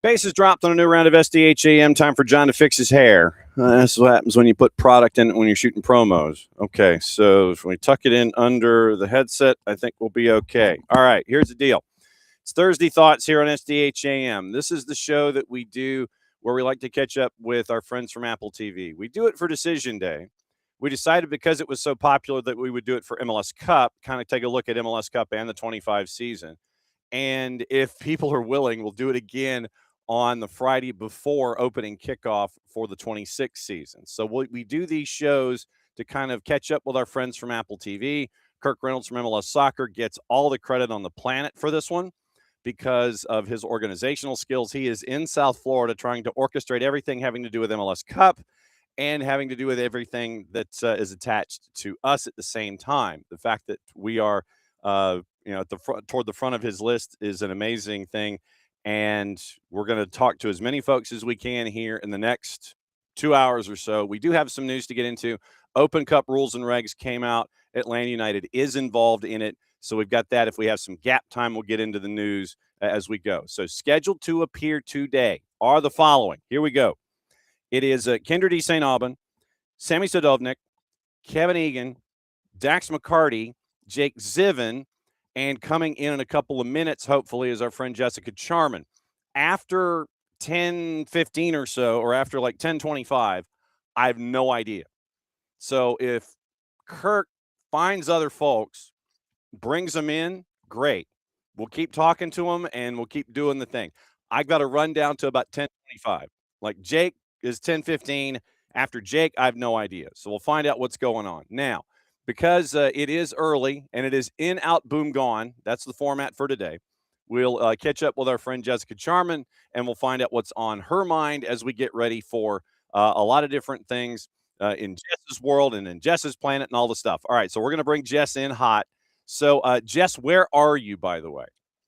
Bases dropped on a new round of SDH AM. Time for John to fix his hair. That's what happens when you put product in it when you're shooting promos. Okay, so if we tuck it in under the headset, I think we'll be okay. All right, here's the deal. It's Thursday Thoughts here on SDH AM. This is the show that we do where we like to catch up with our friends from Apple TV. We do it for Decision Day. We decided because it was so popular that we would do it for MLS Cup, kind of take a look at MLS Cup and the 25 season. And if people are willing, we'll do it again on the Friday before opening kickoff for the 26th season. So we do these shows to kind of catch up with our friends from Apple TV. Kirk Reynolds from MLS Soccer gets all the credit on the planet for this one because of his organizational skills. He is in South Florida trying to orchestrate everything having to do with MLS Cup and having to do with everything that is attached to us at the same time. The fact that we are at the front, toward the front of his list is an amazing thing. And we're going to talk to as many folks as we can here in the next 2 hours or so. We do have some news to get into. Open Cup rules and regs came out. Atlanta United is involved in it. So we've got that. If we have some gap time, we'll get into the news as we go. So scheduled to appear today are the following. Here we go. It is Kyndra D. St. Aubin, Sammy Sadovnik, Kevin Egan, Dax McCarty, Jake Zivin, and coming in a couple of minutes, hopefully, is our friend Jessica Charman. After 10:15 or so, or after like 10:25, I have no idea. So if Kirk finds other folks, brings them in, great. We'll keep talking to them, and we'll keep doing the thing. I got to run down to about 10:25. Like Jake is 10:15. After Jake, I have no idea. So we'll find out what's going on. Now, because it is early and it is in, out, boom, gone, that's the format for today. We'll catch up with our friend Jessica Charman, and we'll find out what's on her mind as we get ready for a lot of different things in Jess's world and in Jess's planet and all the stuff. All right, so we're going to bring Jess in hot. So, Jess, where are you, by the way?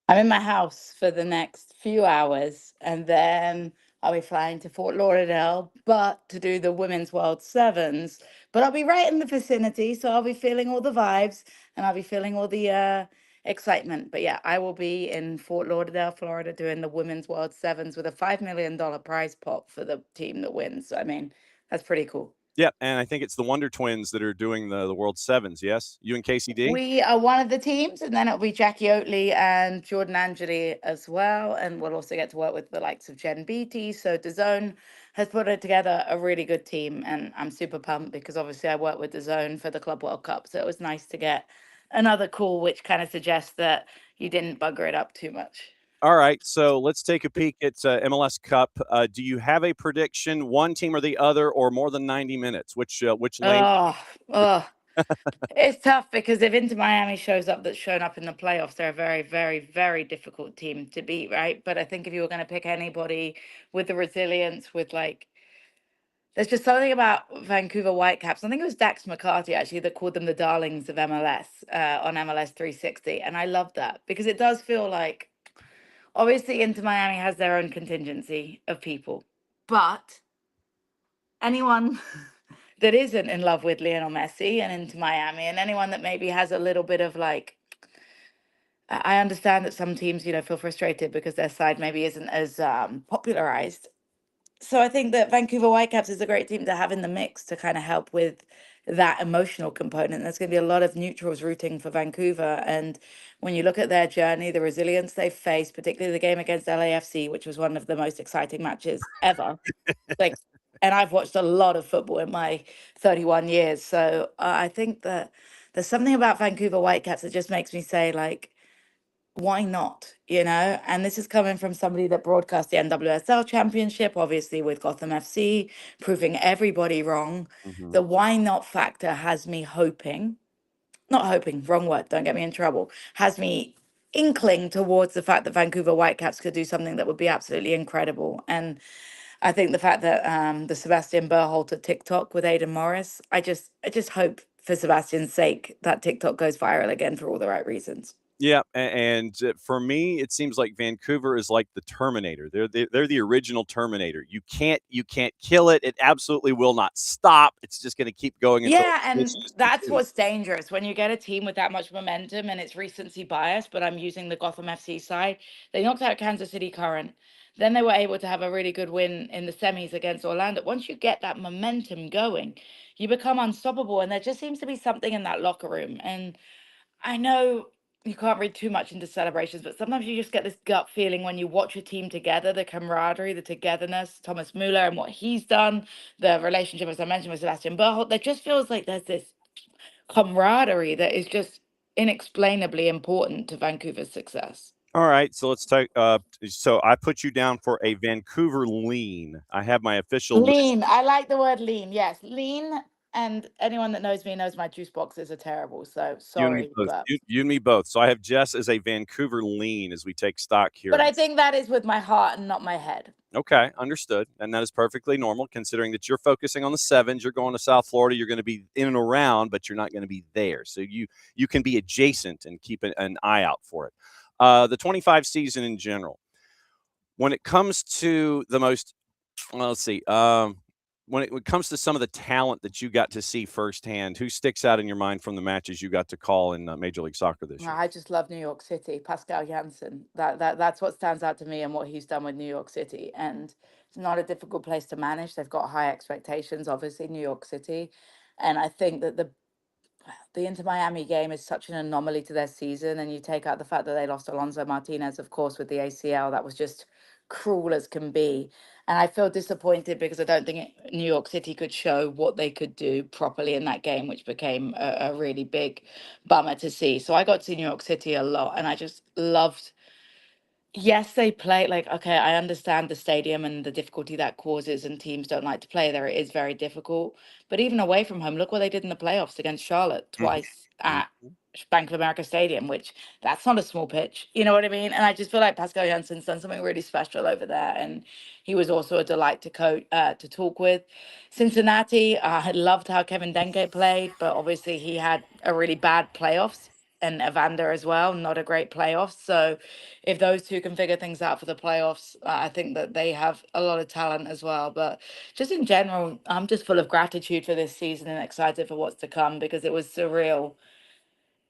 I'm in my house for the next few hours, and then I'll be flying to Fort Lauderdale, but to do the Women's World Sevens. But I'll be right in the vicinity, so I'll be feeling all the vibes and I'll be feeling all the excitement. But yeah, I will be in Fort Lauderdale, Florida, doing the Women's World Sevens with a $5 million prize pot for the team that wins. So, I mean, that's pretty cool. Yeah, and I think it's the Wonder Twins that are doing the World Sevens, yes? You and KCD? We are one of the teams, and then it'll be Jackie Oatley and Jordan Angeli as well. And we'll also get to work with the likes of Jen Beatty. So DAZN has put it together a really good team, and I'm super pumped because obviously I worked with DAZN for the Club World Cup. So it was nice to get another call, which kind of suggests that you didn't bugger it up too much. All right, so let's take a peek at MLS Cup. Do you have a prediction, one team or the other, or more than 90 minutes? Which lane? Oh, it's tough because if Inter Miami shows up that's shown up in the playoffs, they're a very, very, very difficult team to beat, right? But I think if you were going to pick anybody with the resilience, with like, there's just something about Vancouver Whitecaps. I think it was Dax McCarty actually that called them the darlings of MLS on MLS 360. And I love that because it does feel like, obviously, Inter Miami has their own contingency of people, but anyone that isn't in love with Lionel Messi and into Miami, and anyone that maybe has a little bit of like, I understand that some teams, feel frustrated because their side maybe isn't as popularized. So I think that Vancouver Whitecaps is a great team to have in the mix to kind of help with that emotional component. There's going to be a lot of neutrals rooting for Vancouver. And when you look at their journey, the resilience they've faced, particularly the game against LAFC, which was one of the most exciting matches ever, like, and I've watched a lot of football in my 31 years. So I think that there's something about Vancouver Whitecaps that just makes me say, like, why not? And this is coming from somebody that broadcast the NWSL championship, obviously with Gotham FC, proving everybody wrong. Mhm. The why not factor has me hoping, not hoping, wrong word, don't get me in trouble, has me inkling towards the fact that Vancouver Whitecaps could do something that would be absolutely incredible. And I think the fact that the Sebastian Berhalter TikTok with Aidan Morris, I just hope for Sebastian's sake that TikTok goes viral again for all the right reasons. Yeah, and for me, it seems like Vancouver is like the Terminator. They're the original Terminator. You can't kill it. It absolutely will not stop. It's just going to keep going until Yeah, it's and just that's continues. what's dangerous when you get a team with that much momentum and it's recency bias. But I'm using the Gotham FC side. They knocked out Kansas City Current. Then they were able to have a really good win in the semis against Orlando. Once you get that momentum going, you become unstoppable. And there just seems to be something in that locker room. And I know you can't read too much into celebrations, but sometimes you just get this gut feeling when you watch a team together, the camaraderie, the togetherness, Thomas Muller and what he's done, the relationship, as I mentioned, with Sebastian Berholt. There just feels like there's this camaraderie that is just inexplainably important to Vancouver's success. All right, so let's take. So I put you down for a Vancouver lean. I have my official list. Lean. I like the word lean. Yes, lean. And anyone that knows me knows my juice boxes are terrible. So You and me sorry, both. but You and me both. So I have Jess as a Vancouver lean as we take stock here. I think that is with my heart and not my head. Okay, understood. And that is perfectly normal considering that you're focusing on the sevens. You're going to South Florida. You're going to be in and around, but you're not going to be there. So you can be adjacent and keep an eye out for it. The 25 season in general. When it comes to the most, well, let's see. When it comes to some of the talent that you got to see firsthand, who sticks out in your mind from the matches you got to call in Major League Soccer this year? I just love New York City. Pascal Janssen. That's what stands out to me and what he's done with New York City. And it's not a difficult place to manage. They've got high expectations, obviously, New York City. And I think that the Inter Miami game is such an anomaly to their season. And you take out the fact that they lost Alonso Martinez, of course, with the ACL. That was just cruel as can be. And I feel disappointed because I don't think New York City could show what they could do properly in that game, which became a really big bummer to see. So I got to New York City a lot and I just loved. Yes, they play like, okay, I understand the stadium and the difficulty that causes, and teams don't like to play there. It is very difficult. But even away from home, look what they did in the playoffs against Charlotte Mhm, twice at mhm. Bank of America Stadium, which that's not a small pitch. You know what I mean? And I just feel like Pascal Jansen's done something really special over there. And he was also a delight to coach, to talk with. Cincinnati, I loved how Kevin Denke played, but obviously he had a really bad playoffs, and Evander as well, not a great playoffs. So if those two can figure things out for the playoffs, I think that they have a lot of talent as well. But just in general, I'm just full of gratitude for this season and excited for what's to come because it was surreal.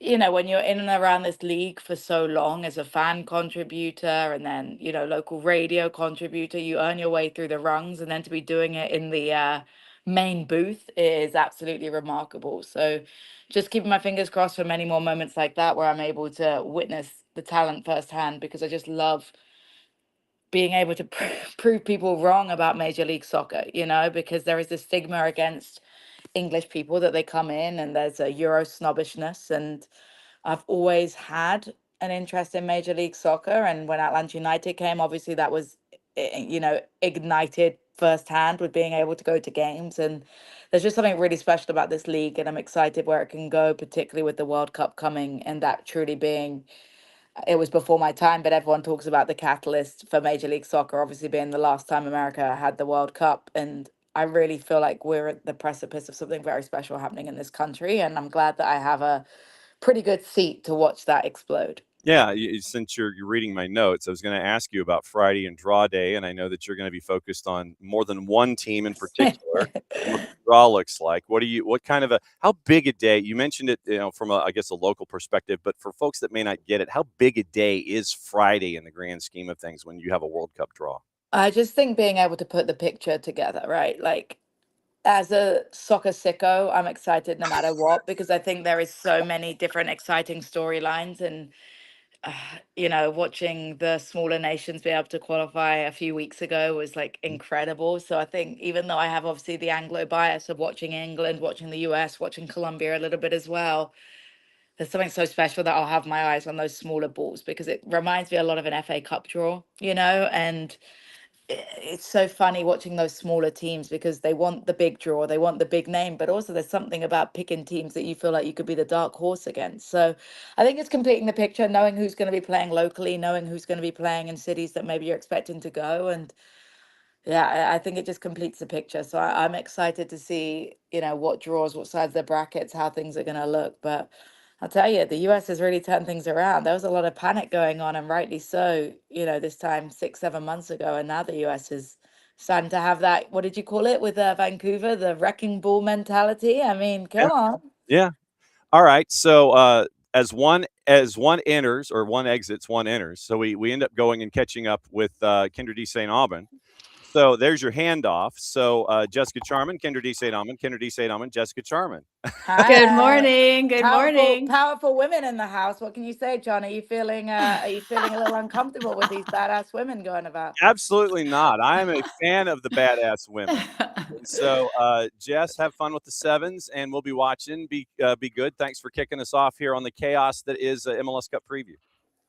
When you're in and around this league for so long as a fan contributor and then, local radio contributor, you earn your way through the rungs, and then to be doing it in the main booth is absolutely remarkable. So just keeping my fingers crossed for many more moments like that where I'm able to witness the talent firsthand because I just love being able to prove people wrong about Major League Soccer, because there is this stigma against English people that they come in and there's a Euro snobbishness. And I've always had an interest in Major League Soccer. And when Atlanta United came, obviously that was, ignited firsthand with being able to go to games. And there's just something really special about this league. And I'm excited where it can go, particularly with the World Cup coming and that truly being, it was before my time, but everyone talks about the catalyst for Major League Soccer, obviously being the last time America had the World Cup. And I really feel like we're at the precipice of something very special happening in this country. And I'm glad that I have a pretty good seat to watch that explode. Yeah, since you're reading my notes, I was going to ask you about Friday and draw day, and I know that you're going to be focused on more than one team in particular. And what the draw looks like. What kind of how big a day? You mentioned it, from I guess a local perspective, but for folks that may not get it, how big a day is Friday in the grand scheme of things when you have a World Cup draw? I just think being able to put the picture together, right? Like, as a soccer sicko, I'm excited no matter what because I think there is so many different exciting storylines. And uh, watching the smaller nations be able to qualify a few weeks ago was like incredible. So I think even though I have obviously the Anglo bias of watching England, watching the US, watching Colombia a little bit as well, there's something so special that I'll have my eyes on those smaller balls because it reminds me a lot of an FA Cup draw, and it's so funny watching those smaller teams because they want the big draw, they want the big name, but also there's something about picking teams that you feel like you could be the dark horse against. So I think it's completing the picture, knowing who's going to be playing locally, knowing who's going to be playing in cities that maybe you're expecting to go. And yeah, I think it just completes the picture. So I'm excited to see, what draws, what sides of the brackets, how things are going to look. But I'll tell you, the US has really turned things around. There was a lot of panic going on, and rightly so, this time 6, 7 months ago. And now the US is starting to have that, what did you call it with Vancouver, the wrecking ball mentality? I mean, come on. Yeah. All right. So as one enters or one exits, one enters. So we end up going and catching up with Kyndra D. St. Aubin. So there's your handoff. So Jessica Charman, Kyndra D. St. Aubin, Kyndra D. St. Aubin, Jessica Charman. Good morning. Good Powerful, morning. powerful women in the house. What can you say, John? Are you feeling a little uncomfortable with these badass women going about? Absolutely not. I am a fan of the badass women. So Jess, have fun with the sevens, and we'll be watching. Be good. Thanks for kicking us off here on the chaos that is MLS Cup preview.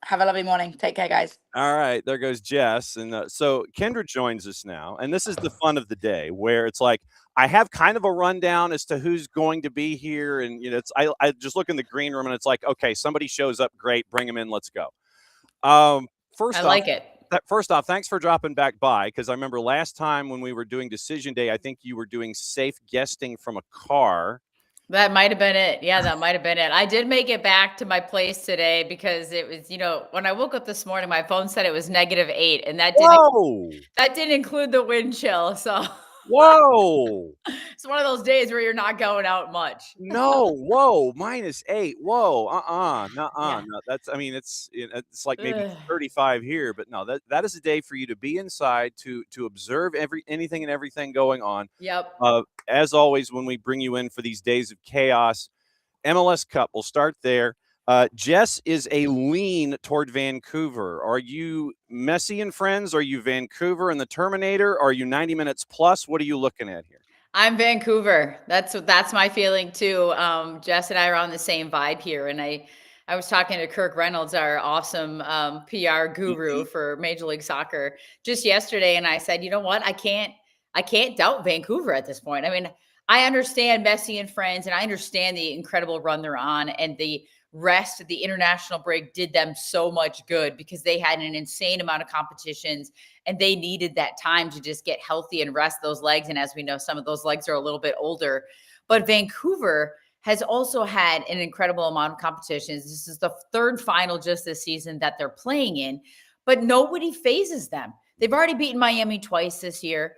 Have a lovely morning. Take care, guys. All right, there goes Jess. And so Kyndra joins us now. And this is the fun of the day where it's like I have kind of a rundown as to who's going to be here. And, I just look in the green room and it's like, okay, somebody shows up. Great. Bring them in. Let's go. First off, thanks for dropping back by, because I remember last time when we were doing decision day, I think you were doing safe guesting from a car. That might have been it. Yeah, that might have been it. I did make it back to my place today because it was, when I woke up this morning, my phone said it was -8, and that didn't include the wind chill. So whoa, it's one of those days where you're not going out much. No, whoa, -8. Whoa, no. That's, it's like maybe 35 here, but no, that is a day for you to be inside to observe anything and everything going on. Yep. As always, when we bring you in for these days of chaos, MLS Cup, we'll start there. Jess is a lean toward Vancouver. Are you Messi and friends? Are you Vancouver and the Terminator? Are you 90 minutes plus? What are you looking at here? I'm Vancouver. That's my feeling too. Jess and I are on the same vibe here. And I was talking to Kirk Reynolds, our awesome PR guru for Major League Soccer, just yesterday. And I said, you know what? I can't doubt Vancouver at this point. I mean, I understand Messi and friends, and I understand the incredible run they're on, and the rest of the international break did them so much good because they had an insane amount of competitions and they needed that time to just get healthy and rest those legs. And as we know, some of those legs are a little bit older, but Vancouver has also had an incredible amount of competitions. This is the third final just this season that they're playing in, but nobody phases them. They've already beaten Miami twice this year.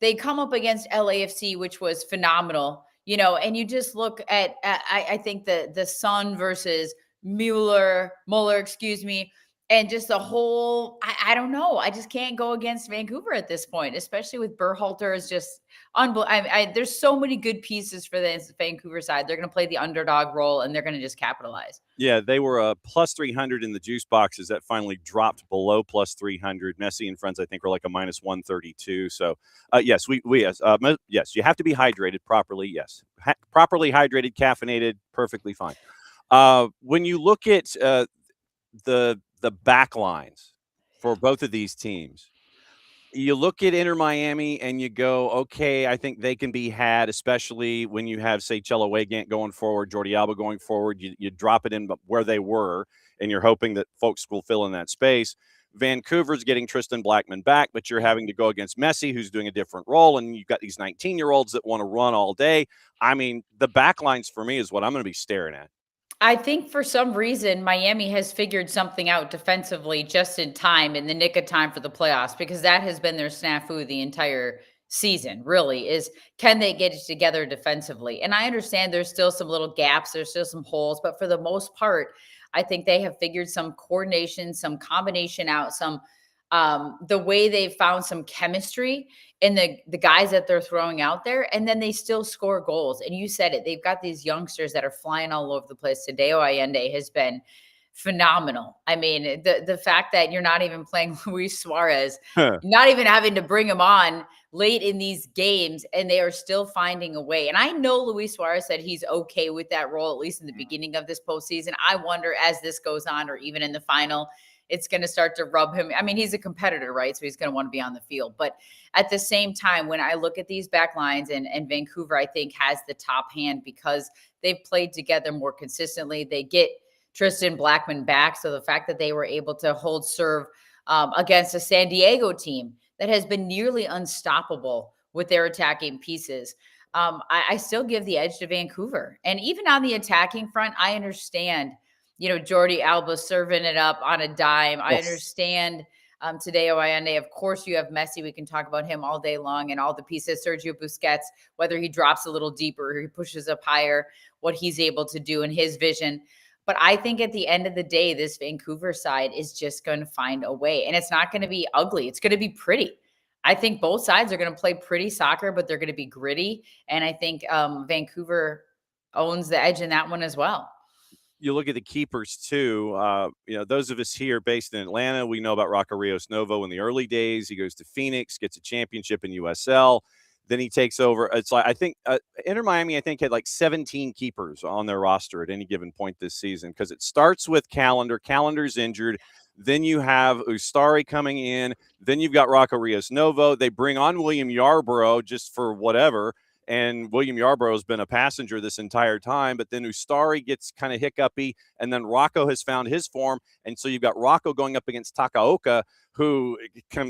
They come up against LAFC, which was phenomenal. And you just look at I think the Sun versus Mueller, and just the whole, I don't know. I just can't go against Vancouver at this point, especially with Berhalter is just unbelievable. There's so many good pieces for the Vancouver side. They're going to play the underdog role, and they're going to just capitalize. Yeah, they were +300 in the juice boxes. That finally dropped below +300. Messi and friends, I think, were like a -132. So, yes, yes, you have to be hydrated properly. Yes, properly hydrated, caffeinated, perfectly fine. When you look at the back lines for both of these teams, you look at Inter Miami and you go, okay, I think they can be had, especially when you have, say, Cello Weigand going forward, Jordi Alba going forward. You drop it in where they were, and you're hoping that folks will fill in that space. Vancouver's getting Tristan Blackman back, but you're having to go against Messi, who's doing a different role, and you've got these 19-year-olds that want to run all day. I mean, the back lines for me is what I'm going to be staring at. I think for some reason, Miami has figured something out defensively just in time, in the nick of time for the playoffs, because that has been their snafu the entire season, really, is can they get it together defensively? And I understand there's still some little gaps, there's still some holes, but for the most part, I think they have figured some coordination, some combination out, the way they've found some chemistry in the guys that they're throwing out there, and then they still score goals. And you said it, they've got these youngsters that are flying all over the place. Tadeo Allende has been phenomenal. I mean, the fact that you're not even playing Luis Suarez, not even having to bring him on late in these games, and they are still finding a way. And I know Luis Suarez said he's okay with that role, at least in the beginning of this postseason. I wonder, as this goes on, or even in the final, it's going to start to rub him. I mean, he's a competitor, right? So he's going to want to be on the field. But at the same time, when I look at these back lines, and Vancouver, I think, has the top hand because they've played together more consistently. They get Tristan Blackman back. So the fact that they were able to hold serve against a San Diego team that has been nearly unstoppable with their attacking pieces. I still give the edge to Vancouver. And even on the attacking front, I understand, Jordi Alba serving it up on a dime. I Yes. understand Tadeo Allende. Of course, you have Messi. We can talk about him all day long and all the pieces. Sergio Busquets, whether he drops a little deeper or he pushes up higher, what he's able to do in his vision. But I think at the end of the day, this Vancouver side is just going to find a way. And it's not going to be ugly. It's going to be pretty. I think both sides are going to play pretty soccer, but they're going to be gritty. And I think Vancouver owns the edge in that one as well. You look at the keepers too. Those of us here based in Atlanta, we know about Rocco Rios Novo in the early days. He goes to Phoenix, gets a championship in USL. Then he takes over. It's like, I think Inter Miami, I think, had like 17 keepers on their roster at any given point this season, because it starts with Calendar. Calendar's injured. Then you have Ustari coming in. Then you've got Rocco Rios Novo. They bring on William Yarborough just for whatever. And William Yarborough has been a passenger this entire time. But then Ustari gets kind of hiccupy. And then Rocco has found his form. And so you've got Rocco going up against Takaoka, who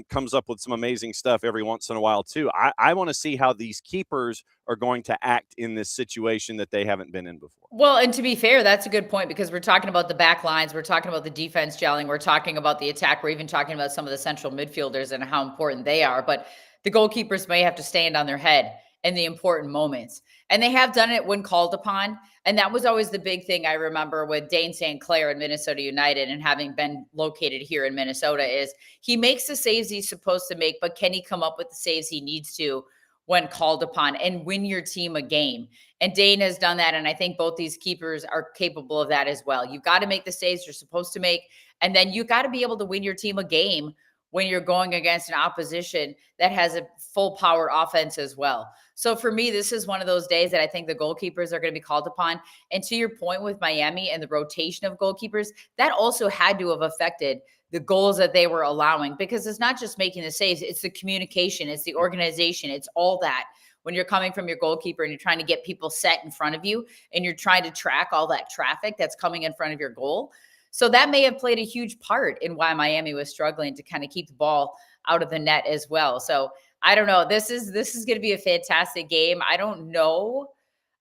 comes up with some amazing stuff every once in a while, too. I want to see how these keepers are going to act in this situation that they haven't been in before. Well, and to be fair, that's a good point, because we're talking about the back lines. We're talking about the defense gelling. We're talking about the attack. We're even talking about some of the central midfielders and how important they are. But the goalkeepers may have to stand on their head in the important moments. And they have done it when called upon. And that was always the big thing I remember with Dane St. Clair in Minnesota United, and having been located here in Minnesota, is he makes the saves he's supposed to make, but can he come up with the saves he needs to when called upon and win your team a game? And Dane has done that. And I think both these keepers are capable of that as well. You've got to make the saves you're supposed to make. And then you've got to be able to win your team a game when you're going against an opposition that has a full power offense as well. So for me, this is one of those days that I think the goalkeepers are going to be called upon. And to your point with Miami and the rotation of goalkeepers, that also had to have affected the goals that they were allowing, because it's not just making the saves, it's the communication, it's the organization, it's all that. When you're coming from your goalkeeper and you're trying to get people set in front of you and you're trying to track all that traffic that's coming in front of your goal. So that may have played a huge part in why Miami was struggling to kind of keep the ball out of the net as well. So I don't know. This is going to be a fantastic game. I don't know.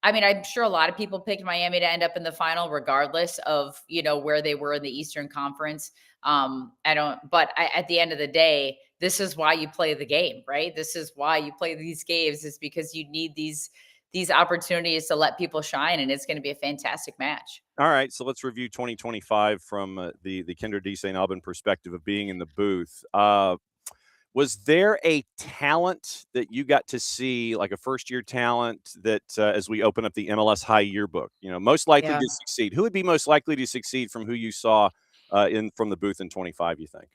I mean, I'm sure a lot of people picked Miami to end up in the final, regardless of, where they were in the Eastern Conference. But at the end of the day, this is why you play the game, right? This is why you play these games, is because you need these opportunities to let people shine, and it's going to be a fantastic match. All right, so let's review 2025 from the Kyndra D. St. Aubin perspective of being in the booth. Was there a talent that you got to see, like a first-year talent, that as we open up the MLS High Yearbook, most likely to succeed? Who would be most likely to succeed from who you saw from the booth in 25, you think?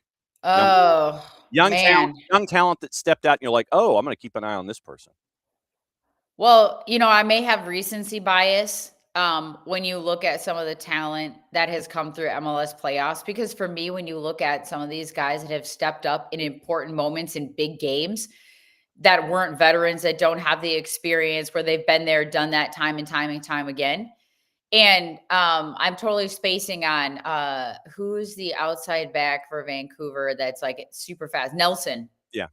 Oh, young man. talent that stepped out and you're like, oh, I'm going to keep an eye on this person. Well, I may have recency bias when you look at some of the talent that has come through MLS playoffs, because for me, when you look at some of these guys that have stepped up in important moments in big games that weren't veterans, that don't have the experience, where they've been there, done that time and time and time again. And I'm totally spacing on who's the outside back for Vancouver that's like super fast. Nelson. Yeah.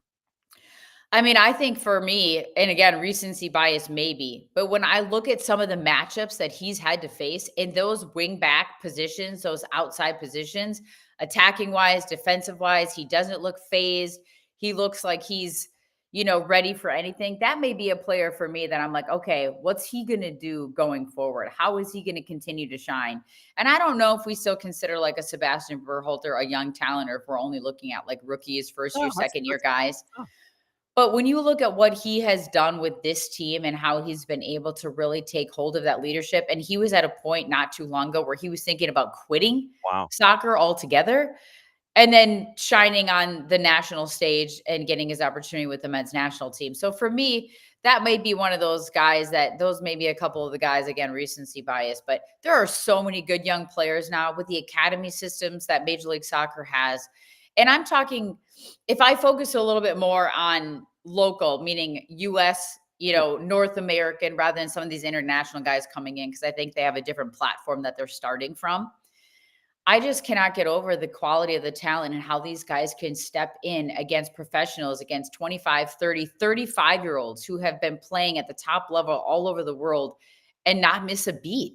I mean, I think for me, and again, recency bias maybe, but when I look at some of the matchups that he's had to face in those wing back positions, those outside positions, attacking wise, defensive wise, he doesn't look phased. He looks like he's, ready for anything. That may be a player for me that I'm like, okay, what's he going to do going forward? How is he going to continue to shine? And I don't know if we still consider like a Sebastian Berhalter a young talent, or if we're only looking at like rookies, first year, second year guys. But when you look at what he has done with this team and how he's been able to really take hold of that leadership, and he was at a point not too long ago where he was thinking about quitting soccer altogether, and then shining on the national stage and getting his opportunity with the men's national team. So for me, that may be one of those guys those may be a couple of the guys, again, recency bias, but there are so many good young players now with the academy systems that Major League Soccer has. And I'm talking, if I focus a little bit more on local, meaning US, North American, rather than some of these international guys coming in, because I think they have a different platform that they're starting from. I just cannot get over the quality of the talent and how these guys can step in against professionals, against 25, 30, 35-year-olds who have been playing at the top level all over the world and not miss a beat.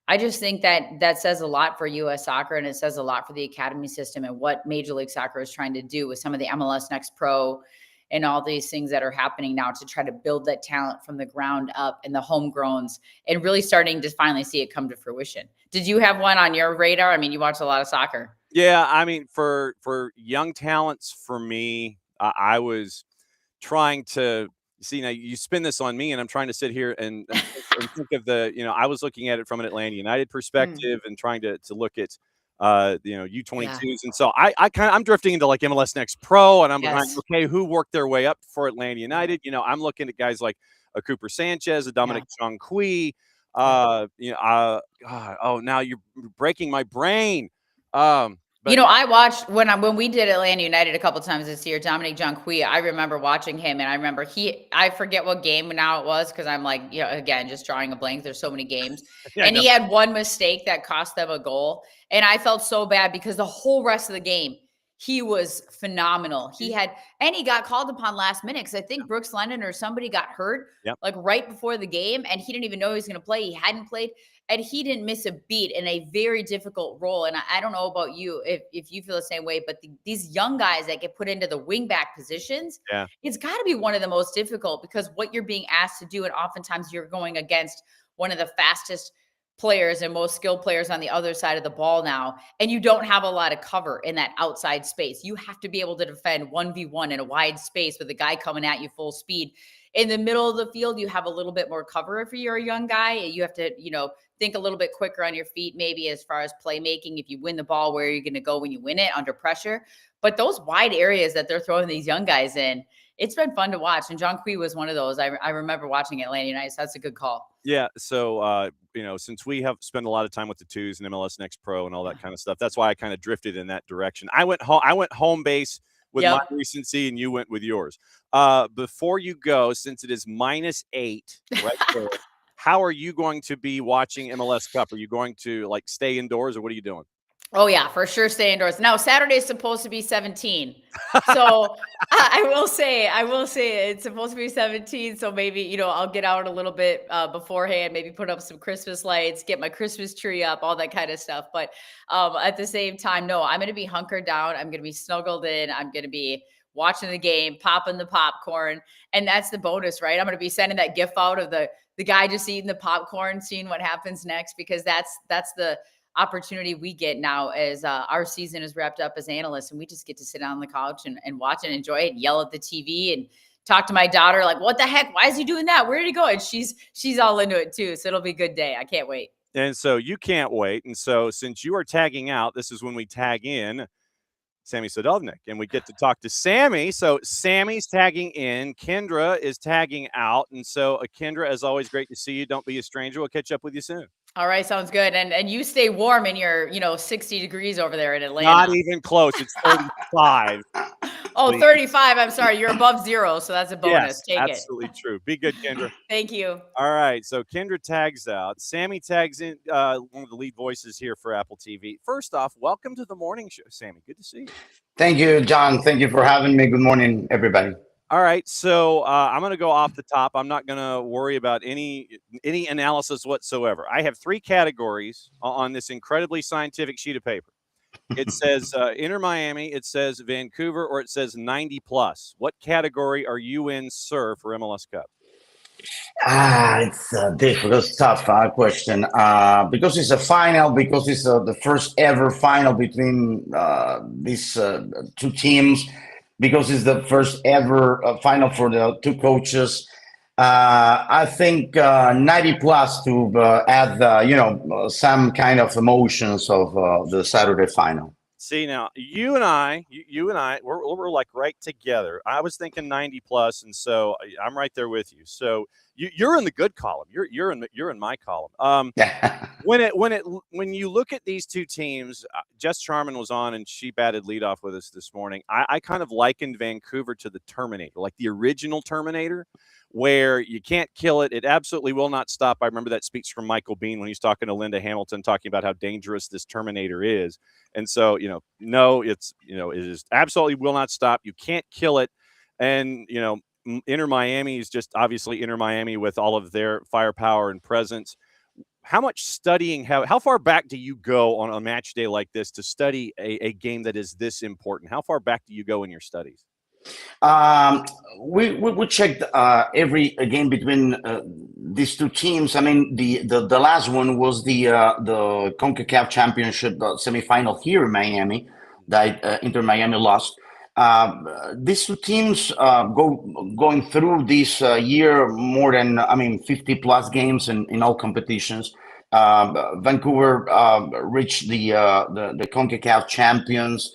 I just think that says a lot for U.S. soccer, and it says a lot for the academy system and what Major League Soccer is trying to do with some of the MLS Next Pro and all these things that are happening now to try to build that talent from the ground up and the homegrowns and really starting to finally see it come to fruition. Did you have one on your radar? I mean, you watch a lot of soccer. Yeah, I mean, for young talents, for me, I was trying to see. Now you spin this on me, and I'm trying to sit here and think of the. I was looking at it from an Atlanta United perspective and trying to look at U22s, and so I'm drifting into like MLS Next Pro, and I'm like, okay, who worked their way up for Atlanta United? I'm looking at guys like a Cooper Sanchez, a Dominic Jonqui. Now you're breaking my brain. But I watched when we did Atlanta United a couple of times this year, Dominic Jonqui, I remember watching him, and I remember I forget what game now it was, because I'm like, again, just drawing a blank. There's so many games. And he had one mistake that cost them a goal. And I felt so bad because the whole rest of the game, he was phenomenal. He got called upon last minute because I think Brooks Lennon or somebody got hurt like right before the game, and he didn't even know he was going to play. He hadn't played. And he didn't miss a beat in a very difficult role. And I don't know about you, if you feel the same way, but these young guys that get put into the wing back positions, it's got to be one of the most difficult, because what you're being asked to do, and oftentimes you're going against one of the fastest players and most skilled players on the other side of the ball now, and you don't have a lot of cover in that outside space. You have to be able to defend 1v1 in a wide space with a guy coming at you full speed. In the middle of the field, you have a little bit more cover if you're a young guy. You have to, think a little bit quicker on your feet, maybe as far as playmaking. If you win the ball, where are you going to go when you win it under pressure? But those wide areas that they're throwing these young guys in, it's been fun to watch. And Jonqui was one of those. I remember watching Atlanta United. So that's a good call. Yeah. So, since we have spent a lot of time with the twos and MLS Next Pro and all that kind of stuff, that's why I kind of drifted in that direction. I went home base with my recency, and you went with yours. Before you go, since it is -8 right there, how are you going to be watching MLS Cup? Are you going to stay indoors, or what are you doing? Oh yeah, for sure. Stay indoors. Now Saturday is supposed to be 17. So I will say it's supposed to be 17. So maybe, I'll get out a little bit beforehand, maybe put up some Christmas lights, get my Christmas tree up, all that kind of stuff. But at the same time, no, I'm going to be hunkered down. I'm going to be snuggled in. I'm going to be watching the game, popping the popcorn. And that's the bonus, right? I'm going to be sending that gif out of the guy just eating the popcorn, seeing what happens next, because that's the opportunity we get now as our season is wrapped up as analysts, and we just get to sit on the couch and watch and enjoy it, and yell at the TV and talk to my daughter like, what the heck? Why is he doing that? Where did he go? And she's all into it too. So it'll be a good day. I can't wait. And so you can't wait. And so since you are tagging out, this is when we tag in Sammy Sadovnik, and we get to talk to Sammy. So Sammy's tagging in, Kyndra is tagging out. And so Kyndra, as always, great to see you. Don't be a stranger. We'll catch up with you soon. All right, sounds good. And you stay warm in your, 60 degrees over there in Atlanta. Not even close. It's 35. Oh, 35. I'm sorry. You're above zero, so that's a bonus. Yes, Take absolutely true. Be good, Kyndra. Thank you. All right, so Kyndra tags out. Sammy tags in, one of the lead voices here for Apple TV. First off, welcome to the morning show, Sammy. Good to see you. Thank you, John. Thank you for having me. Good morning, everybody. All right, so I'm going to go off the top. I'm not going to worry about any analysis whatsoever. I have 3 categories on this incredibly scientific sheet of paper. It says Inter Miami, it says Vancouver, or it says 90+. What category are you in, sir, for MLS Cup? It's a difficult, tough question. Because it's a final, because it's the first ever final between these 2 teams, because it's the first ever final for the 2 coaches. I think 90+ to add, some kind of emotions of the Saturday final. See, now you and I, we're like right together. I was thinking 90+, and so I'm right there with you. So you're in the good column. You're in my column. When you look at these two teams, Jess Charman was on and she batted leadoff with us this morning. I kind of likened Vancouver to the Terminator, like the original Terminator, where you can't kill it. It absolutely will not stop. I remember that speech from Michael Bean when he's talking to Linda Hamilton, talking about how dangerous this Terminator is. And so, no, it is absolutely will not stop. You can't kill it. And, Inter Miami is just obviously Inter Miami with all of their firepower and presence. How much studying, how far back do you go on a match day like this to study a game that is this important? How far back do you go in your studies? We checked every game between these two teams. I mean, the last one was the CONCACAF Championship semifinal here in Miami that Inter Miami lost. These two teams going through this year more than 50 plus games in all competitions. Vancouver reached the CONCACAF champions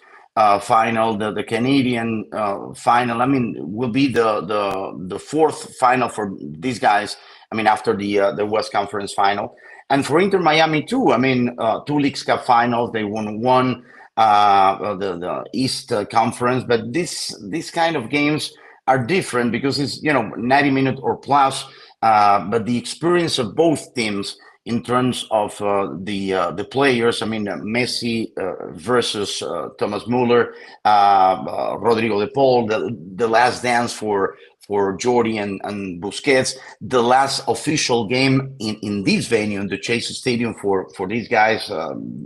final, the Canadian final. I mean, will be the fourth final for these guys. I mean, after the West Conference final, and for Inter Miami too. I mean, 2 Leagues Cup finals. They won one. The East Conference, but these kind of games are different because it's 90 minutes or plus. But the experience of both teams in terms of the players, I mean, Messi versus Thomas Muller, Rodrigo de Paul, the last dance for Jordi and Busquets, the last official game in this venue, in the Chase Stadium for these guys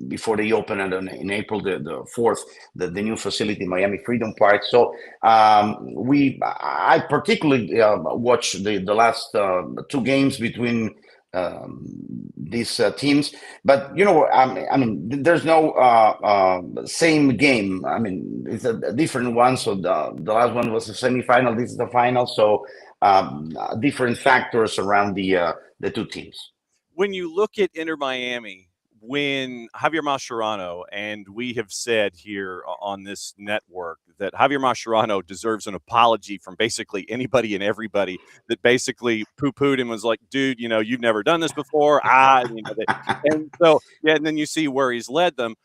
before they open it in April the 4th, the new facility, Miami Freedom Park. So I particularly watched the last 2 games between these teams, but I mean, there's no same game. I mean, it's a different one. So the last one was the semifinal. This is the final. So different factors around the two teams. When you look at Inter Miami, when Javier Mascherano, and we have said here on this network that Javier Mascherano deserves an apology from basically anybody and everybody that basically poo-pooed him, was like, dude, you've never done this before. And so, yeah, and then you see where he's led them.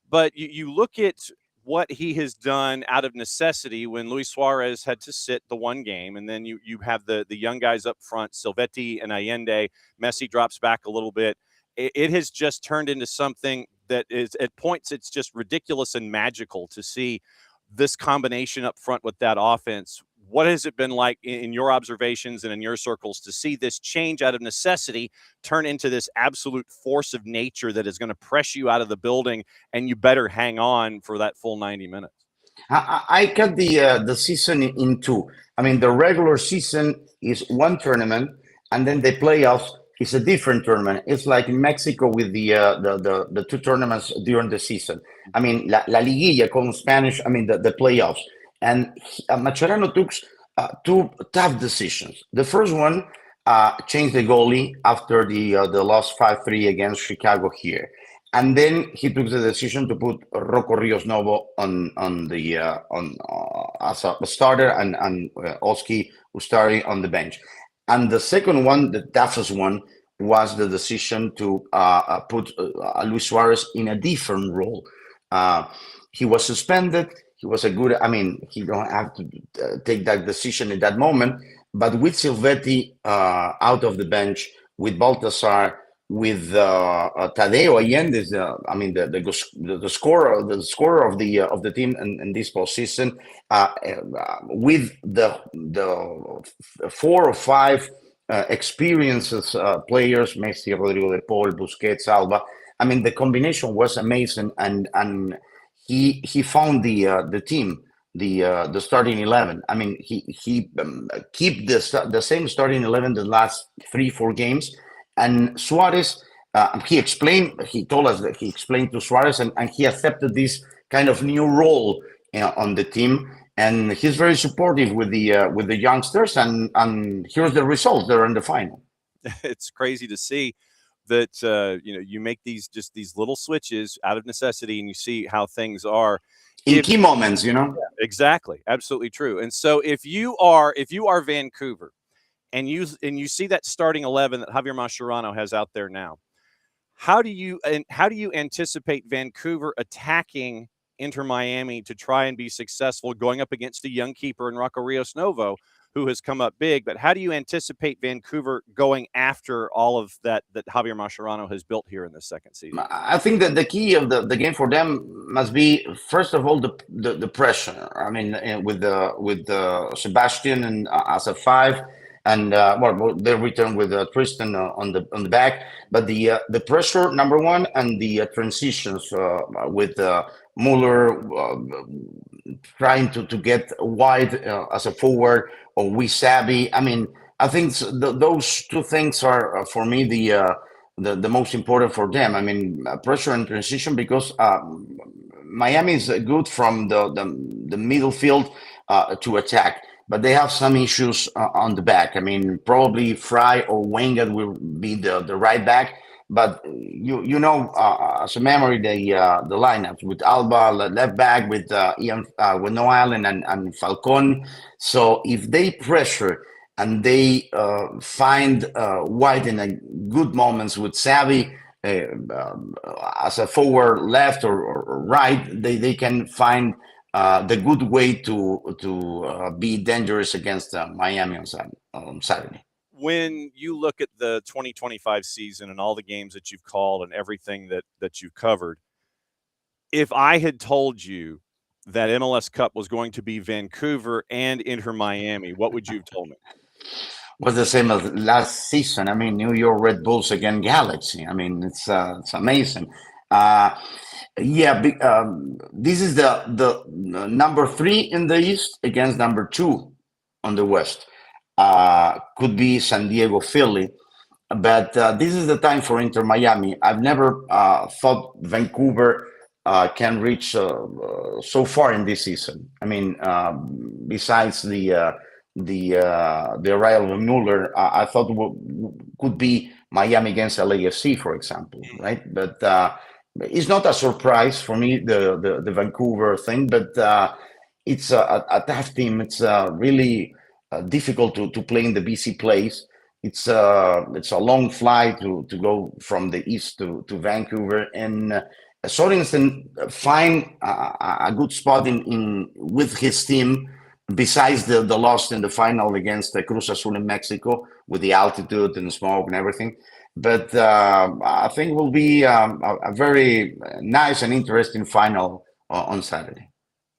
But you look at what he has done out of necessity when Luis Suarez had to sit the one game, and then you have the young guys up front, Silvetti and Allende. Messi drops back a little bit. It has just turned into something that is, at points, it's just ridiculous and magical to see this combination up front with that offense. What has it been like in your observations and in your circles to see this change out of necessity turn into this absolute force of nature that is going to press you out of the building, and you better hang on for that full 90 minutes? I cut the season in 2. I mean, the regular season is one tournament, and then the playoffs is a different tournament. It's like in Mexico with the 2 tournaments during the season. I mean, La Liguilla, called in Spanish, I mean, the playoffs. And Mascherano took 2 tough decisions. The first one, changed the goalie after the loss 5-3 against Chicago here. And then he took the decision to put Rocco Rios Novo as a starter and Oski Ustari on the bench. And the second one, the toughest one, was the decision to put Luis Suarez in a different role. He was suspended. He was he don't have to take that decision in that moment. But with Silvetti out of the bench, with Baltasar, with Tadeo Allende, the scorer of the team in this postseason, with the 4 or 5 experiences players, Messi, Rodrigo de Paul, Busquets, Alba. I mean, the combination was amazing, and he found the team, the starting 11. I mean, he keep the same starting 11 the last 3-4 games. And Suarez, he told us that he explained to Suarez, and he accepted this kind of new role on the team. And he's very supportive with the youngsters, and here's the results. They're in the final. It's crazy to see that you make these little switches out of necessity, and you see how things are in key moments. Yeah, exactly, absolutely true. And so if you are Vancouver, and you see that starting 11 that Javier Mascherano has out there now. How do you anticipate Vancouver attacking Inter Miami to try and be successful, going up against a young keeper in Rocco Rios Novo, who has come up big? But how do you anticipate Vancouver going after all of that Javier Mascherano has built here in this second season? I think that the key of the game for them must be, first of all, the pressure. I mean, with Sebastian and as a 5, and they return with Tristan on the back. But the pressure, number one, and the transitions with Muller trying to get wide as a forward, or Wisabi. I mean, I think those two things are for me the most important for them. I mean, pressure and transition, because Miami is good from the middle field to attack, but they have some issues on the back. I mean, probably Fry or Wenger will be the right back, but you know, as a memory, the lineups with Alba left back, with Ian, with Noah Allen and Falcon. So if they pressure and they find White in good moments with Savvy as a forward, left or right, they can find the good way to be dangerous against Miami on Saturday. When you look at the 2025 season and all the games that you've called and everything that you've covered, if I had told you that MLS Cup was going to be Vancouver and Inter Miami, what would you have told me? Was the same as last season. I mean, New York Red Bulls against Galaxy. I mean, it's amazing. This is the number 3 in the East against number 2 on the West. Could be San Diego, Philly, but this is the time for Inter Miami. I've never thought Vancouver can reach so far in this season. I mean, besides the arrival of Muller, I thought could be Miami against LAFC, for example, right? But it's not a surprise for me, the Vancouver thing, but it's a tough team. It's really difficult to play in the BC place. It's a long flight to go from the east to Vancouver, and Sorensen find a good spot in with his team, besides the loss in the final against Cruz Azul in Mexico, with the altitude and the smoke and everything. But I think it will be a very nice and interesting final on Saturday.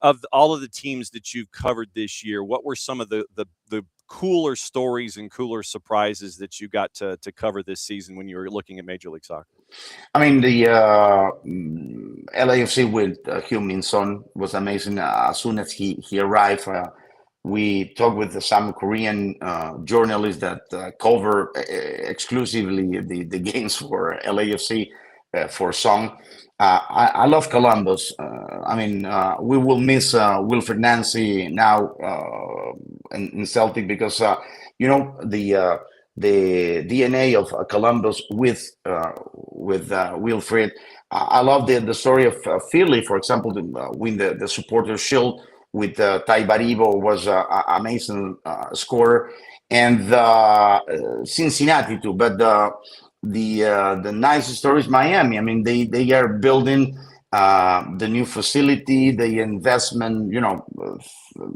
Of all of the teams that you've covered this year, what were some of the cooler stories and cooler surprises that you got to cover this season when you were looking at Major League Soccer? I mean, the LAFC with Heung-min Son was amazing. As soon as he arrived, we talked with some Korean journalists that cover exclusively the games for LAFC for Son. I love Columbus. I mean, we will miss Wilfred Nancy now in Celtic, because you know, the DNA of Columbus with Wilfred. I love the story of Philly, for example, to win the Supporters' Shield with Ty Baribo, was an amazing scorer, and Cincinnati too. But the nice story is Miami. I mean, they are building the new facility, the investment, you know,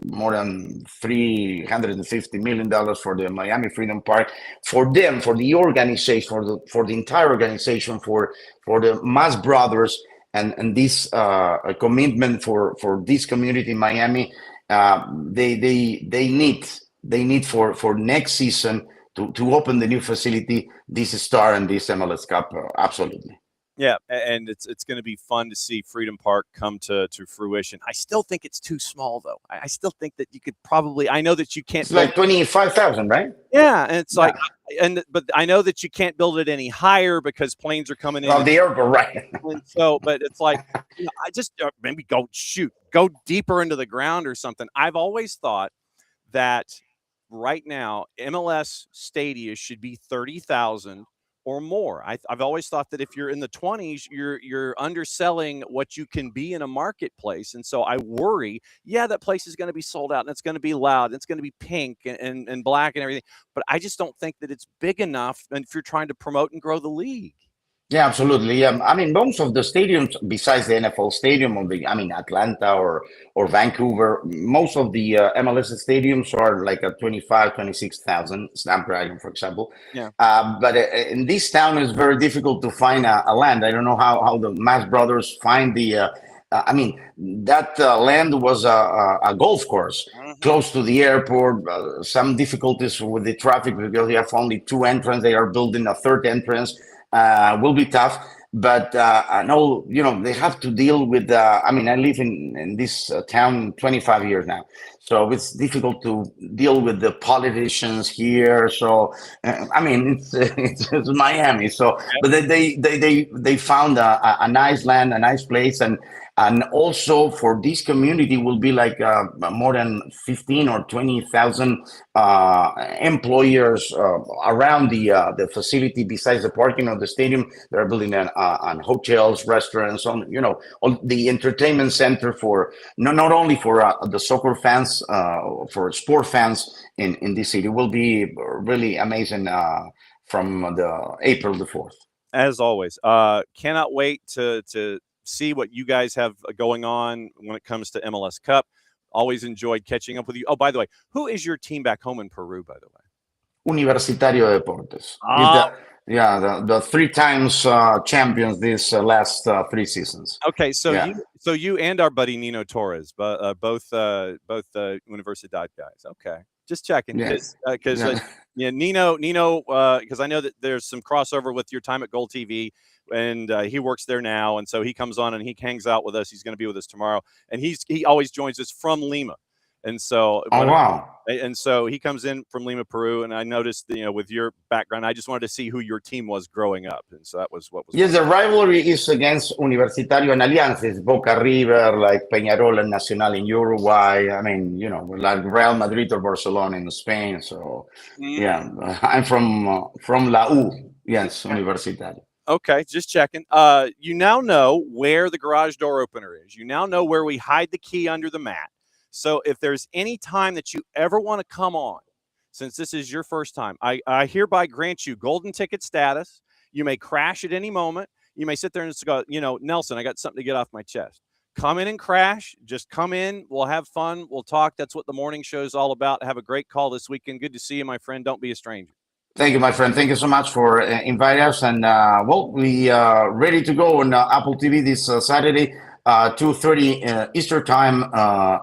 more than $350 million for the Miami Freedom Park, for them, for the organization, for the entire organization, for the Mas brothers, and this commitment for this community in Miami. They need for next season to open the new facility, this star and this MLS Cup. Absolutely. Yeah, and it's going to be fun to see Freedom Park come to fruition. I still think it's too small, though. I still think that you could probably. I know that you can't. It's like 25,000, right? Yeah, and it's like, but I know that you can't build it any higher because planes are coming in. Oh, the airport, right? And so, but it's like, you know, I just maybe go deeper into the ground or something. I've always thought that right now MLS Stadia should be 30,000 or more. I've always thought that if you're in the 20s, you're underselling what you can be in a marketplace. And so I worry, that place is going to be sold out and it's going to be loud and it's going to be pink and black and everything. But I just don't think that it's big enough. And if you're trying to promote and grow the league. Yeah, absolutely. I mean, most of the stadiums, besides the NFL stadium, Atlanta or Vancouver, most of the MLS stadiums are like a 25, 26,000 Snapdragon, for example. Yeah. But in this town, it's very difficult to find a land. I don't know how the Mass Brothers find the. That land was a golf course close to the airport. Some difficulties with the traffic because you have only 2 entrances. They are building a 3rd entrance. Will be tough, but I know, they have to deal with, I live in this town 25 years now, so it's difficult to deal with the politicians here. So, it's Miami. So, but they found a nice land, a nice place. And also for this community will be like more than 15 or 20,000 employers around the facility. Besides the parking of the stadium, they're building on hotels, restaurants, all the entertainment center for not only for the soccer fans, for sport fans in this city. Will be really amazing from the April the 4th. As always, cannot wait to see what you guys have going on when it comes to MLS Cup. Always enjoyed catching up with you. Oh, by the way, who is your team back home in Peru, by the way? Universitario de Deportes. The 3 times champions this last 3 seasons. Okay, so you and our buddy Nino Torres, both Universidad guys. Okay, just checking because Nino, because I know that there's some crossover with your time at Gold TV. And he works there now, and so he comes on and he hangs out with us. He's going to be with us tomorrow, and he always joins us from Lima, and so and so he comes in from Lima, Peru. And I noticed, with your background, I just wanted to see who your team was growing up, and so that was what was. Yes, the rivalry is against Universitario and Alianza, Boca River, like Peñarol and Nacional in Uruguay. Like Real Madrid or Barcelona in Spain. So I'm from La U. Yes, Universitario. Okay, just checking. You now know where the garage door opener is. You now know where we hide the key under the mat. So if there's any time that you ever want to come on, since this is your first time, I hereby grant you golden ticket status. You may crash at any moment. You may sit there and just go, Nelson, I got something to get off my chest. Come in and crash. Just come in. We'll have fun. We'll talk. That's what the morning show is all about. Have a great call this weekend. Good to see you, my friend. Don't be a stranger. Thank you, my friend. Thank you so much for inviting us. And we are ready to go on Apple TV this Saturday, 2:30 Eastern time.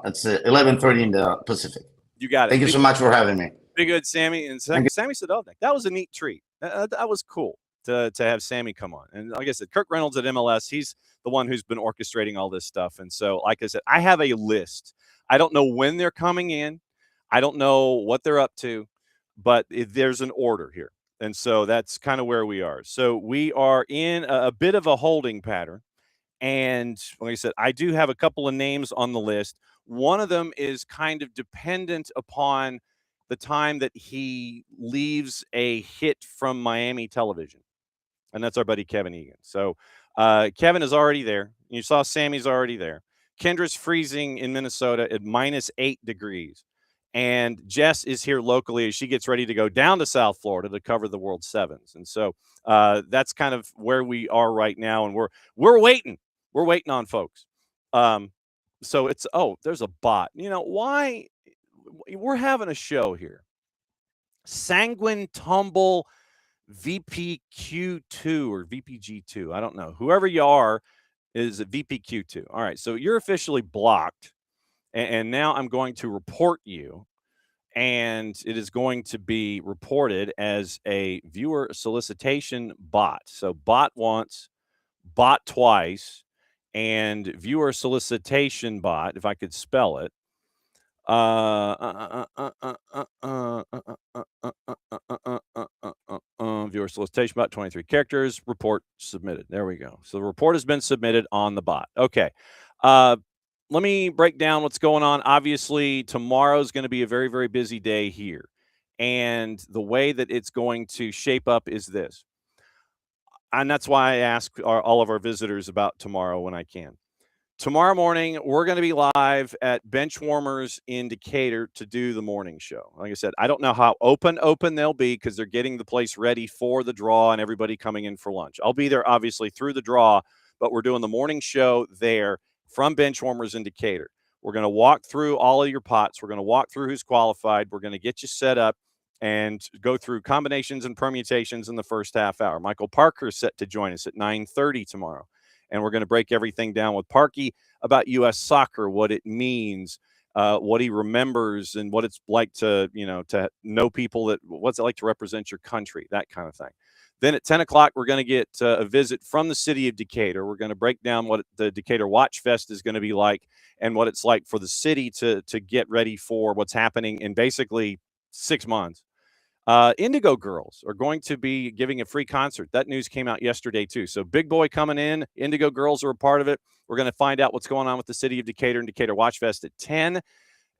It's 11:30 in the Pacific. You got it. Thank you so much for having me. Be good, Sammy. And Sammy Sadovnik. That was a neat treat. That was cool to have Sammy come on. And like I said, Kirk Reynolds at MLS, he's the one who's been orchestrating all this stuff. And so, like I said, I have a list. I don't know when they're coming in. I don't know what they're up to. But there's an order here. And so that's kind of where we are. So we are in a bit of a holding pattern. And like I said, I do have a couple of names on the list. One of them is kind of dependent upon the time that he leaves a hit from Miami television. And that's our buddy Kevin Egan. So Kevin is already there. You saw Sammy's already there. Kyndra's freezing in Minnesota at -8 degrees. And Jess is here locally as she gets ready to go down to South Florida to cover the World Sevens. And so that's kind of where we are right now. And we're waiting. We're waiting on folks. So it's, there's a bot. Why? We're having a show here. Sanguine Tumble VPQ2 or VPG2. I don't know. Whoever you are is a VPQ2. All right. So you're officially blocked. And now I'm going to report you, and it is going to be reported as a viewer solicitation bot. So bot once, bot twice, and viewer solicitation bot, if I could spell it. Viewer solicitation bot, 23 characters, report submitted. There we go. So the report has been submitted on the bot. Okay. Let me break down what's going on. Obviously, tomorrow is going to be a very, very busy day here. And the way that it's going to shape up is this. and that's why I ask all of our visitors about tomorrow when I can. Tomorrow morning, we're going to be live at Benchwarmers in Decatur to do the morning show. Like I said, I don't know how open they'll be because they're getting the place ready for the draw and everybody coming in for lunch. I'll be there, obviously, through the draw, but we're doing the morning show there from Benchwarmers in Decatur. We're going to walk through all of your pots. We're going to walk through who's qualified. We're going to get you set up and go through combinations and permutations in the first half hour. Michael Parker is set to join us at 9:30 tomorrow. And we're going to break everything down with Parky about U.S. soccer, what it means, what he remembers, and what it's like to know people, that what's it like to represent your country, that kind of thing. Then at 10 o'clock, we're going to get a visit from the city of Decatur. We're going to break down what the Decatur Watch Fest is going to be like and what it's like for the city to get ready for what's happening in basically 6 months. Indigo Girls are going to be giving a free concert. That news came out yesterday, too. So Big Boy coming in. Indigo Girls are a part of it. We're going to find out what's going on with the city of Decatur and Decatur Watch Fest at 10.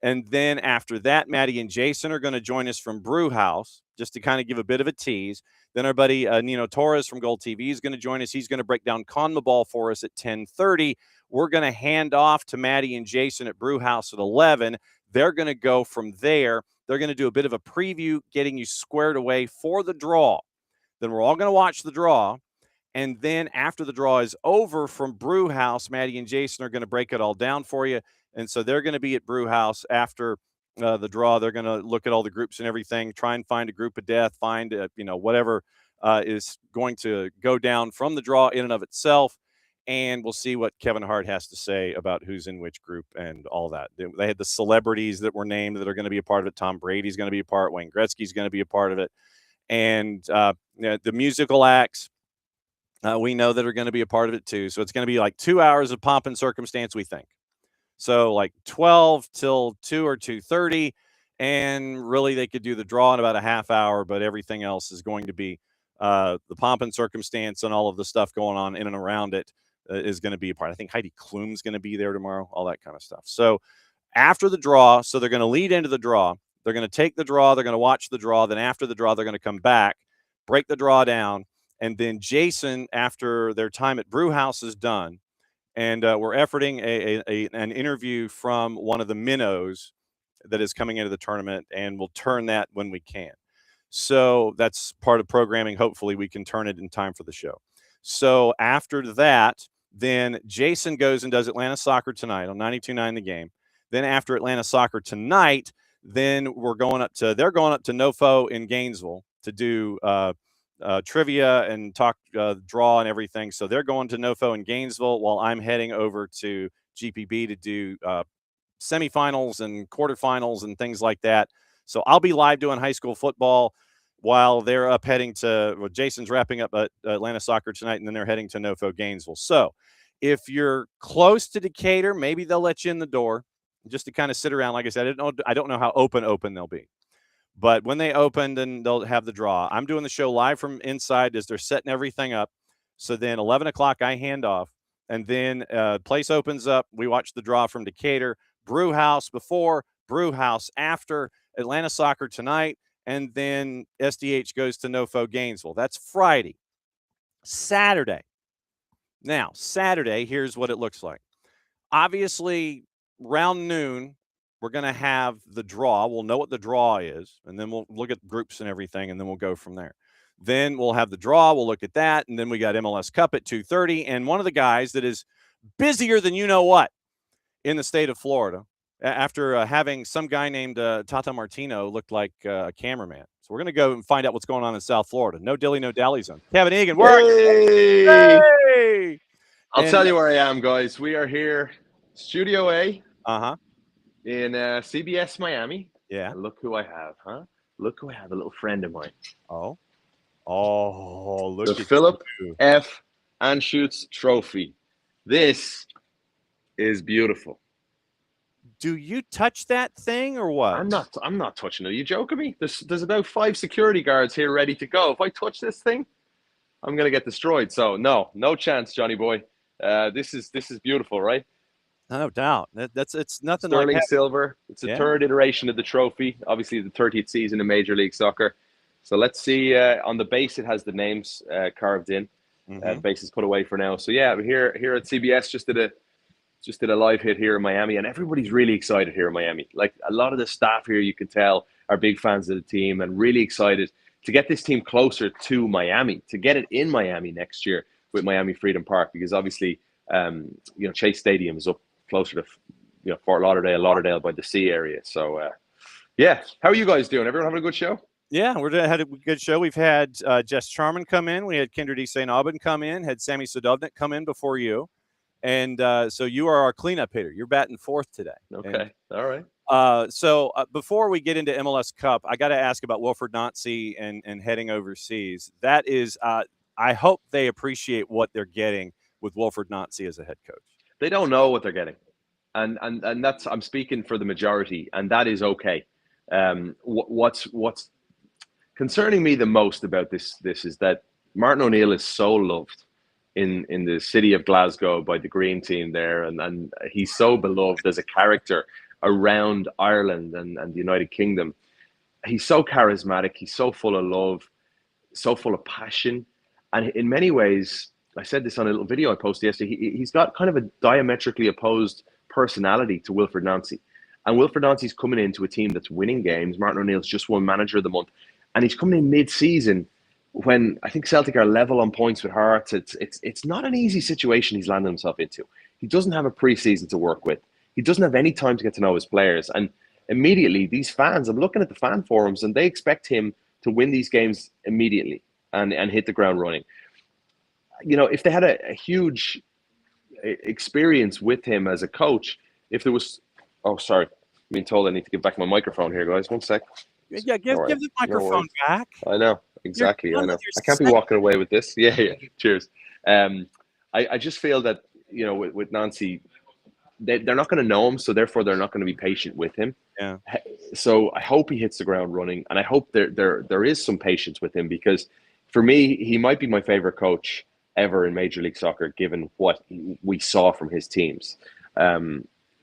And then after that, Maddie and Jason are going to join us from Brew House, just to kind of give a bit of a tease. Then our buddy Nino Torres from Gold TV is going to join us. He's going to break down CONMEBOL for us at 10:30. We're going to hand off to Maddie and Jason at Brew House at 11. They're going to go from there. They're going to do a bit of a preview, getting you squared away for the draw. Then we're all going to watch the draw. And then after the draw is over from Brew House, Maddie and Jason are going to break it all down for you. And so they're going to be at Brew House after the draw. They're going to look at all the groups and everything, try and find a group of death, find, whatever is going to go down from the draw in and of itself. And we'll see what Kevin Hart has to say about who's in which group and all that. They had the celebrities that were named that are going to be a part of it. Tom Brady's going to be a part. Wayne Gretzky's going to be a part of it. And the musical acts, we know that are going to be a part of it too. So it's going to be like 2 hours of pomp and circumstance, we think. So like 12 till 2 or 2:30. And really they could do the draw in about a half hour, but everything else is going to be the pomp and circumstance and all of the stuff going on in and around it. Is going to be a part. I think Heidi Klum's going to be there tomorrow, all that kind of stuff. So after the draw, so they're going to lead into the draw. They're going to take the draw. They're going to watch the draw. Then after the draw, they're going to come back, break the draw down. And then Jason, after their time at Brew House is done, and we're efforting an interview from one of the minnows that is coming into the tournament, and we'll turn that when we can. So that's part of programming. Hopefully we can turn it in time for the show. So after that, then Jason goes and does Atlanta Soccer Tonight on 92.9 The Game. Then after Atlanta Soccer Tonight, then they're going up to NoFo in Gainesville to do trivia and talk draw and everything. So they're going to NoFo in Gainesville while I'm heading over to GPB to do semifinals and quarterfinals and things like that. So I'll be live doing high school football while they're up heading to, Jason's wrapping up at Atlanta Soccer Tonight, and then they're heading to NoFo Gainesville. So if you're close to Decatur, maybe they'll let you in the door just to kind of sit around. Like I said, I don't know how open they'll be. But when they open, then they'll have the draw. I'm doing the show live from inside as they're setting everything up. So then 11 o'clock, I hand off. And then place opens up. We watch the draw from Decatur. Brew House before, Brew House after, Atlanta Soccer Tonight. And then SDH goes to NoFo Gainesville. That's Friday. Saturday. Now, Saturday, here's what it looks like. Obviously, around noon, we're going to have the draw. We'll know what the draw is, and then we'll look at groups and everything, and then we'll go from there. Then we'll have the draw. We'll look at that, and then we got MLS Cup at 2:30. And one of the guys that is busier than you know what in the state of Florida, after having some guy named Tata Martino look like a cameraman. So we're going to go and find out what's going on in South Florida. No dilly, no dally zone. Kevin Egan, where are you? Hey! I'll tell you where I am, guys. We are here, Studio A. In CBS Miami. Yeah. And look who I have, huh? Look who I have, a little friend of mine. Oh, look the at Philip you. F. Anschutz Trophy. This is beautiful. Do you touch that thing or what? I'm not touching it. Are you joking me? There's about 5 security guards here ready to go. If I touch this thing, I'm gonna get destroyed. So no chance, Johnny boy. This is beautiful, right? No doubt. It's nothing Sterling like silver. It's a third iteration of the trophy. Obviously, the 30th season in Major League Soccer. So let's see. On the base, it has the names carved in. Mhm. Base is put away for now. So yeah, we're here at CBS, just did a live hit here in Miami, and everybody's really excited here in Miami. Like, a lot of the staff here, you can tell, are big fans of the team and really excited to get this team closer to Miami, to get it in Miami next year with Miami Freedom Park, because obviously, Chase Stadium is up closer to, Fort Lauderdale by the sea area. So, yeah. How are you guys doing? Everyone having a good show? Yeah, had a good show. We've had Jess Charman come in. We had Kyndra Aubin come in. Had Sammy Sadovnik come in before you. And so you are our cleanup hitter. You're batting fourth today. Okay. All right. So before we get into MLS Cup, I got to ask about Wilfried Nancy and heading overseas. That is, I hope they appreciate what they're getting with Wilfried Nancy as a head coach. They don't know what they're getting. And that's, I'm speaking for the majority, and that is okay. What's concerning me the most about this is that Martin O'Neill is so loved in the city of Glasgow by the Green team there, and he's so beloved as a character around Ireland and the United Kingdom. He's so charismatic, he's so full of love, so full of passion, and in many ways, I said this on a little video I posted yesterday, he's got kind of a diametrically opposed personality to Wilfried Nancy. And Wilfried Nancy's coming into a team that's winning games. Martin O'Neill's just won Manager of the Month, and he's coming in mid-season when I think Celtic are level on points with Hearts. It's not an easy situation he's landed himself into. He doesn't have a pre-season to work with. He doesn't have any time to get to know his players. And immediately, these fans, I'm looking at the fan forums, and they expect him to win these games immediately and hit the ground running. If they had a huge experience with him as a coach, if there was... Oh, sorry. I'm being told I need to give back my microphone here, guys. 1 sec. Yeah, give the microphone back. I know. Exactly. I know. I can't be walking away with this. Yeah. Cheers. I just feel that, with Nancy, they're not going to know him, so therefore they're not going to be patient with him. Yeah. So I hope he hits the ground running, and I hope there is some patience with him, because for me, he might be my favorite coach ever in Major League Soccer, given what we saw from his teams.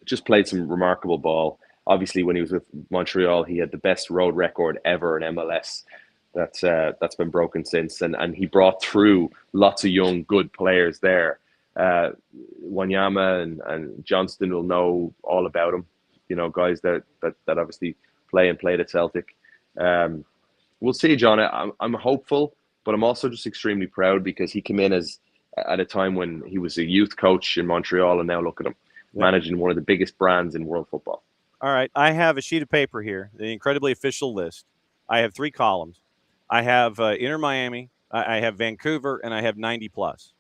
Just played some remarkable ball. Obviously, when he was with Montreal, he had the best road record ever in MLS. That's been broken since, and he brought through lots of young, good players there. Wanyama and Johnston will know all about him. Guys that obviously played at Celtic. We'll see, John. I'm hopeful, but I'm also just extremely proud, because he came in at a time when he was a youth coach in Montreal, and now look at him. Managing one of the biggest brands in world football. All right. I have a sheet of paper here, the incredibly official list. I have 3 columns. I have Inter Miami, I have Vancouver, and I have 90 plus.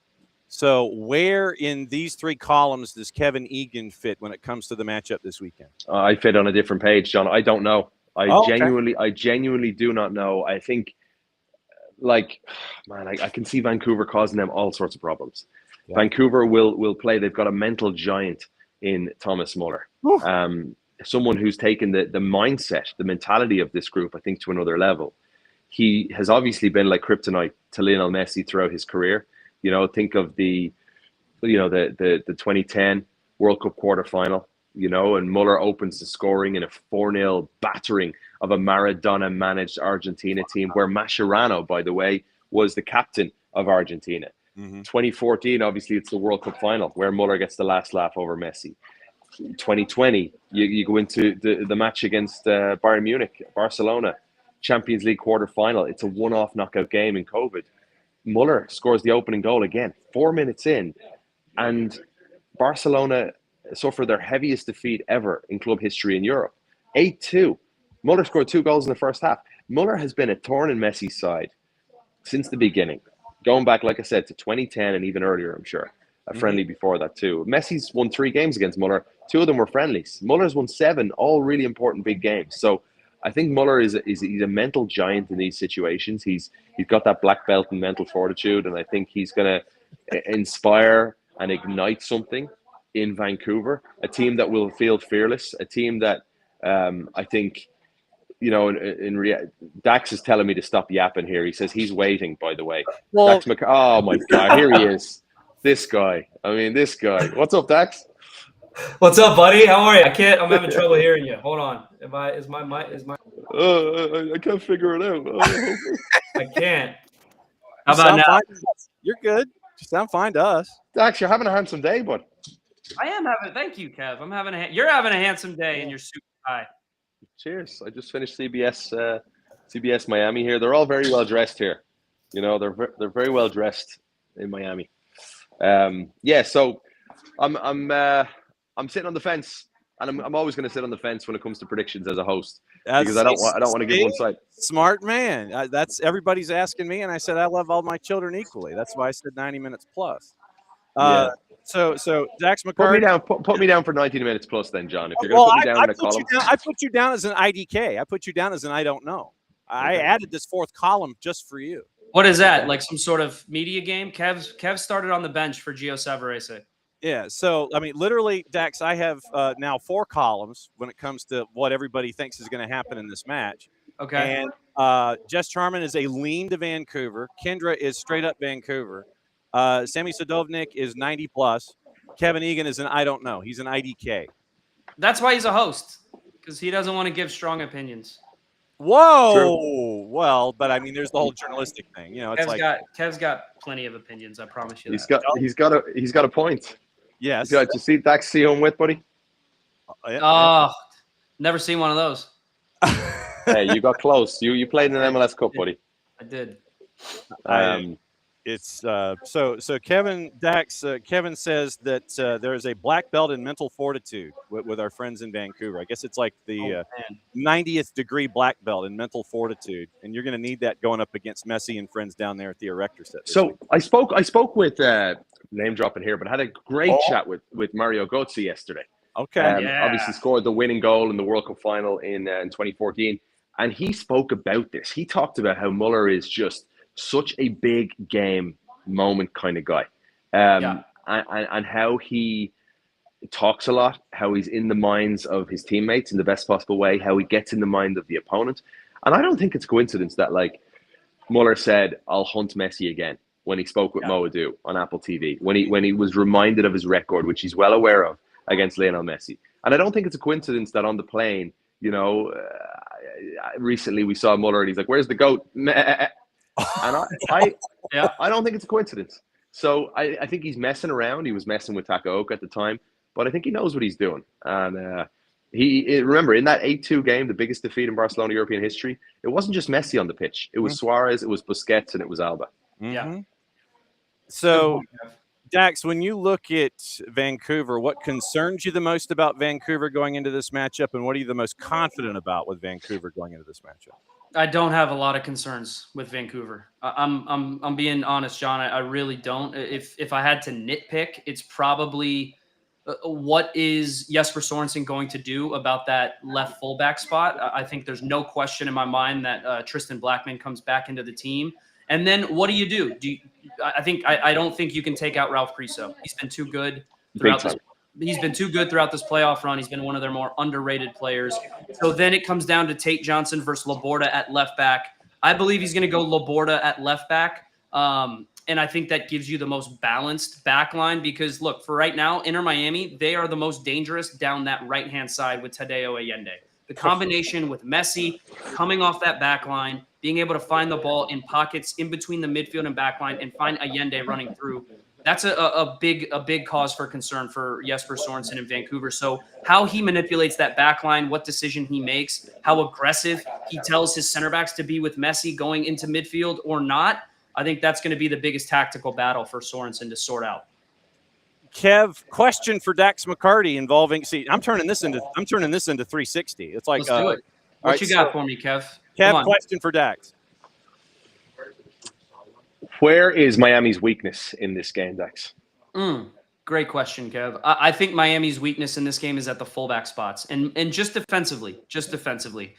So where in these 3 columns does Kevin Egan fit when it comes to the matchup this weekend? I fit on a different page, John. I don't know. I Okay. genuinely do not know. I think, I can see Vancouver causing them all sorts of problems. Yeah. Vancouver will play. They've got a mental giant in Thomas Muller. Someone who's taken the mindset, the mentality of this group, I think, to another level. He has obviously been like kryptonite to Lionel Messi throughout his career. Think of the 2010 World Cup quarterfinal, and Muller opens the scoring in a 4-0 battering of a Maradona-managed Argentina team, where Mascherano, by the way, was the captain of Argentina. 2014, obviously, it's the World Cup final where Muller gets the last laugh over Messi. 2020, you go into the match against Bayern Munich, Barcelona, Champions League quarter-final. It's a one-off knockout game in COVID. Muller scores the opening goal again, 4 minutes in, and Barcelona suffer their heaviest defeat ever in club history in Europe, 8-2. Muller scored 2 goals in the first half. Muller has been a thorn in Messi's side since the beginning. Going back, like I said, to 2010 and even earlier, I'm sure. A friendly before that too. Messi's won 3 games against Muller. 2 of them were friendlies. Muller's won 7, all really important big games. So I think Muller is a mental giant in these situations. He's got that black belt in mental fortitude, and I think he's going to inspire and ignite something in Vancouver. A team that will feel fearless. A team that I think, Dax is telling me to stop yapping here. He says he's waiting, by the way. Well, Oh my God, here he is. This guy. What's up, Dax? What's up, buddy? How are you? I'm having trouble hearing you. Hold on. Is my I can't figure it out. I can't. How about now? You're good. You sound fine to us. Dax, you're having a handsome day, bud. I am having. Thank you, Kev. I'm having you're having a handsome day in your suit tie. Cheers. I just finished CBS Miami here. They're all very well dressed here. You know, they're very well dressed in Miami. So I'm sitting on the fence, and I'm always going to sit on the fence when it comes to predictions as a host because I don't want to give one side. Smart man. That's everybody's asking me, and I said I love all my children equally. That's why I said 90 minutes plus. So Dax McCarty. Put me down for 90 minutes plus, then, John. If you're going to put me down in a column, I put you down as an IDK. I put you down as an I don't know. I added this fourth column just for you. What is that? Like some sort of media game? Kev started on the bench for Gio Savarese. Yeah. So I mean, literally, Dax, I have now 4 columns when it comes to what everybody thinks is going to happen in this match. Okay. And Jess Charman is a lean to Vancouver. Kyndra is straight up Vancouver. Sammy Sadovnik is 90 plus. Kevin Egan is an I don't know. He's an IDK. That's why he's a host, because he doesn't want to give strong opinions. Whoa. True. Well, but I mean, there's the whole journalistic thing. You know, it's Kev's got plenty of opinions. I promise you. He's got a point. Yes. Did you see Dax see home with, buddy? Never seen one of those. Hey, you got close. You played in an MLS Cup, buddy. I did. It's so Kevin Dax. Kevin says that there is a black belt in mental fortitude with our friends in Vancouver. I guess it's like the 90th degree black belt in mental fortitude, and you're going to need that going up against Messi and friends down there at the Erector set. So week. I spoke with name dropping here, but I had a great chat with Mario Götze yesterday. Okay, obviously scored the winning goal in the World Cup final in 2014, and he spoke about this. He talked about how Muller is just such a big game moment kind of guy, and how he talks a lot, how he's in the minds of his teammates in the best possible way, how he gets in the mind of the opponent. And I don't think it's coincidence that like Muller said, "I'll hunt Messi again" when he spoke with Mo Adu on Apple TV, when he was reminded of his record, which he's well aware of, against Lionel Messi. And I don't think it's a coincidence that on the plane, recently we saw Muller and he's like, "Where's the goat?" And I don't think it's a coincidence. So I think he's messing around. He was messing with Takaoka at the time, but I think he knows what he's doing. And remember, in that 8-2 game, the biggest defeat in Barcelona European history, it wasn't just Messi on the pitch. It was Suarez, it was Busquets, and it was Alba. Yeah. So, Dax, when you look at Vancouver, what concerns you the most about Vancouver going into this matchup, and what are you the most confident about with Vancouver going into this matchup? I don't have a lot of concerns with Vancouver. I'm being honest, John. I really don't. If I had to nitpick, it's probably what is Jesper Sorensen going to do about that left fullback spot. I think there's no question in my mind that Tristan Blackman comes back into the team. And then what do you do? I don't think you can take out Ralph Priso. He's been too good throughout this. He's been too good throughout this playoff run. He's been one of their more underrated players. So then it comes down to Tate Johnson versus Laborda at left back. I believe he's going to go Laborda at left back. And I think that gives you the most balanced back line because, look, for right now, Inter Miami, they are the most dangerous down that right-hand side with Tadeo Allende. The combination with Messi coming off that back line, being able to find the ball in pockets in between the midfield and back line and find Allende running through. That's a big cause for concern for Jesper Sorensen in Vancouver. So how he manipulates that back line, what decision he makes, how aggressive he tells his center backs to be with Messi going into midfield or not, I think that's going to be the biggest tactical battle for Sorensen to sort out. Kev, question for Dax McCarty involving. See, I'm turning this into 360. It's like, let's do it. What you got for me, Kev? Kev, question for Dax. Where is Miami's weakness in this game, Dax? Great question, Kev. I think Miami's weakness in this game is at the fullback spots and just defensively.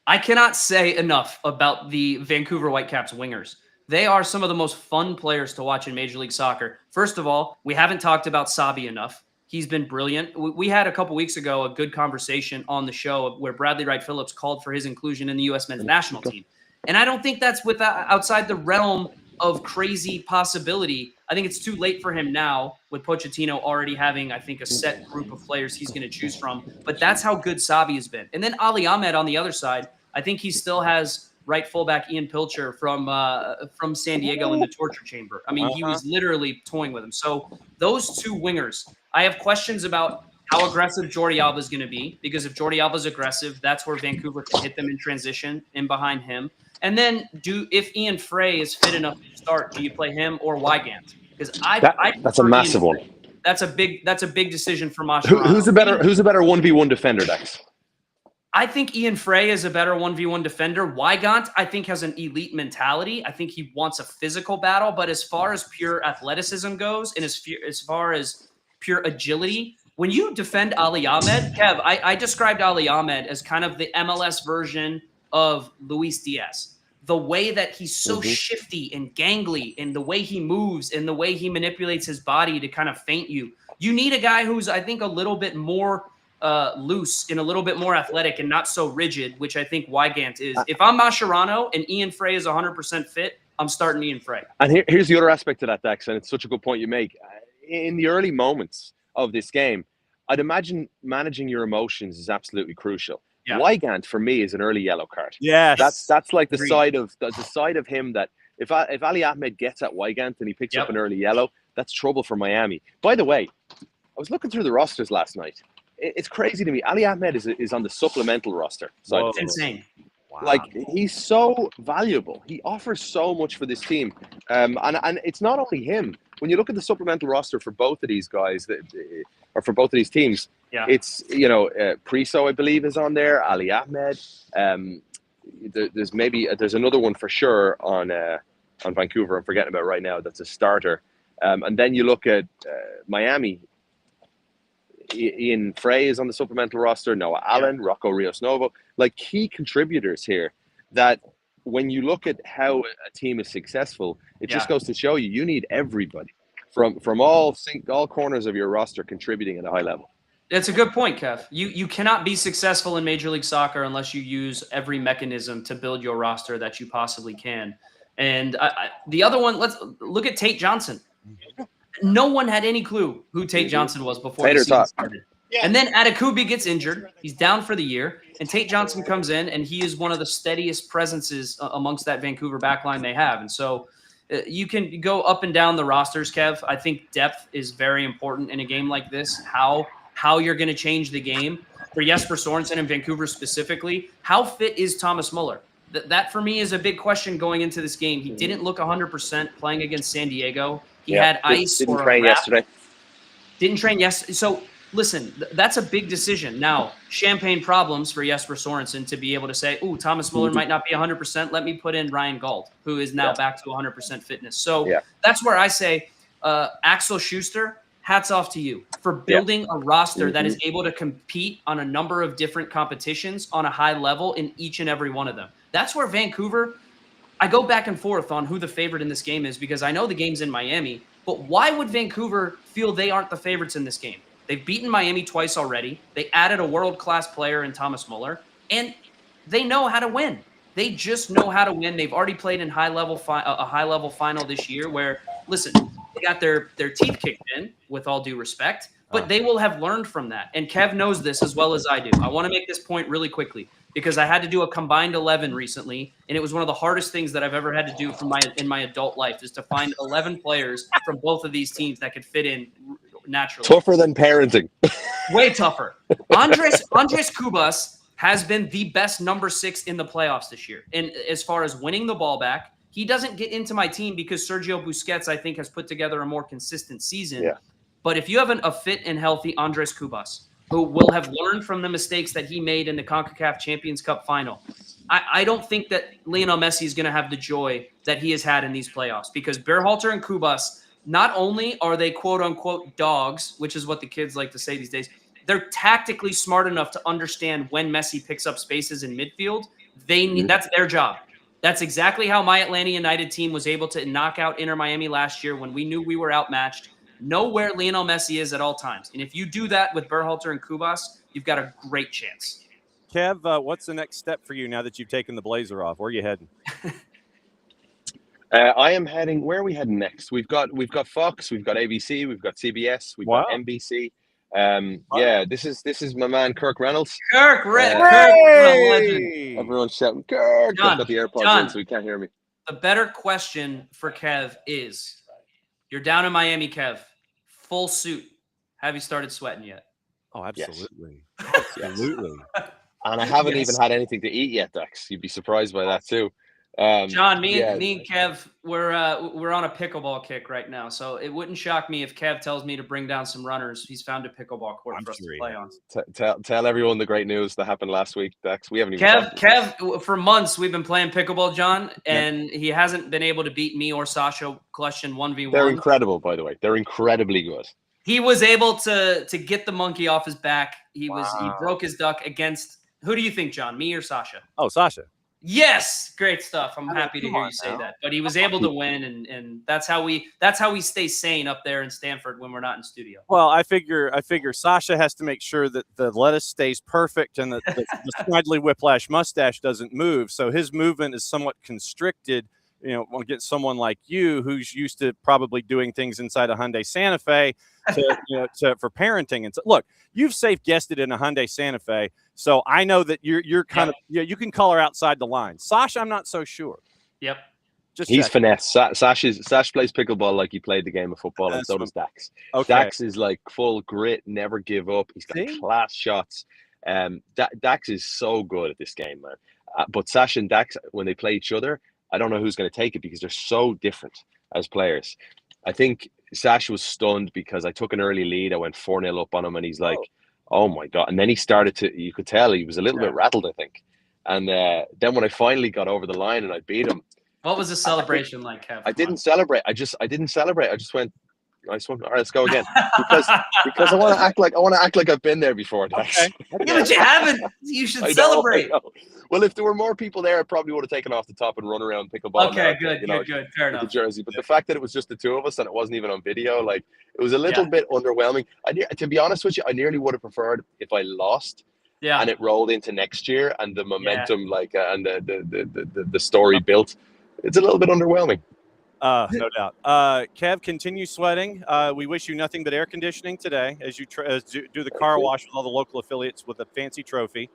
I cannot say enough about the Vancouver Whitecaps wingers. They are some of the most fun players to watch in Major League Soccer. First of all, we haven't talked about Sabi enough. He's been brilliant. We had a couple weeks ago a good conversation on the show where Bradley Wright Phillips called for his inclusion in the U.S. men's national team. And I don't think that's outside the realm of crazy possibility. I think it's too late for him now with Pochettino already having, I think, a set group of players he's going to choose from. But that's how good Sabi has been. And then Ali Ahmed on the other side, I think he still has right fullback Ian Pilcher from San Diego in the torture chamber. I mean, he was literally toying with him. So those two wingers, I have questions about how aggressive Jordi Alba is going to be, because if Jordi Alba is aggressive, that's where Vancouver can hit them in transition in behind him. And then if Ian Frey is fit enough to start, do you play him or Wygant? Because that's a massive one. That's a big decision for Mascherano. Who's a better 1v1 defender, Dex? I think Ian Frey is a better 1v1 defender. Wygant, I think, has an elite mentality. I think he wants a physical battle. But as far as pure athleticism goes, and as far as pure agility, when you defend Ali Ahmed, Kev, I described Ali Ahmed as kind of the MLS version of Luis Diaz. The way that he's so shifty and gangly, and the way he moves and the way he manipulates his body to kind of feint you. You need a guy who's, I think, a little bit more loose and a little bit more athletic and not so rigid, which I think Wygant is. If I'm Mascherano and Ian Frey is 100% fit, I'm starting Ian Frey. And here's the other aspect to that, Dex, and it's such a good point you make. In the early moments of this game, I'd imagine managing your emotions is absolutely crucial. Yeah. Wygant for me is an early yellow card. Yes, that's like the side of him that if Ali Ahmed gets at Wygant and he picks up an early yellow, that's trouble for Miami. By the way, I was looking through the rosters last night. It's crazy to me. Ali Ahmed is on the supplemental roster. So it's insane. Wow. Like, he's so valuable. He offers so much for this team. And it's not only him. When you look at the supplemental roster for both of these guys, or for both of these teams, it's, Priso, I believe, is on there, Ali Ahmed. There's another one for sure on Vancouver I'm forgetting about right now that's a starter. And then you look at Miami. Ian Frey is on the supplemental roster, Noah Allen, Rocco Rios Novo, like key contributors here that when you look at how a team is successful, it just goes to show you need everybody from all corners of your roster contributing at a high level. That's a good point, Kev. You cannot be successful in Major League Soccer unless you use every mechanism to build your roster that you possibly can. And the other one, let's look at Tate Johnson. No one had any clue who Tate Johnson was before the season started. Yeah. And then Adekubi gets injured. He's down for the year. And Tate Johnson comes in, and he is one of the steadiest presences amongst that Vancouver backline they have. And so you can go up and down the rosters, Kev. I think depth is very important in a game like this. How you're going to change the game. For Jesper Sorensen and Vancouver specifically, how fit is Thomas Muller? That for me is a big question going into this game. He didn't look 100% playing against San Diego. He had ice. Didn't train yesterday. Didn't train yesterday. So listen, that's a big decision. Now, champagne problems for Jesper Sorensen to be able to say, "Ooh, Thomas Muller might not be 100%. Let me put in Ryan Gauld, who is now back to 100% fitness." So that's where I say, Axel Schuster, hats off to you for building a roster that is able to compete on a number of different competitions on a high level in each and every one of them. That's where Vancouver. I go back and forth on who the favorite in this game is because I know the game's in Miami, but why would Vancouver feel they aren't the favorites in this game? They've beaten Miami twice already. They added a world-class player in Thomas Muller, and they know how to win. They just know how to win. They've already played in a high-level final this year where, listen, they got their teeth kicked in, with all due respect, but they will have learned from that. And Kev knows this as well as I do. I want to make this point really quickly, because I had to do a combined 11 recently, and it was one of the hardest things that I've ever had to do in my adult life is to find 11 players from both of these teams that could fit in naturally. Tougher than parenting. Way tougher. Andres Cubas has been the best number 6 in the playoffs this year. And as far as winning the ball back, he doesn't get into my team because Sergio Busquets, I think, has put together a more consistent season. Yeah. But if you have a fit and healthy Andres Cubas, who will have learned from the mistakes that he made in the CONCACAF Champions Cup final, I don't think that Lionel Messi is going to have the joy that he has had in these playoffs, because Berhalter and Cubas, not only are they quote-unquote dogs, which is what the kids like to say these days, they're tactically smart enough to understand when Messi picks up spaces in midfield. That's their job. That's exactly how my Atlanta United team was able to knock out Inter Miami last year when we knew we were outmatched. Know where Lionel Messi is at all times. And if you do that with Berhalter and Cubas, you've got a great chance. Kev, what's the next step for you now that you've taken the blazer off? Where are you heading? I am heading. Where are we heading next? We've got Fox, we've got ABC, we've got CBS, we've got NBC. Yeah, this is my man Kirk Reynolds. Kirk Reynolds, legend. Everyone's shouting, Kirk! John, I've got the AirPods John. in, so we can't hear me. The better question for Kev is, you're down in Miami, Kev, full suit. Have you started sweating yet? Oh, Yes. absolutely. Yes. Absolutely. And I haven't Yes. even had anything to eat yet, Dex. You'd be surprised by that too. John, me yeah. and Kev, we're on a pickleball kick right now, so it wouldn't shock me if Kev tells me to bring down some runners. He's found a pickleball court I'm for us sure to he play has. on. Tell everyone the great news that happened last week, Dex. We haven't even talked about this. Kev, for months we've been playing pickleball, John, and he hasn't been able to beat me or Sasha Question 1v1. They're incredible, by the way. They're incredibly good. He was able to get the monkey off his back. He Wow. broke his duck against, who do you think, John? Me or Sasha? Oh, Sasha. Yes, great stuff. I'm happy to come hear on you say now. that. But he was able to win, and that's how we stay sane up there in Stanford when we're not in studio. Well, I figure Sasha has to make sure that the lettuce stays perfect and that the Snidely Whiplash mustache doesn't move. So his movement is somewhat constricted, against someone like you who's used to probably doing things inside a Hyundai Santa Fe for parenting. And so, look, you've safe guessed in a Hyundai Santa Fe. So I know that you're kind of, you can call her outside the line. Sasha, I'm not so sure. Yep. He's finesse. Sash plays pickleball like he played the game of football, and so does Dax. Okay. Dax is like full grit, never give up. He's got class shots. Dax is so good at this game, man. But Sash and Dax, when they play each other, I don't know who's going to take it because they're so different as players. I think Sash was stunned because I took an early lead. I went 4-0 up on him, and he's like, oh my God. And then he started to, you could tell he was a little bit rattled, I think. And then when I finally got over the line and I beat him. What was the celebration like, Kev? I didn't celebrate. I didn't celebrate. I just went, nice one. All right, let's go again. Because I want to act like I've been there before. Okay. Yeah, but you haven't. You should celebrate. I know. Well, if there were more people there, I probably would have taken off the top and run around pickleball. Okay, good. Fair enough. The jersey, but the fact that it was just the two of us and it wasn't even on video, like it was a little bit underwhelming. To be honest with you, I nearly would have preferred if I lost. Yeah. And it rolled into next year, and the momentum, and the story built. It's a little bit underwhelming. No doubt. Kev, continue sweating. We wish you nothing but air conditioning today as you do the car wash with all the local affiliates with a fancy trophy.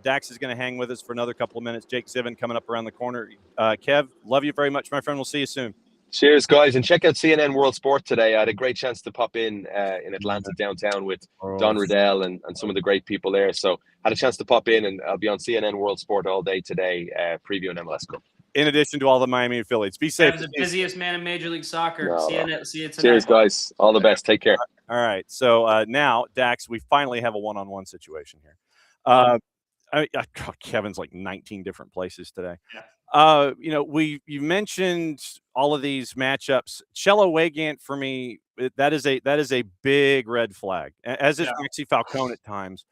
Dax is going to hang with us for another couple of minutes. Jake Zivin coming up around the corner. Kev, love you very much, my friend. We'll see you soon. Cheers, guys. And check out CNN World Sport today. I had a great chance to pop in Atlanta downtown with Don Riddell and some of the great people there. So had a chance to pop in, and I'll be on CNN World Sport all day today, previewing MLS Cup. In addition to all the Miami affiliates. Be safe. Kev's the busiest man in Major League Soccer. See you tonight. Cheers, guys. All the best. Take care. All right. So now, Dax, we finally have a one-on-one situation here. Kevin's like 19 different places today. You mentioned all of these matchups. Cello Wegant for me, that is a big red flag, as is Maxi Falcone at times.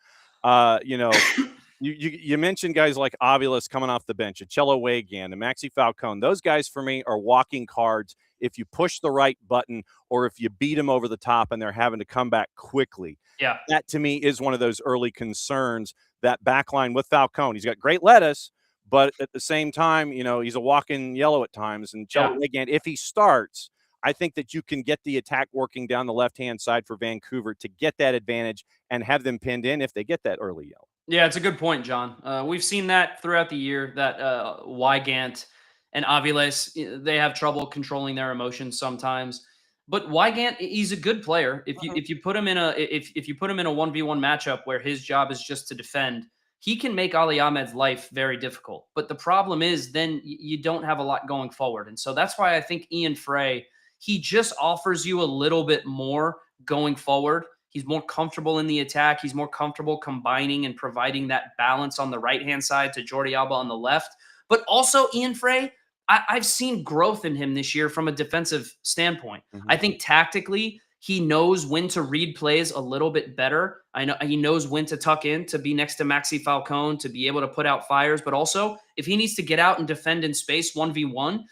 You mentioned guys like Ovilus coming off the bench, Cello Wegant and Maxi Falcone. Those guys for me are walking cards if you push the right button or if you beat them over the top and they're having to come back quickly. Yeah. That to me is one of those early concerns, that backline with Falcone. He's got great lettuce, but at the same time, he's a walking yellow at times. And Cello Wegant, if he starts, I think that you can get the attack working down the left-hand side for Vancouver to get that advantage and have them pinned in if they get that early yellow. Yeah, it's a good point, John. We've seen that throughout the year, that Wygant and Ovilus, they have trouble controlling their emotions sometimes. But Wygant, he's a good player. If you put him in a 1v1 matchup where his job is just to defend, he can make Ali Ahmed's life very difficult. But the problem is then you don't have a lot going forward. And so that's why I think Ian Frey, he just offers you a little bit more going forward. He's more comfortable in the attack. He's more comfortable combining and providing that balance on the right-hand side to Jordi Alba on the left. But also Ian Frey, I've seen growth in him this year from a defensive standpoint. Mm-hmm. I think tactically, he knows when to read plays a little bit better. I know he knows when to tuck in to be next to Maxi Falcone, to be able to put out fires. But also, if he needs to get out and defend in space 1v1,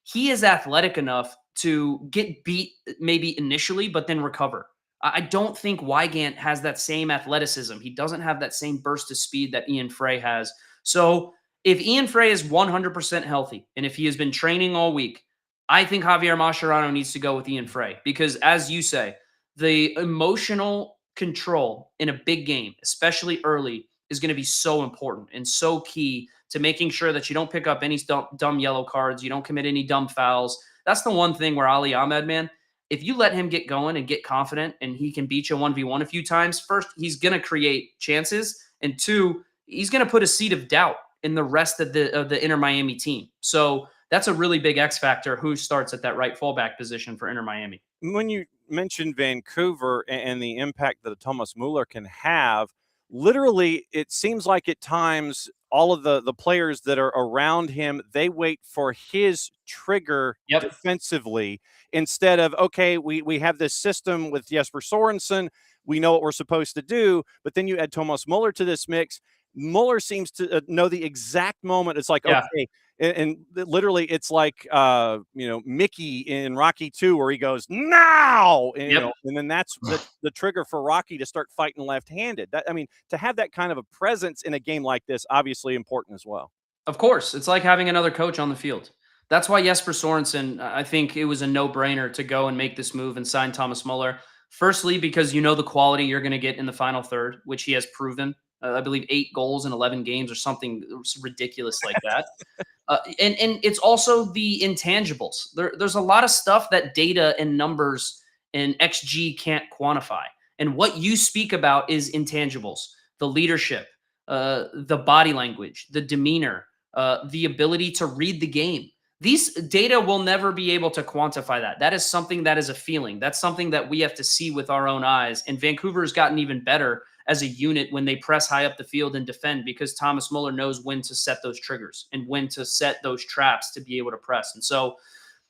he is athletic enough to get beat maybe initially, but then recover. I don't think Wygant has that same athleticism. He doesn't have that same burst of speed that Ian Frey has. So if Ian Frey is 100% healthy, and if he has been training all week, I think Javier Mascherano needs to go with Ian Frey because, as you say, the emotional control in a big game, especially early, is going to be so important and so key to making sure that you don't pick up any dumb yellow cards. You don't commit any dumb fouls. That's the one thing where Ali Ahmed, man, if you let him get going and get confident and he can beat you 1v1 a few times, first, he's going to create chances. And two, he's going to put a seed of doubt in the rest of the Inter Miami team. So that's a really big X factor who starts at that right fullback position for Inter Miami. When you mentioned Vancouver and the impact that a Thomas Muller can have, literally, it seems like at times all of the players that are around him, they wait for his trigger defensively instead of, okay, we have this system with Jesper Sorensen. We know what we're supposed to do. But then you add Thomas Muller to this mix. Muller seems to know the exact moment. It's like, okay. And literally, it's like, Mickey in Rocky 2 where he goes, now! And, and then that's the trigger for Rocky to start fighting left-handed. To have that kind of a presence in a game like this, obviously important as well. Of course. It's like having another coach on the field. That's why Jesper Sorensen, I think it was a no-brainer to go and make this move and sign Thomas Muller. Firstly, because you know the quality you're going to get in the final third, which he has proven. I believe 8 goals in 11 games or something ridiculous like that. And it's also the intangibles. There's a lot of stuff that data and numbers and XG can't quantify. And what you speak about is intangibles, the leadership, the body language, the demeanor, the ability to read the game. These data will never be able to quantify that. That is something that is a feeling. That's something that we have to see with our own eyes. And Vancouver has gotten even better as a unit when they press high up the field and defend, because Thomas Muller knows when to set those triggers and when to set those traps to be able to press. And so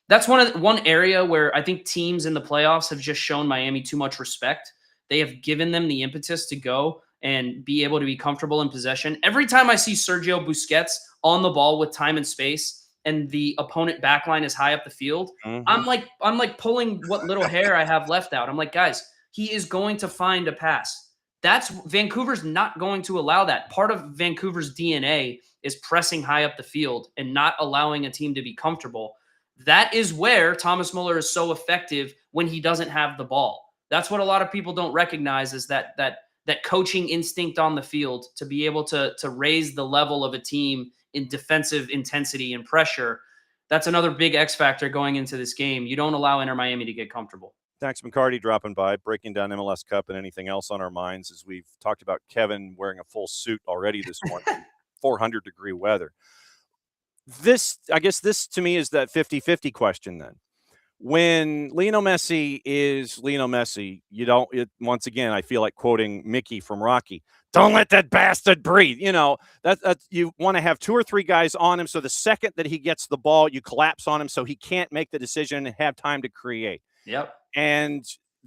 that's one area where I think teams in the playoffs have just shown Miami too much respect. They have given them the impetus to go and be able to be comfortable in possession. Every time I see Sergio Busquets on the ball with time and space and the opponent backline is high up the field, I'm like pulling what little hair I have left out. I'm like, guys, he is going to find a pass. Vancouver's not going to allow that. Part of Vancouver's DNA is pressing high up the field and not allowing a team to be comfortable. That is where Thomas Muller is so effective when he doesn't have the ball. That's what a lot of people don't recognize, is that coaching instinct on the field to be able to raise the level of a team in defensive intensity and pressure. That's another big X factor going into this game. You don't allow Inter Miami to get comfortable. Thanks, McCarty, dropping by, breaking down MLS Cup and anything else on our minds, as we've talked about Kevin wearing a full suit already this morning, 400-degree weather. I guess this to me is that 50-50 question then. When Lionel Messi is Lionel Messi, once again, I feel like quoting Mickey from Rocky, don't let that bastard breathe. That you want to have 2 or 3 guys on him, so the second that he gets the ball, you collapse on him so he can't make the decision and have time to create. Yep. And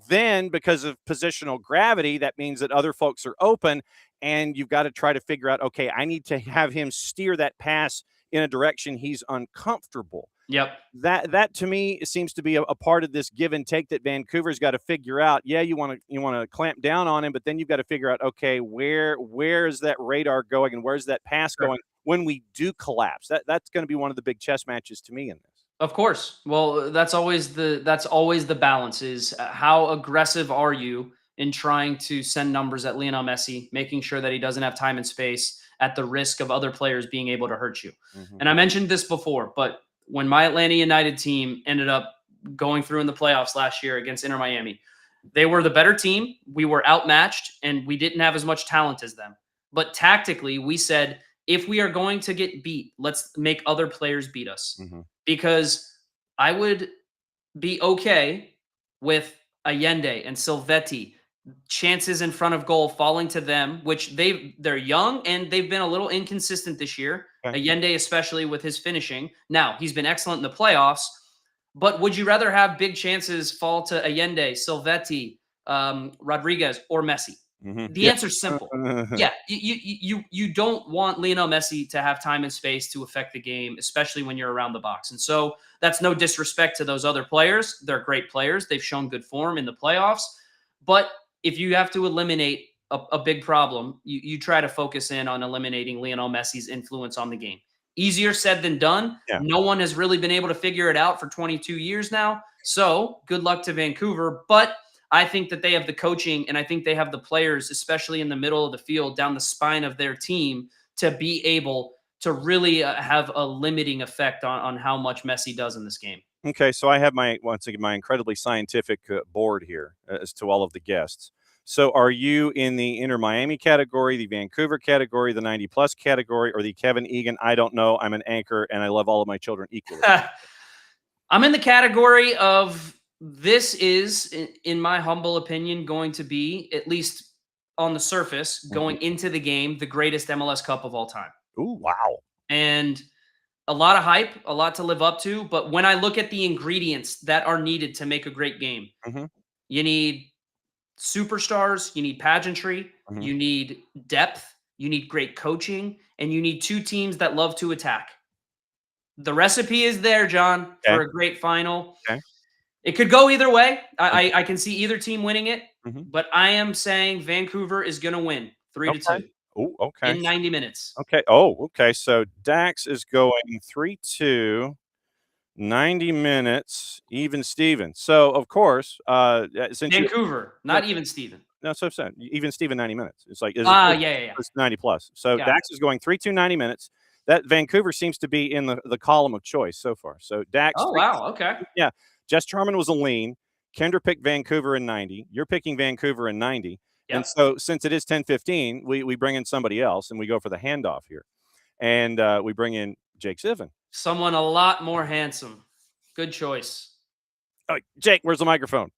then because of positional gravity, that means that other folks are open, and you've got to try to figure out, okay, I need to have him steer that pass in a direction he's uncomfortable. Yep. That to me seems to be a part of this give and take that Vancouver's got to figure out. Yeah, you want to clamp down on him, but then you've got to figure out, okay, where is that radar going and where's that pass going when we do collapse? That's going to be one of the big chess matches to me in this. Of course. Well, that's always the balance, is how aggressive are you in trying to send numbers at Lionel Messi, making sure that he doesn't have time and space at the risk of other players being able to hurt you. And I mentioned this before, but when my Atlanta United team ended up going through in the playoffs last year against Inter Miami, they were the better team. We were outmatched and we didn't have as much talent as them. But tactically, we said, if we are going to get beat, let's make other players beat us. Because I would be okay with Allende and Silvetti, chances in front of goal falling to them, which they're young and they've been a little inconsistent this year. Allende, especially with his finishing. Now, he's been excellent in the playoffs, but would you rather have big chances fall to Allende, Silvetti, Rodriguez, or Messi? The answer's simple. Yeah, you don't want Lionel Messi to have time and space to affect the game, especially when you're around the box. And so that's no disrespect to those other players. They're great players. They've shown good form in the playoffs. But if you have to eliminate a big problem, you try to focus in on eliminating Lionel Messi's influence on the game. Easier said than done. Yeah. No one has really been able to figure it out for 22 years now. So good luck to Vancouver. But I think that they have the coaching and I think they have the players, especially in the middle of the field, down the spine of their team, to be able to really have a limiting effect on how much Messi does in this game. Okay, so I have once again my incredibly scientific board here as to all of the guests. So are you in the Inter Miami category, the Vancouver category, the 90+ category, or the Kevin Egan? I don't know. I'm an anchor and I love all of my children equally. I'm in the category of this is, in my humble opinion, going to be, at least on the surface, going into the game, the greatest MLS Cup of all time. Ooh, wow. And a lot of hype, a lot to live up to. But when I look at the ingredients that are needed to make a great game, you need superstars, you need pageantry, you need depth, you need great coaching, and you need two teams that love to attack. The recipe is there, John, for a great final. Okay. It could go either way. I can see either team winning it, but I am saying Vancouver is going to win 3-2. Oh, okay. In 90 minutes. Okay. Oh, okay. So Dax is going 3-2, 90 minutes, even Steven. So, of course, since Vancouver, not even Steven. No, so even Steven 90 minutes. It's like, yeah. It's 90+. So Got Dax is going 3-2, 90 minutes. That Vancouver seems to be in the column of choice so far. So Dax. Oh, wow. Okay. Yeah. Jess Charman was a lean. Kyndra picked Vancouver in 90. You're picking Vancouver in 90. Yep. And so since it is 10:15, we bring in somebody else and we go for the handoff here. And we bring in Jake Zivin. Someone a lot more handsome. Good choice. Oh, Jake, where's the microphone?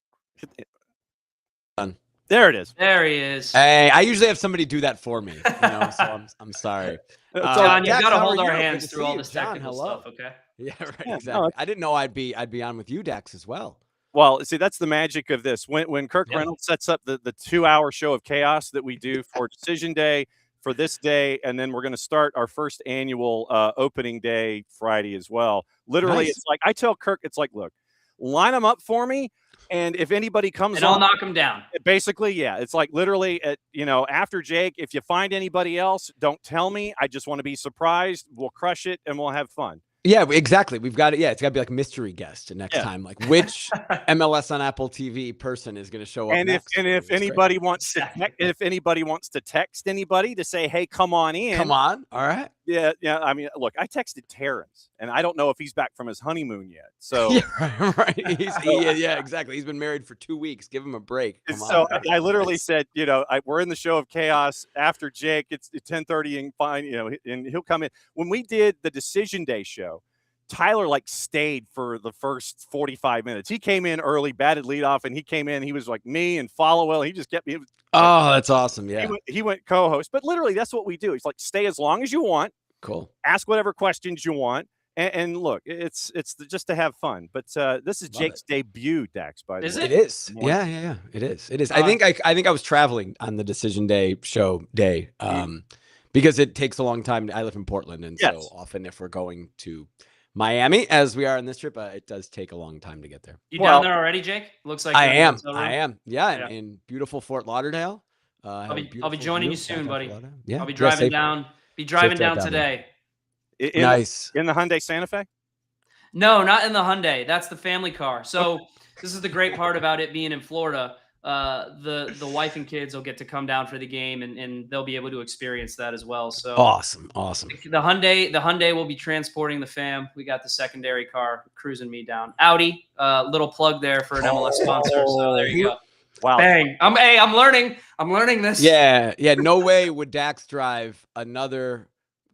There it is. There he is. Hey, I usually have somebody do that for me, so I'm sorry. John, you've Dax, got to how hold are our you? hands Good to through see all you. this John, technical hello. stuff, okay? Yeah, right. Yeah, Exactly. I didn't know I'd be on with you, Dax, as well. Well, see, that's the magic of this. When Kirk Reynolds sets up the 2-hour show of chaos that we do for Decision Day, for this day, and then we're going to start our first annual opening day Friday as well. Literally, Nice. It's like I tell Kirk, it's like, look, line them up for me, and if anybody comes and I'll knock them down. Basically, yeah. It's like literally, after Jake, if you find anybody else, don't tell me. I just want to be surprised. We'll crush it, and we'll have fun. Yeah, exactly. We've got it. Yeah, it's got to be like mystery guest next time. Like which MLS on Apple TV person is going to show up And next? if anybody wants to text anybody to say, hey, come on in. Come on. All right. Yeah. I mean, look, I texted Terrence, and I don't know if he's back from his honeymoon yet. So yeah, right. Yeah, exactly. He's been married for 2 weeks. Give him a break. Come so on. I literally said, we're in the show of chaos after Jake. It's 10:30 and fine, and he'll come in. When we did the Decision Day show, Tyler stayed for the first 45 minutes. He came in early, batted leadoff, and he came in. He was like me and Followell. He just kept me. Oh, that's awesome. Yeah. He went co-host, but literally that's what we do. It's like, stay as long as you want. Cool. Ask whatever questions you want. And look, it's just to have fun. But this is Jake's debut, Dax, by the way. Is it? It is. Yeah. It is. It is. I think I was traveling on the Decision Day show day because it takes a long time. I live in Portland, and so often if we're going to Miami, as we are on this trip, it does take a long time to get there. You down there already, Jake? Looks like I am. Yeah, in beautiful Fort Lauderdale. I'll be joining you soon, buddy. Yeah, I'll be driving down. Be driving down today. Nice. In the Hyundai Santa Fe? No, not in the Hyundai. That's the family car. So this is the great part about it being in Florida. The wife and kids will get to come down for the game, and they'll be able to experience that as well. So awesome. The Hyundai will be transporting the fam. We got the secondary car cruising me down. Audi, little plug there for an MLS sponsor. So there you go. Wow. Bang. I'm learning. I'm learning this. Yeah. No way would Dax drive another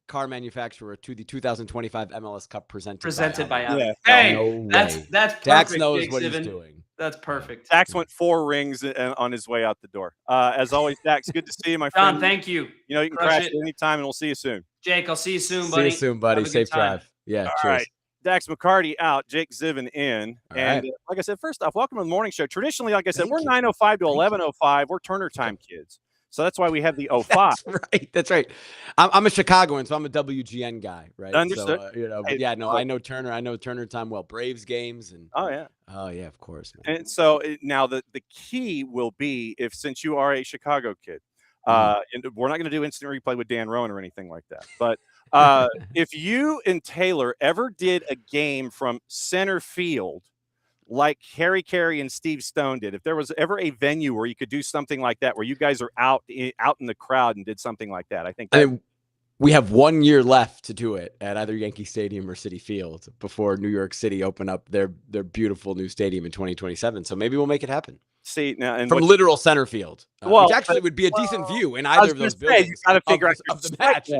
car manufacturer to the 2025 MLS Cup presented by Audi. Yeah. Hey, no that's perfect. Dax knows Jake what Zivin. he's doing. That's perfect. Dax went 4 rings on his way out the door. As always, Dax, good to see you, my friend. John, thank you. You can crash it anytime, and we'll see you soon. Jake, I'll see you soon, buddy. See you soon, buddy. Safe drive. Yeah, All cheers. right. Dax McCarty out, Jake Zivin in. All and right. like I said, first off, welcome to the morning show. Traditionally, like I said, Thank we're you. 9:05 to 11:05. We're Turner time kids. So that's why we have the 05. That's right. I'm a Chicagoan, so I'm a WGN guy, right? Understood. So, but I know Turner. I know Turner time well. Braves games and Oh yeah. Of course, man. And so now the key will be since you are a Chicago kid, and we're not going to do instant replay with Dan Rowan or anything like that. But if you and Taylor ever did a game from center field, like Harry Carey and Steve Stone did. If there was ever a venue where you could do something like that, where you guys are out in the crowd and did something like that, I think that, we have 1 year left to do it at either Yankee Stadium or Citi Field before New York City open up their beautiful new stadium in 2027. So maybe we'll make it happen. See now, and from literal center field, which actually would be a decent view in either of those buildings. You got to figure out the match.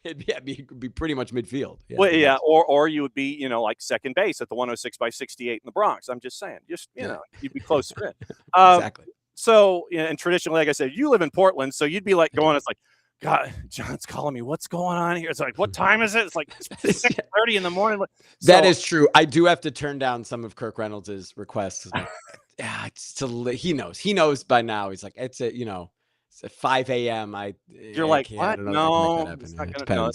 It'd be pretty much midfield. Yeah, well, yeah, or you would be, like second base at the 106 by 68 in the Bronx. I'm just saying, you know, you'd be closer in. Exactly. So, and traditionally, like I said, you live in Portland, so you'd be like going, it's like, God, John's calling me. What's going on here? It's like, what time is it? It's like 6:30 in the morning. So, that is true. I do have to turn down some of Kirk Reynolds' requests. Like, he knows by now. He's like, it's at 5 a.m. You're like, what? No, it's not gonna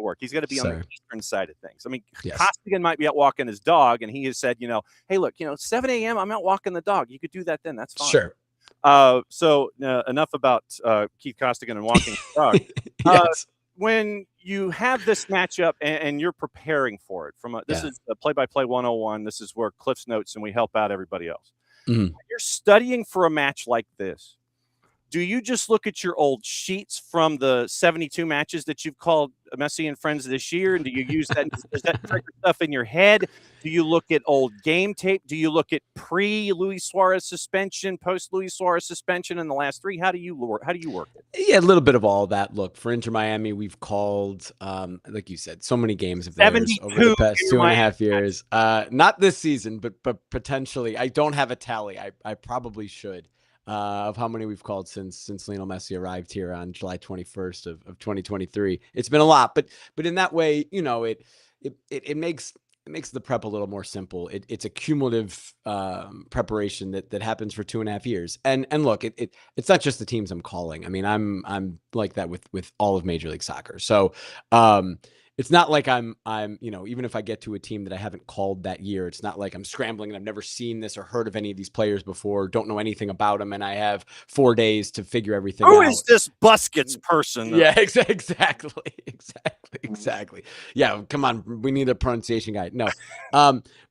work. He's got to be on the eastern side of things. I mean, Costigan might be out walking his dog, and he has said, hey, look, 7 a.m. I'm out walking the dog. You could do that then. That's fine. Sure. So enough about Keith Costigan and walking the dog. Yes. When you have this matchup and you're preparing for it, this is the play-by-play 101. This is where Cliff's notes and we help out everybody else. Mm-hmm. When you're studying for a match like this, do you just look at your old sheets from the 72 matches that you've called Messi and Friends this year? And do you use that? Does that trigger stuff in your head? Do you look at old game tape? Do you look at pre-Luis Suarez suspension, post-Luis Suarez suspension in the last 3? How do you work it? Yeah, a little bit of all that. Look, for Inter Miami, we've called, like you said, so many games of theirs over the past 2.5 years. Not this season, but potentially. I don't have a tally. I probably should. Of how many we've called since Lionel Messi arrived here on July 21st of 2023. It's been a lot, but in that way, it makes the prep a little more simple. It's a cumulative preparation that happens for 2.5 years. And look, it's not just the teams I'm calling. I mean, I'm like that with all of Major League Soccer. So it's not like I'm even if I get to a team that I haven't called that year, it's not like I'm scrambling and I've never seen this or heard of any of these players before, don't know anything about them, and I have 4 days to figure everything out. Who is this Buskets person? Yeah, exactly. Yeah, come on, we need a pronunciation guide. No,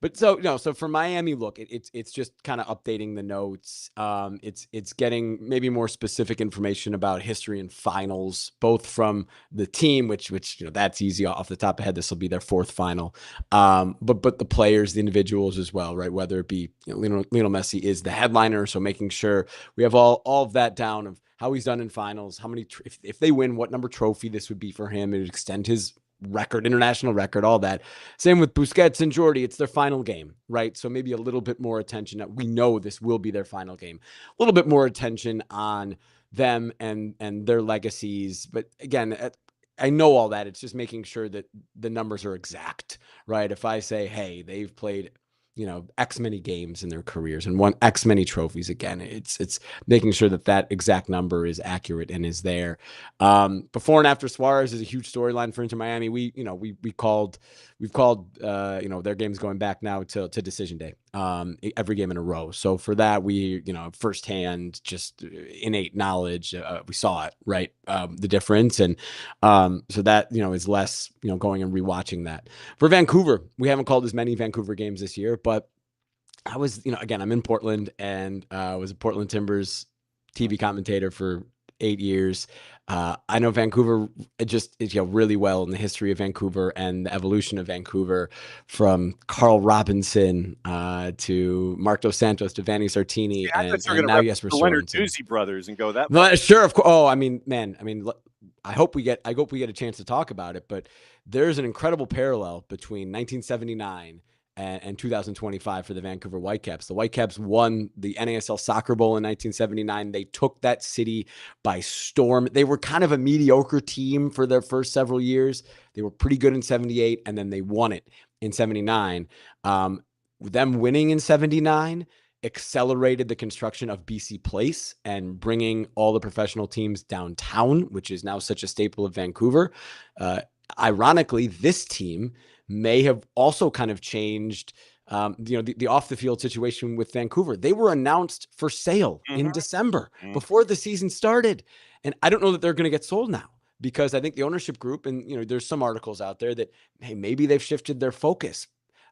but so for Miami, look, it's just kind of updating the notes. It's getting maybe more specific information about history and finals, both from the team, which that's easy off the top of head. This will be their 4th final. But the players, the individuals as well, right? Whether it be Lionel Messi is the headliner, so making sure we have all of that down of how he's done in finals, how many if they win, what number trophy this would be for him. It would extend his record, international record, all that. Same with Busquets and Jordi. It's their final game, right? So maybe a little bit more attention. We know this will be their final game. A little bit more attention on them and their legacies. But again, I know all that. It's just making sure that the numbers are exact, right? If I say, hey, they've played, X many games in their careers and won X many trophies, again, it's making sure that exact number is accurate and is there. Before and after Suarez is a huge storyline for Inter Miami. We've called their games going back now to decision day, every game in a row. So for that, we, firsthand, just innate knowledge, we saw it, right? The difference. And so that, is less, going and rewatching that. For Vancouver, we haven't called as many Vancouver games this year, but I was, again, I'm in Portland and was a Portland Timbers TV commentator for 8 years. I know Vancouver just really well in the history of Vancouver and the evolution of Vancouver, from Carl Robinson to Mark Dos Santos to Vanni Sartini, and now Jesper Sorensen. Leonard Doozy brothers and go that. No, sure, of course. Oh, I mean, I hope we get a chance to talk about it, but there's an incredible parallel between 1979 and 2025 for the Vancouver Whitecaps. The Whitecaps won the NASL Soccer Bowl in 1979. They took that city by storm. They were kind of a mediocre team for their first several years. They were pretty good in 78, and then they won it in 79. Them winning in 79 accelerated the construction of BC Place and bringing all the professional teams downtown, which is now such a staple of Vancouver. Ironically, this team may have also kind of changed, the off the field situation with Vancouver. They were announced for sale in December before the season started. And I don't know that they're going to get sold now, because I think the ownership group, and, there's some articles out there that, hey, maybe they've shifted their focus.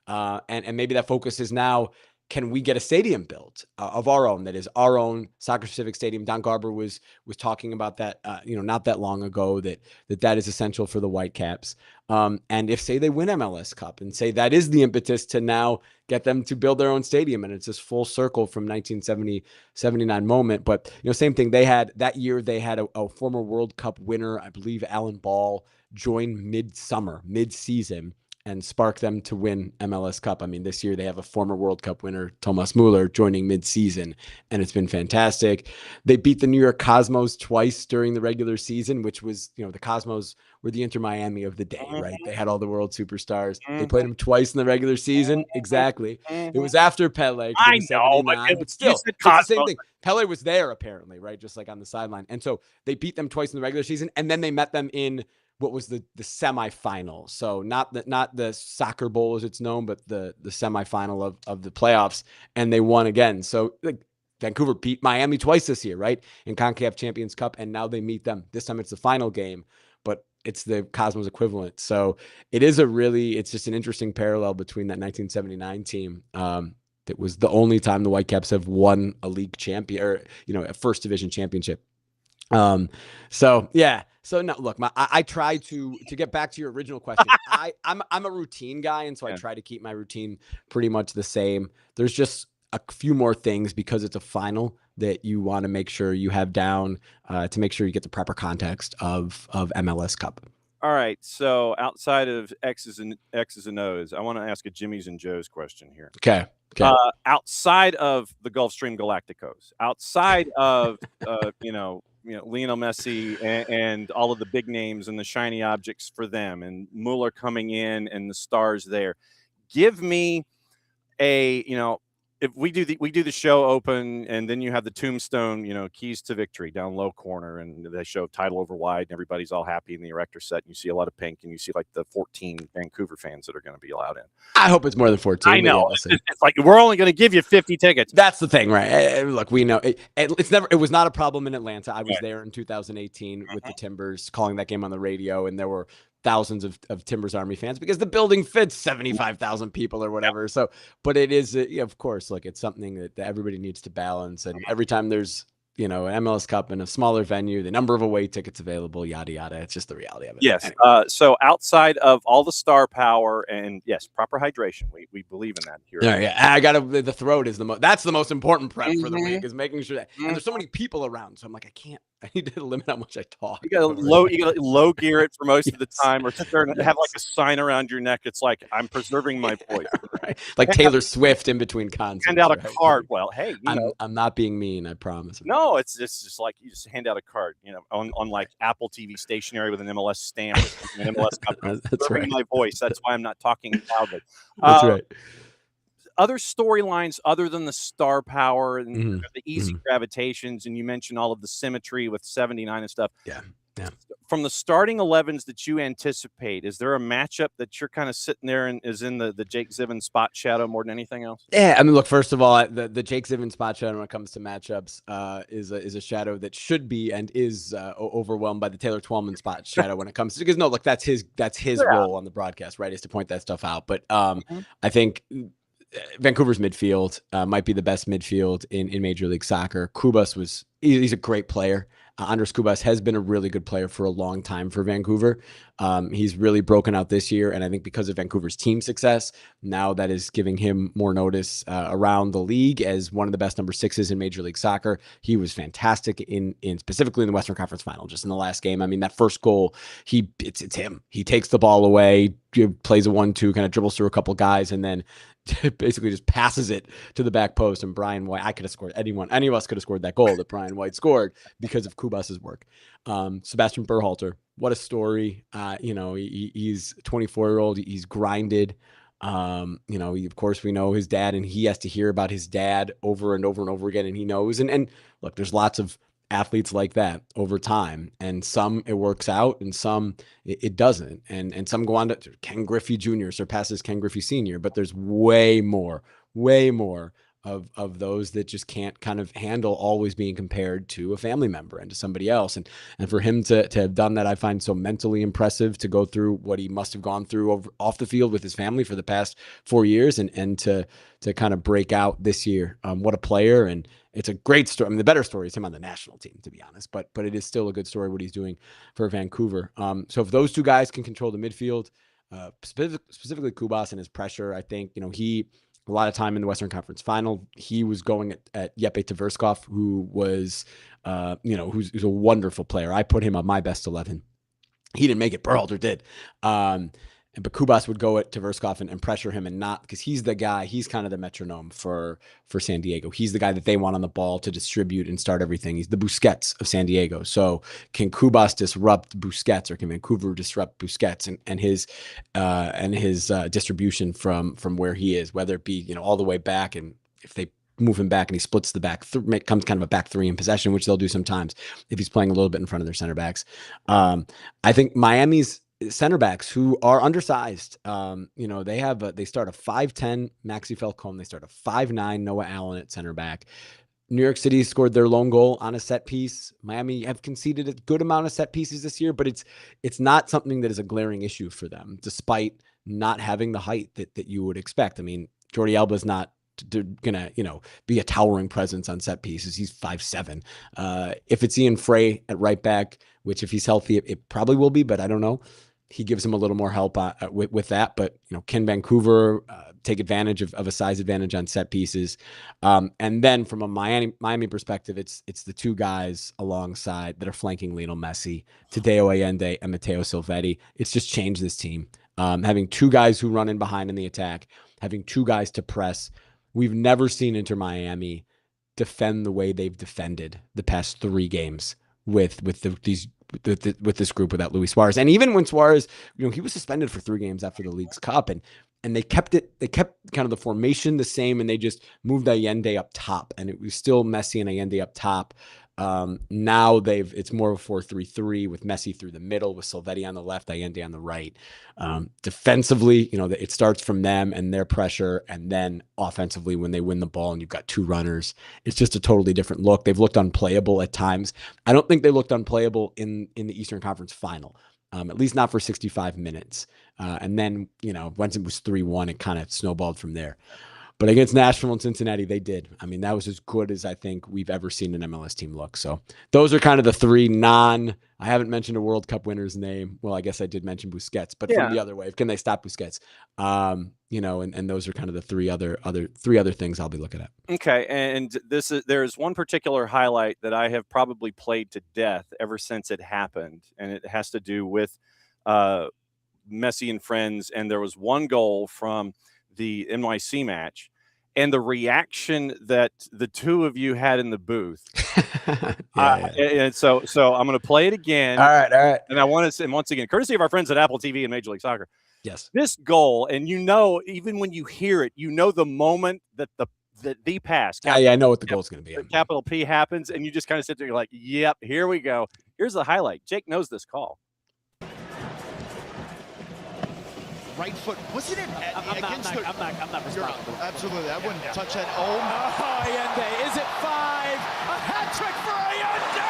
And maybe that focus is now, can we get a stadium built of our own, that is our own soccer-specific stadium? Don Garber was talking about that, not that long ago, that is essential for the Whitecaps. And if, say, they win MLS Cup, and say that is the impetus to now get them to build their own stadium, and it's this full circle from 1970-79 moment. But same thing. They had that year. They had a former World Cup winner, I believe, Alan Ball, join mid-season, and spark them to win MLS Cup. I mean, this year they have a former World Cup winner, Thomas Muller, joining mid-season, and it's been fantastic. They beat the New York Cosmos twice during the regular season, which was, the Cosmos were the Inter Miami of the day, right? They had all the world superstars. They played them twice in the regular season. Exactly. It was after Pele. I know, but still, you said it's the Cosmos. same thing. Pele was there apparently, right? Just like on the sideline. And so they beat them twice in the regular season, and then they met them in what was the semifinal. So not the soccer bowl as it's known, but the semifinal of the playoffs, and they won again. So Vancouver beat Miami twice this year, right? In CONCACAF Champions Cup, and now they meet them. This time it's the final game, but it's the Cosmos equivalent. So it's just an interesting parallel between that 1979 team. That was the only time the Whitecaps have won a league champion, or a first division championship. So no, look, I try to get back to your original question. I'm a routine guy, and so I try to keep my routine pretty much the same. There's just a few more things, because it's a final, that you want to make sure you have down to make sure you get the proper context of MLS Cup. All right. So outside of X's and O's, I want to ask a Jimmy's and Joe's question here. Okay. Outside of the Gulfstream Galacticos, outside of Lionel Messi and all of the big names and the shiny objects for them, and Mueller coming in and the stars there, give me if we do the show open, and then you have the tombstone, keys to victory down low corner, and they show title over wide, and everybody's all happy in the erector set, and you see a lot of pink, and you see like the 14 Vancouver fans that are going to be allowed in. I hope it's more than 14. I know. It's like, we're only going to give you 50 tickets. That's the thing, right? Look, we know it was not a problem in Atlanta. I was there in 2018 with the Timbers, calling that game on the radio, and there were thousands of Timbers Army fans, because the building fits 75,000 people or whatever. So, but it is, of course, look, it's something that everybody needs to balance. And every time there's, an MLS Cup in a smaller venue, the number of away tickets available, yada, yada. It's just the reality of it. Yes. Anyway. So outside of all the star power, and yes, proper hydration, we believe in that here. Yeah. I the throat is that's the most important prep for the week, is making sure that, and there's so many people around. So I'm like, I need to limit how much I talk. You got to low gear it for most of the time, or sit there and have like a sign around your neck. It's like, I'm preserving my voice. Right. Like Taylor Swift in between concerts. Hand out a card. Well, hey, I'm not being mean, I promise. No, it's just like you just hand out a card, on like Apple TV stationery with an MLS stamp, an MLS Cup. That's right. My voice. That's why I'm not talking loudly. That's right. Other storylines other than the star power and the easy gravitations, and you mentioned all of the symmetry with 79 and stuff. Yeah. From the starting 11s that you anticipate, is there a matchup that you're kind of sitting there and is in the Jake Zivin spot shadow more than anything else? Yeah, I mean, look, first of all, the Jake Zivin spot shadow when it comes to matchups is a shadow that should be and is overwhelmed by the Taylor Twellman spot shadow when it comes to, because no, look, that's his role on the broadcast, right, is to point that stuff out. But I think Vancouver's midfield might be the best midfield in Major League Soccer. Kubas he's a great player. Andres Kubas has been a really good player for a long time for Vancouver. He's really broken out this year, and I think because of Vancouver's team success, now that is giving him more notice around the league as one of the best number 6s in Major League Soccer. He was fantastic in specifically in the Western Conference Final, just in the last game. I mean, that first goal, it's him. He takes the ball away, plays a 1-2, kind of dribbles through a couple guys, and then basically just passes it to the back post. And Brian White, I could have scored, any of us could have scored that goal that Brian White scored because of Kubas's work. Sebastian Berhalter, what a story. He's a 24-year-old. He's grinded. Of course we know his dad, and he has to hear about his dad over and over and over again. And he knows, and look, there's lots of athletes like that over time, and some it works out and some it doesn't, and some go on to Ken Griffey Jr. surpasses Ken Griffey Sr., but there's way more of those that just can't kind of handle always being compared to a family member and to somebody else. And for him to have done that, I find so mentally impressive, to go through what he must have gone through off the field with his family for the past 4 years, and to kind of break out this year. What a player. And it's a great story. I mean, the better story is him on the national team, to be honest, but it is still a good story what he's doing for Vancouver. So if those two guys can control the midfield, specifically Kubas and his pressure, I think, a lot of time in the Western Conference Final, he was going at Jeppe Tverskov, who was, who's a wonderful player. I put him on my best 11. He didn't make it. Berhalter did. But Kubas would go at Tverskov and pressure him, and not, because he's the guy, he's kind of the metronome for San Diego. He's the guy that they want on the ball to distribute and start everything. He's the Busquets of San Diego. So can Kubas disrupt Busquets, or can Vancouver disrupt Busquets and his distribution from where he is, whether it be, all the way back, and if they move him back and he splits the back, comes kind of a back three in possession, which they'll do sometimes if he's playing a little bit in front of their center backs. I think Miami's center backs, who are undersized, they start a 5'10" Maxi Falcone, they start a 5'9" Noah Allen at center back. New York City scored their lone goal on a set piece. Miami have conceded a good amount of set pieces this year, but it's not something that is a glaring issue for them, despite not having the height that you would expect. I mean, Jordi Alba's not gonna be a towering presence on set pieces. He's 5'7". If it's Ian Frey at right back, which if he's healthy, it probably will be, but I don't know. He gives him a little more help with that. But can Vancouver take advantage of a size advantage on set pieces? And then from a Miami perspective, it's the two guys alongside that are flanking Lionel Messi, Tadeo Allende and Matteo Silvetti. It's just changed this team. Having two guys who run in behind in the attack, having two guys to press. We've never seen Inter Miami defend the way they've defended the past 3 games with this group without Luis Suarez. And even when Suarez, he was suspended for 3 games after the League's Cup, and they kept kind of the formation the same, and they just moved Allende up top, and it was still Messi and Allende up top. Now it's more of a 4-3-3 with Messi through the middle, with Silvetti on the left, Allende on the right. Defensively, it starts from them and their pressure, and then offensively, when they win the ball and you've got 2 runners, it's just a totally different look. They've looked unplayable at times. I don't think they looked unplayable in the Eastern Conference Final, at least not for 65 minutes. And then, once it was 3-1, it kind of snowballed from there. But against Nashville and Cincinnati, they did. I mean, that was as good as I think we've ever seen an MLS team look. So those are kind of the 3 I haven't mentioned a World Cup winner's name. Well, I guess I did mention Busquets, but from the other way, can they stop Busquets? And those are kind of the 3 other things I'll be looking at. Okay. And there's one particular highlight that I have probably played to death ever since it happened. And it has to do with Messi and friends. And there was one goal from the NYC match, and the reaction that the 2 of you had in the booth. And so I'm going to play it again. All right. And I want to say, once again, courtesy of our friends at Apple TV and Major League Soccer. Yes. This goal, and even when you hear it, the moment that the pass. I know what the goal is going to be. Capital P happens, and you just kind of sit there, you're like, yep, here we go. Here's the highlight. Jake knows this call. Right foot. Wasn't it? I'm not responsible. Absolutely. I wouldn't touch that. Oh, Allende. Is it 5? A hat trick for Allende!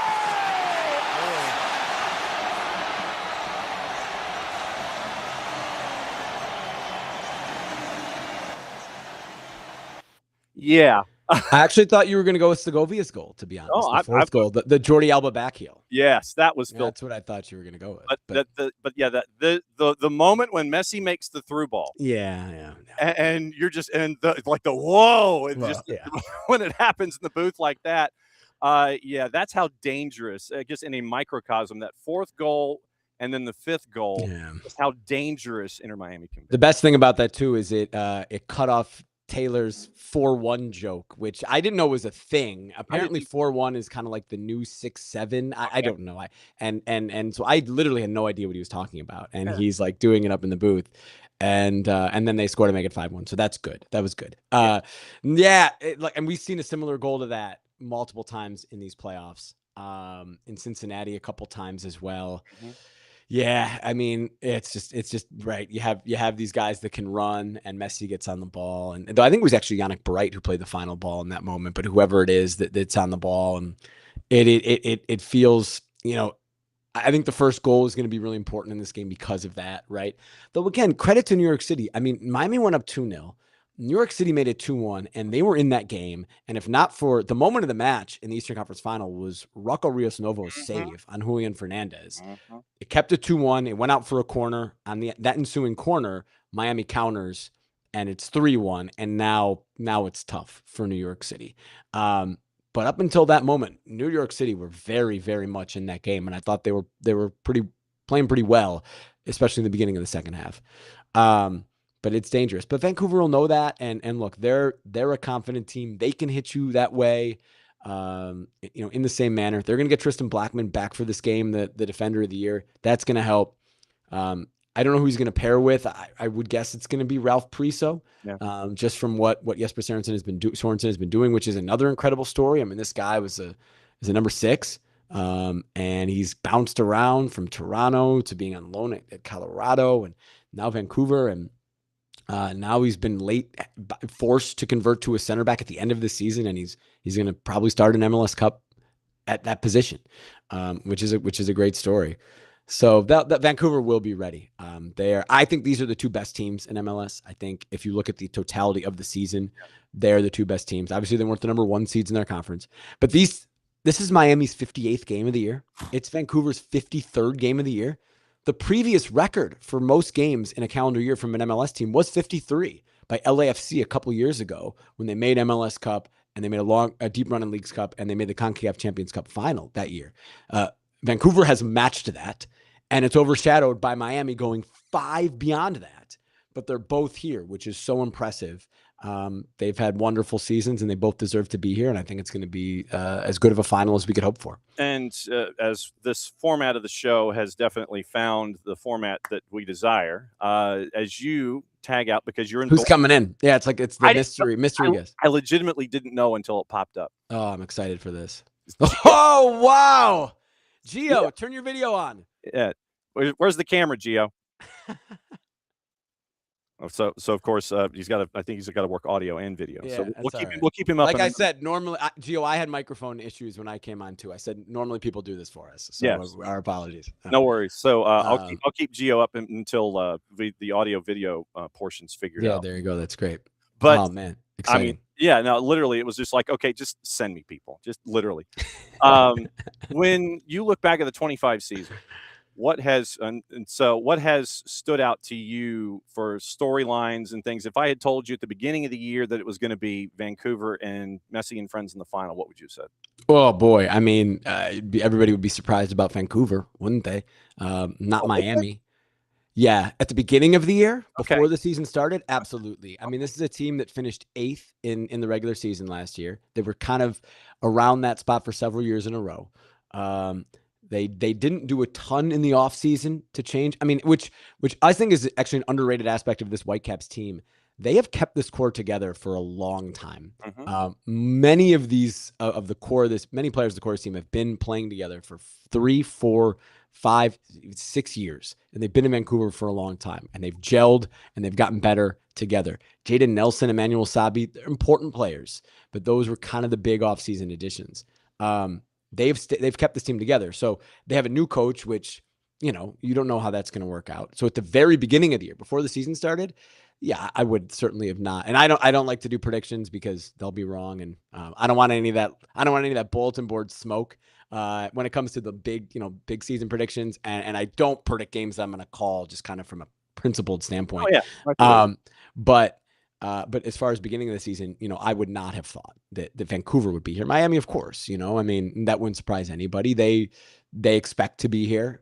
Yeah. I actually thought you were going to go with Segovia's goal, to be honest. The fourth goal, the Jordi Alba backheel. Yes, that was filthy. That's what I thought you were going to go with. The moment when Messi makes the through ball. Yeah. And you're just whoa, and when it happens in the booth like that. That's how dangerous. I guess in a microcosm, that 4th goal and then the 5th goal. Yeah. How dangerous Inter Miami can be. The best thing about that too is it cut off Taylor's 4-1 joke, which I didn't know was a thing. Apparently 4-1 is kind of like the new 6-7. I don't know. And so I literally had no idea what he was talking about. And he's like doing it up in the booth. And then they score to make it 5-1. So that's good. That was good. And we've seen a similar goal to that multiple times in these playoffs. In Cincinnati a couple times as well. Mm-hmm. Yeah, I mean, it's just right. You have these guys that can run, and Messi gets on the ball, and though I think it was actually Yannick Bright who played the final ball in that moment, but whoever it is that's on the ball, and it feels, I think the first goal is going to be really important in this game because of that, right? Though again, credit to New York City. I mean, Miami went up 2-0. New York City made it 2-1, and they were in that game. And if not for the moment of the match in the Eastern Conference Final was Rocco Rios Novo's save on Julian Fernandez. It kept it 2-1. It went out for a corner. On that ensuing corner, Miami counters, and it's 3-1. And now it's tough for New York City. But up until that moment, New York City were very, very much in that game, and I thought they were playing pretty well, especially in the beginning of the second half. But it's dangerous. But Vancouver will know that, and look, they're a confident team. They can hit you that way, in the same manner. They're going to get Tristan Blackman back for this game, the defender of the year. That's going to help. I don't know who he's going to pair with. I would guess it's going to be Ralph Priso, just from what Jesper Sorensen has been doing, which is another incredible story. I mean, this guy is a number 6, and he's bounced around from Toronto to being on loan at Colorado and now Vancouver, and now he's been forced to convert to a center back at the end of the season, and he's going to probably start an MLS Cup at that position, which is a great story. So that Vancouver will be ready. I think these are the two best teams in MLS. I think if you look at the totality of the season, they're the two best teams. Obviously, they weren't the number 1 seeds in their conference, but this is Miami's 58th game of the year. It's Vancouver's 53rd game of the year. The previous record for most games in a calendar year from an MLS team was 53 by LAFC a couple years ago when they made MLS Cup and they made a deep run in Leagues Cup and they made the CONCACAF Champions Cup final that year. Vancouver has matched that, and it's overshadowed by Miami going 5 beyond that. But they're both here, which is so impressive. They've had wonderful seasons, and they both deserve to be here. And I think it's going to be as good of a final as we could hope for. And as this format of the show has definitely found the format that we desire, as you tag out, because you're in. Who's coming in? Yeah, it's the mystery guest. I legitimately didn't know until it popped up. Oh, I'm excited for this. Oh, wow. Gio, turn your video on. Yeah. Where's the camera, Gio? So of course I think he's got to work audio and video. Yeah, so we'll keep him up. Like I said, normally, Gio, I had microphone issues when I came on too. I said normally people do this for us. So yes. Our apologies. No worries. So I'll keep Gio up until the audio video portions figured out. Yeah, there you go. That's great. But oh man, exciting. I mean, yeah. No, literally, it was just like, okay, just send me people. Just literally. When you look back at the 25 season. What has stood out to you for storylines and things? If I had told you at the beginning of the year that it was going to be Vancouver and Messi and friends in the final, what would you have said? Oh boy, I mean, everybody would be surprised about Vancouver, wouldn't they? Not Miami. Yeah, at the beginning of the year, before the season started, absolutely. I mean, this is a team that finished 8th in the regular season last year. They were kind of around that spot for several years in a row. They didn't do a ton in the offseason to change. I mean, which I think is actually an underrated aspect of this Whitecaps team. They have kept this core together for a long time. Many of these of the core, many players of the core team have been playing together for 3, 4, 5, 6 years, and they've been in Vancouver for a long time, and they've gelled and they've gotten better together. Jaden Nelson, Emmanuel Sabi, they're important players, but those were kind of the big offseason additions. They've kept this team together. So they have a new coach, which, you don't know how that's going to work out. So at the very beginning of the year, before the season started, yeah, I would certainly have not. And I don't like to do predictions because they'll be wrong. And I don't want any of that. I don't want any of that bulletin board smoke when it comes to the big season predictions. And I don't predict games that I'm going to call just kind of from a principled standpoint. Oh, yeah. But as far as beginning of the season, I would not have thought that Vancouver would be here. Miami, of course, I mean, that wouldn't surprise anybody. They expect to be here.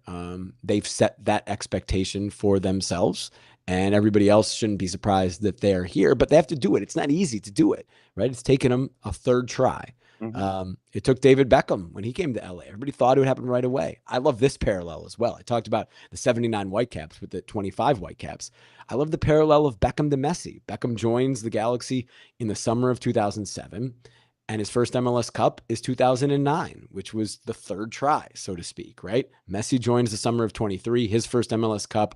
They've set that expectation for themselves, and everybody else shouldn't be surprised that they're here, but they have to do it. It's not easy to do it, right? It's taken them a third try. It took David Beckham when he came to LA. Everybody thought it would happen right away. I love this parallel as well. I talked about the 79 Whitecaps with the 25 Whitecaps. I love the parallel of Beckham to Messi. Beckham joins the Galaxy in the summer of 2007. And his first MLS Cup is 2009, which was the third try, so to speak, right? Messi joins the summer of 23. His first MLS Cup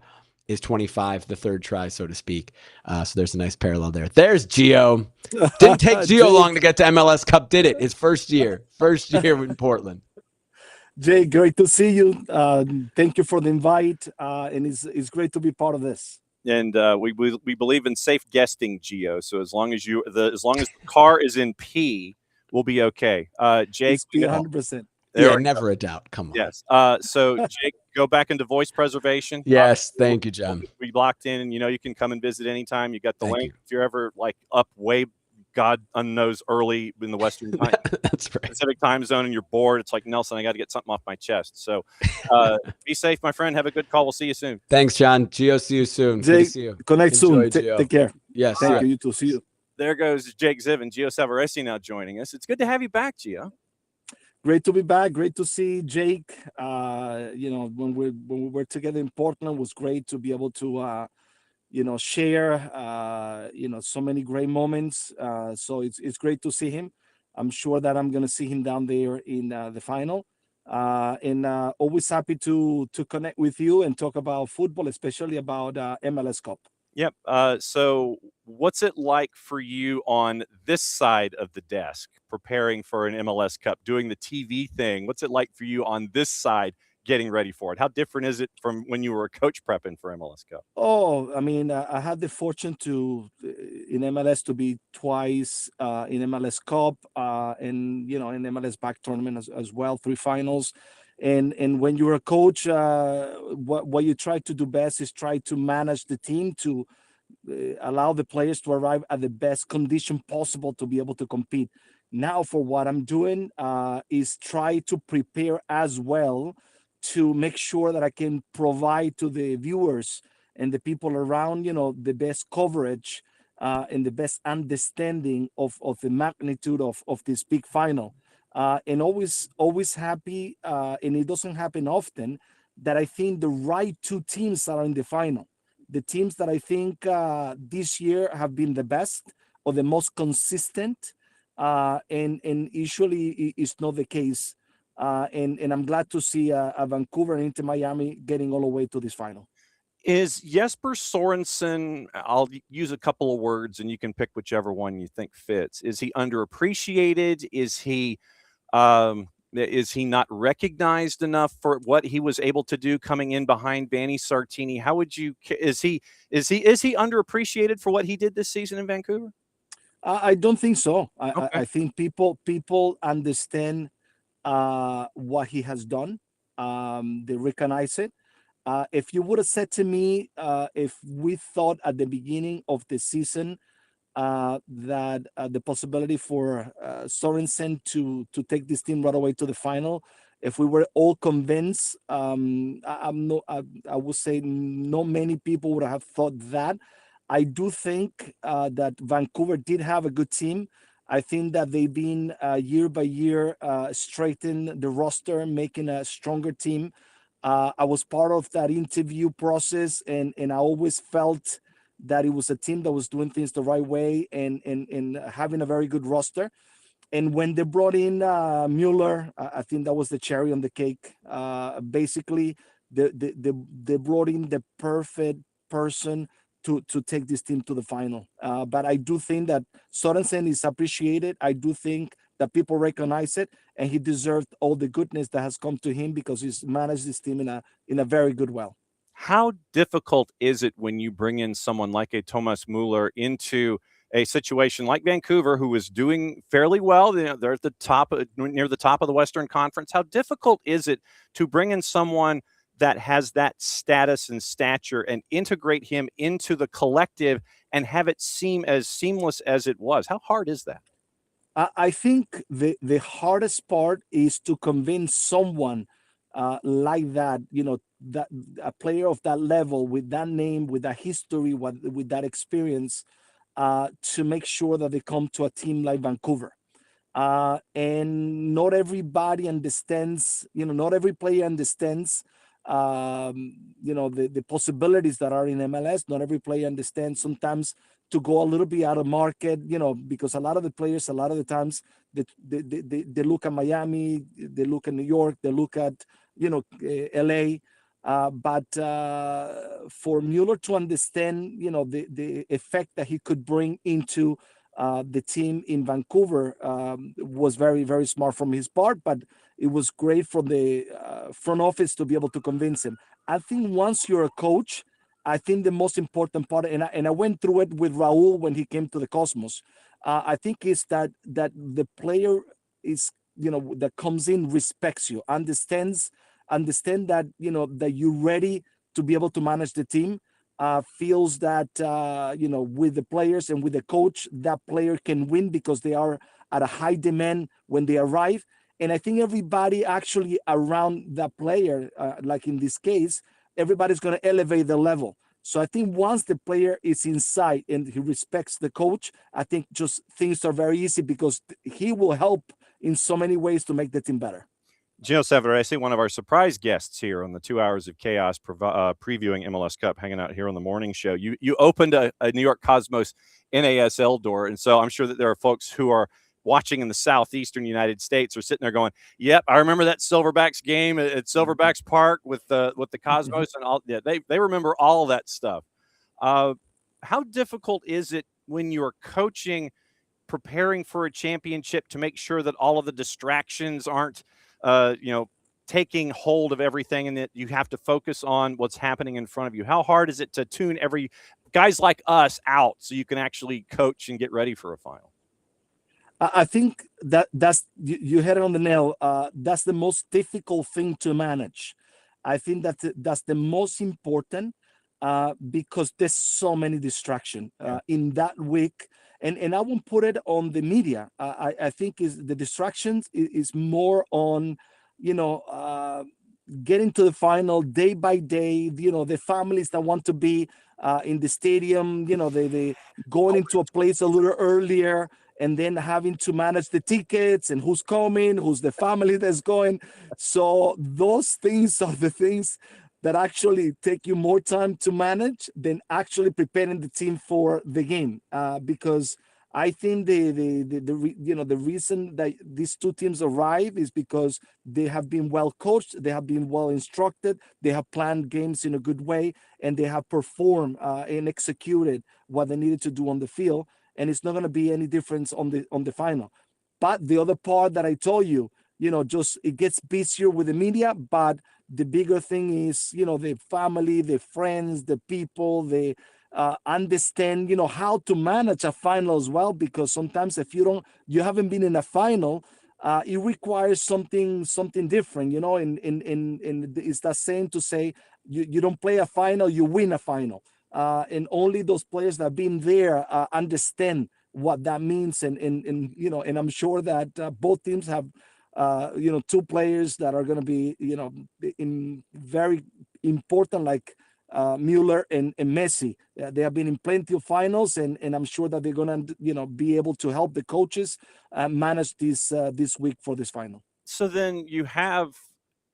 is 25, the third try, so to speak. So there's a nice parallel there. There's Gio. Didn't take Gio long to get to MLS Cup, did it? His first year in Portland. Jay, great to see you. Thank you for the invite, and it's great to be part of this. And we believe in safe guesting, Gio. So as long as the car is in P, we'll be okay. Jake, 100%. Yeah, never a doubt. Come on. Yes. So Jake, go back into voice preservation. Yes, thank you, John. We locked in, and you can come and visit anytime. You got the Thank link. you. If you're ever like up way God unknows early in the Western time, That's right. Pacific time zone, and you're bored, it's like, Nelson, I got to get something off my chest. So be safe, my friend. Have a good call. We'll see you soon. Thanks, John. Gio, see you soon. Good to Jake, see you. connect Enjoy, soon. Gio. Take care. Yes. Thank you. You too. See you. There goes Jake Zivin, Gio Savarese now joining us. It's good to have you back, Gio. Great to be back. Great to see Jake. When we were together in Portland, it was great to be able to share so many great moments. So it's great to see him. I'm sure that I'm going to see him down there in the final. And always happy to connect with you and talk about football, especially about MLS Cup. Yep. So what's it like for you on this side of the desk, preparing for an MLS Cup, doing the TV thing? What's it like for you on this side, getting ready for it? How different is it from when you were a coach prepping for MLS Cup? Oh, I mean, I had the fortune in MLS to be twice in MLS Cup and, in MLS back tournament as well, 3 finals. And when you're a coach, what you try to do best is try to manage the team to allow the players to arrive at the best condition possible to be able to compete. Now, for what I'm doing is try to prepare as well to make sure that I can provide to the viewers and the people around, the best coverage and the best understanding of the magnitude of this big final. And always happy, and it doesn't happen often, that I think the right 2 teams are in the final. The teams that I think this year have been the best or the most consistent, and usually it's not the case. And I'm glad to see Vancouver and Inter Miami getting all the way to this final. Is Jesper Sorensen, I'll use a couple of words and you can pick whichever one you think fits. Is he underappreciated? Is he not recognized enough for what he was able to do coming in behind Vanni Sartini? How would you, is he underappreciated for what he did this season in Vancouver? I don't think so. Okay. I think people understand what he has done. They recognize it. If you would have said to me, if we thought at the beginning of the season that the possibility for Sorensen to take this team right away to the final, if we were all convinced, I would say not many people would have thought that. I do think that Vancouver did have a good team. I think that they've been year by year straightening the roster, making a stronger team. I was part of that interview process, and I always felt that it was a team that was doing things the right way and having a very good roster. And when they brought in Mueller, I think that was the cherry on the cake. Basically, they brought in the perfect person to take this team to the final. But I do think that Sorensen is appreciated. I do think that people recognize it, and he deserved all the goodness that has come to him because he's managed this team in a very good way. How difficult is it when you bring in someone like a Thomas Mueller into a situation like Vancouver, who is doing fairly well? They're at the top, near the top of the Western Conference. How difficult is it to bring in someone that has that status and stature and integrate him into the collective and have it seem as seamless as it was? How hard is that? I think the hardest part is to convince someone like that, that a player of that level, with that name, with that history, with that experience, to make sure that they come to a team like Vancouver. And not everybody understands, not every player understands the possibilities that are in MLS. Not every player understands sometimes to go a little bit out of market, because a lot of the players, a lot of the times, they look at Miami, they look at New York, they look at, LA. But for Mueller to understand, the effect that he could bring into the team in Vancouver was very, very smart from his part, but it was great from the front office to be able to convince him. I think once you're a coach, I think the most important part, and I went through it with Raul when he came to the Cosmos, I think is that the player is, that comes in respects you, understand that, that you're ready to be able to manage the team, feels that, with the players and with the coach, that player can win because they are at a high demand when they arrive. And I think everybody actually around that player, like in this case, everybody's going to elevate the level. So I think once the player is inside and he respects the coach, I think just things are very easy because he will help in so many ways to make the team better. Gio Savarese, one of our surprise guests here on the 2 Hours of Chaos, previewing MLS Cup, hanging out here on the morning show. You opened a New York Cosmos NASL door, and so I'm sure that there are folks who are watching in the southeastern United States are sitting there going, "Yep, I remember that Silverbacks game at Silverbacks Park with the Cosmos and all." Yeah, they remember all of that stuff. How difficult is it when you're coaching, preparing for a championship, to make sure that all of the distractions aren't taking hold of everything, and that you have to focus on what's happening in front of you? How hard is it to tune every guys like us out so you can actually coach and get ready for a final? I think that's you hit it on the nail. That's the most difficult thing to manage. I think that's the most important because there's so many distractions in that week. And I won't put it on the media. I think the distractions is more on, getting to the final day by day, the families that want to be in the stadium, they going into a place a little earlier, and then having to manage the tickets and who's coming, who's the family that's going. So those things are the things that actually take you more time to manage than actually preparing the team for the game. Because I think the reason that these two teams arrive is because they have been well coached, they have been well instructed, they have planned games in a good way, and they have performed and executed what they needed to do on the field. And it's not going to be any difference on the final. But the other part that I told you, just it gets busier with the media, but the bigger thing is, the family, the friends, the people, they understand, how to manage a final as well, because sometimes if you haven't been in a final, it requires something different, and it's the same to say you don't play a final, you win a final. And only those players that have been there understand what that means. And I'm sure that both teams have, two players that are going to be, in very important, like Mueller and Messi. They have been in plenty of finals, and I'm sure that they're going to, be able to help the coaches manage this week for this final. So then you have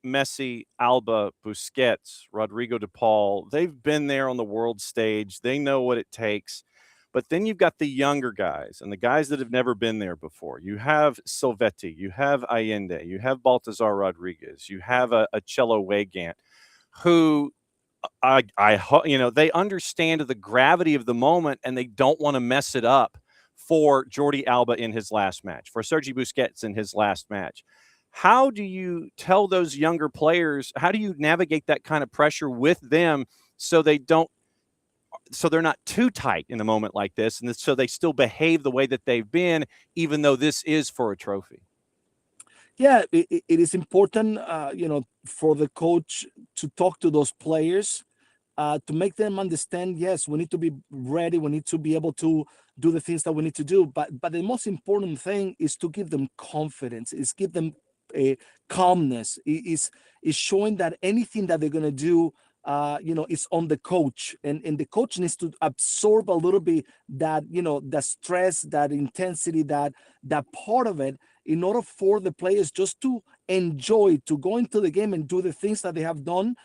Messi, Alba, Busquets, Rodrigo de Paul. They've been there on the world stage. They know what it takes. But then you've got the younger guys and the guys that have never been there before. You have Silvetti, you have Allende, you have Baltazar Rodriguez, you have a Cello Weigand, who they understand the gravity of the moment, and they don't want to mess it up for Jordi Alba in his last match, for Sergi Busquets in his last match. How do you tell those younger players, how do you navigate that kind of pressure with them so they're not too tight in a moment like this, and so they still behave the way that they've been, even though this is for a trophy? Yeah, it is important, for the coach to talk to those players, to make them understand, yes, we need to be ready. We need to be able to do the things that we need to do. But the most important thing is to give them confidence, is give them a calmness, is showing that anything that they're going to do, is on the coach, and the coach needs to absorb a little bit that, the stress, that intensity, that part of it, in order for the players just to enjoy, to go into the game and do the things that they have done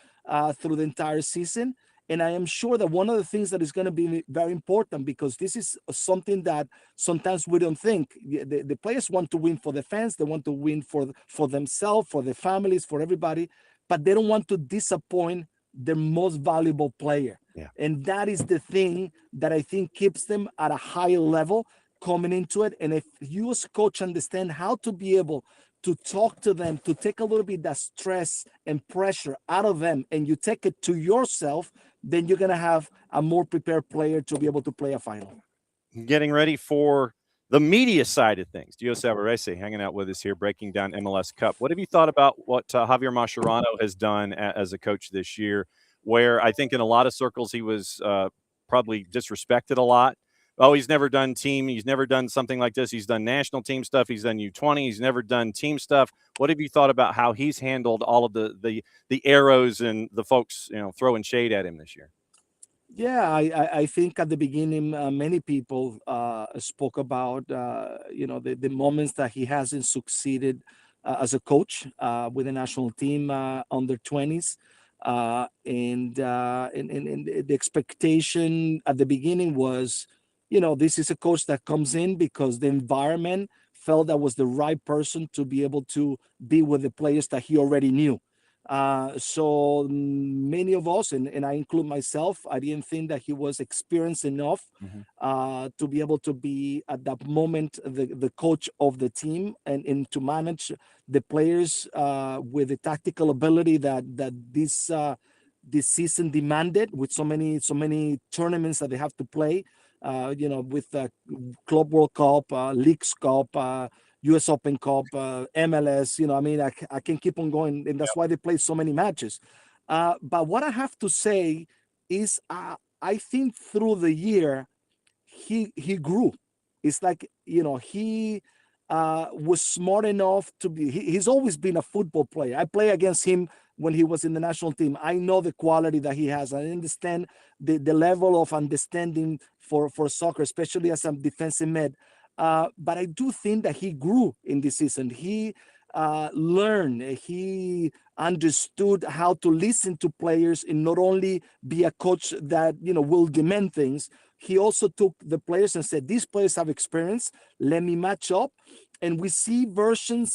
through the entire season. And I am sure that one of the things that is going to be very important, because this is something that sometimes we don't think. The players want to win for the fans. They want to win for themselves, for their families, for everybody. But they don't want to disappoint their most valuable player. Yeah. And that is the thing that I think keeps them at a higher level coming into it. And if you as coach understand how to be able to talk to them, to take a little bit that stress and pressure out of them, and you take it to yourself, then you're going to have a more prepared player to be able to play a final. Getting ready for the media side of things. Dio Savarese hanging out with us here, breaking down MLS Cup. What have you thought about what Javier Mascherano has done as a coach this year, where I think in a lot of circles he was probably disrespected a lot? Oh, he's never done team. He's never done something like this. He's done national team stuff. He's done U20. He's never done team stuff. What have you thought about how he's handled all of the arrows and the folks, throwing shade at him this year? Yeah, I think at the beginning, many people spoke about, the moments that he hasn't succeeded as a coach with the national team under 20s. And the expectation at the beginning was, this is a coach that comes in because the environment felt that was the right person to be able to be with the players that he already knew. So many of us, and I include myself, I didn't think that he was experienced enough to be able to be at that moment the coach of the team and to manage the players with the tactical ability that this season demanded, with so many tournaments that they have to play. With the Club World Cup, Leagues Cup, US Open Cup, MLS, I can keep on going, and that's why they play so many matches. But what I have to say is I think through the year, he grew. It's like, he was smart enough to be, he's always been a football player. I play against him when he was in the national team. I know the quality that he has. I understand the level of understanding for soccer, especially as a defensive mid. But I do think that he grew in this season. He learned, he understood how to listen to players and not only be a coach that, will demand things. He also took the players and said, these players have experience, let me match up. And we see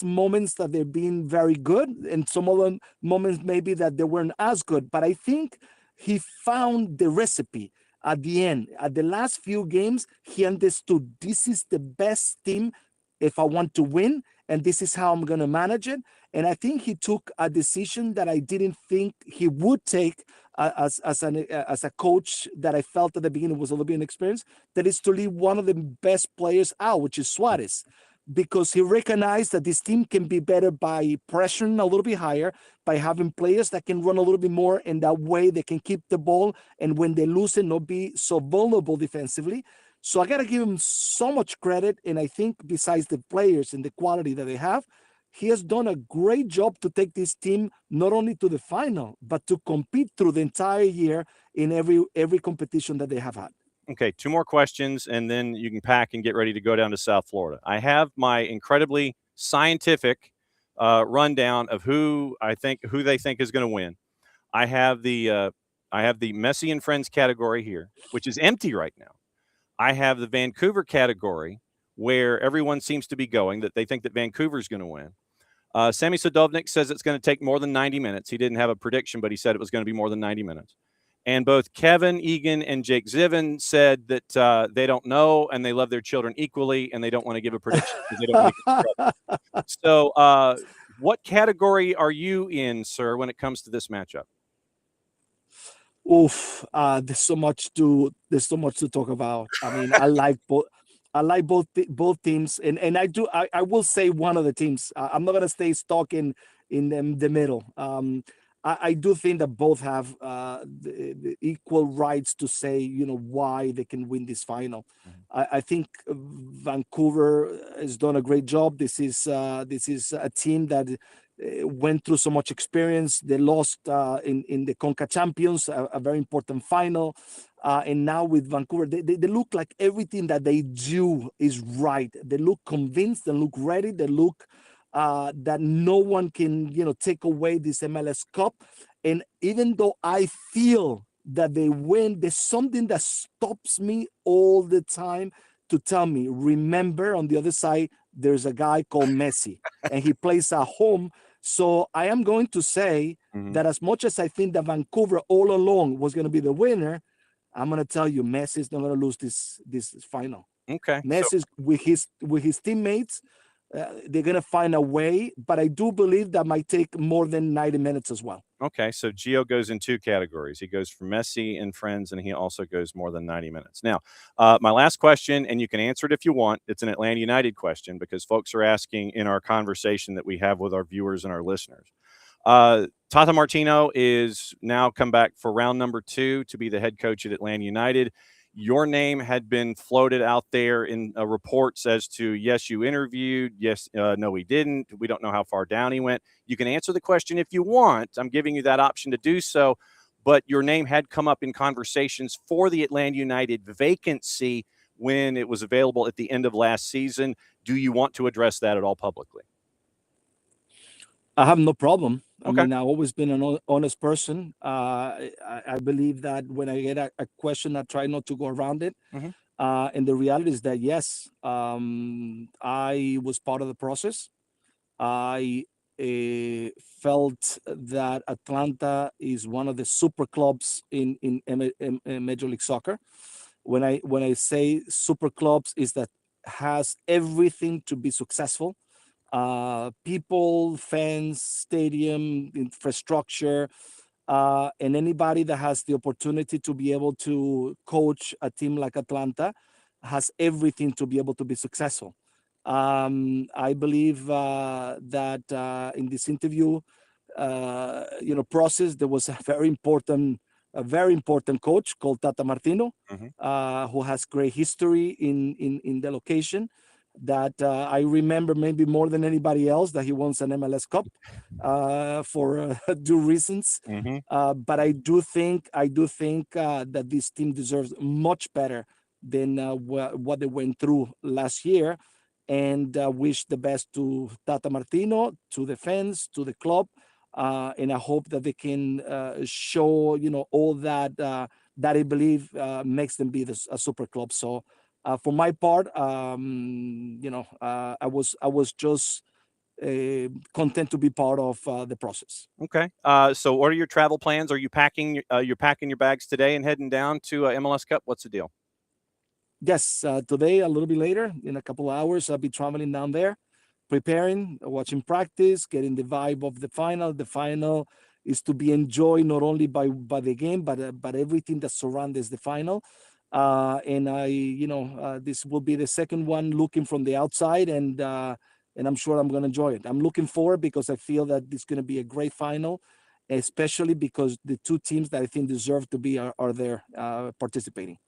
moments that they're being very good, and some of them moments maybe that they weren't as good. But I think he found the recipe at the end. At the last few games, he understood this is the best team if I want to win, and this is how I'm going to manage it. And I think he took a decision that I didn't think he would take as a coach, that I felt at the beginning was a little bit inexperienced, that is to leave one of the best players out, which is Suarez, because he recognized that this team can be better by pressuring a little bit higher, by having players that can run a little bit more, and that way they can keep the ball, and when they lose it, not be so vulnerable defensively. So I got to give him so much credit, and I think besides the players and the quality that they have, he has done a great job to take this team not only to the final, but to compete through the entire year in every competition that they have had. Okay, 2 more questions, and then you can pack and get ready to go down to South Florida. I have my incredibly scientific rundown of who they think is going to win. I have the Messi and Friends category here, which is empty right now. I have the Vancouver category, where everyone seems to be going, that they think that Vancouver is going to win. Sammy Sadovnik says it's going to take more than 90 minutes. He didn't have a prediction, but he said it was going to be more than 90 minutes. And both Kevin, Egan, and Jake Zivin said that they don't know, and they love their children equally, and they don't want to give a prediction because they don't want to get in trouble. So what category are you in, sir, when it comes to this matchup? There's so much to talk about. I mean, I like both teams, and I will say one of the teams. I'm not gonna stay stuck in the middle. I do think that both have the equal rights to say, why they can win this final. I think Vancouver has done a great job. This is a team that went through so much experience. They lost in the Conca Champions, a very important final. And now with Vancouver, they look like everything that they do is right. They look convinced, they look ready, they look that no one can, take away this MLS Cup. And even though I feel that they win, there's something that stops me all the time to tell me, remember, on the other side, there's a guy called Messi, and he plays at home. So I am going to say that as much as I think that Vancouver all along was going to be the winner, I'm going to tell you, Messi is not going to lose this final. Okay. Messi with his teammates, they're going to find a way, but I do believe that might take more than 90 minutes as well. Okay, so Gio goes in two categories. He goes for Messi and friends, and he also goes more than 90 minutes. Now, my last question, and you can answer it if you want. It's an Atlanta United question because folks are asking in our conversation that we have with our viewers and our listeners. Tata Martino is now come back for round number 2 to be the head coach at Atlanta United. Your name had been floated out there in reports as to, yes, you interviewed. Yes, no, we didn't. We don't know how far down he went. You can answer the question if you want. I'm giving you that option to do so. But your name had come up in conversations for the Atlanta United vacancy when it was available at the end of last season. Do you want to address that at all publicly? I have no problem. Okay. I mean, I've always been an honest person. I believe that when I get a question, I try not to go around it. And the reality is that, yes, I was part of the process. I felt that Atlanta is one of the super clubs in Major League Soccer. When I say super clubs, is that has everything to be successful. People, fans, stadium, infrastructure, and anybody that has the opportunity to be able to coach a team like Atlanta has everything to be able to be successful. I believe that in this interview, process, there was a very important coach called Tata Martino, who has great history in the location. That I remember maybe more than anybody else that he wants an MLS Cup for due reasons. But I do think that this team deserves much better than what they went through last year. And wish the best to Tata Martino, to the fans, to the club, and I hope that they can show all that that I believe makes them be a super club. So. For my part, I was just content to be part of the process. Okay. So what are your travel plans? Are you packing? You're packing your bags today and heading down to MLS Cup? What's the deal? Yes. Today, a little bit later, in a couple of hours, I'll be traveling down there, preparing, watching practice, getting the vibe of the final. The final is to be enjoyed not only by the game, but everything that surrounds the final. And this will be the second one looking from the outside, and I'm sure I'm going to enjoy it. I'm looking forward because I feel that it's going to be a great final, especially because the two teams that I think deserve to be are there participating.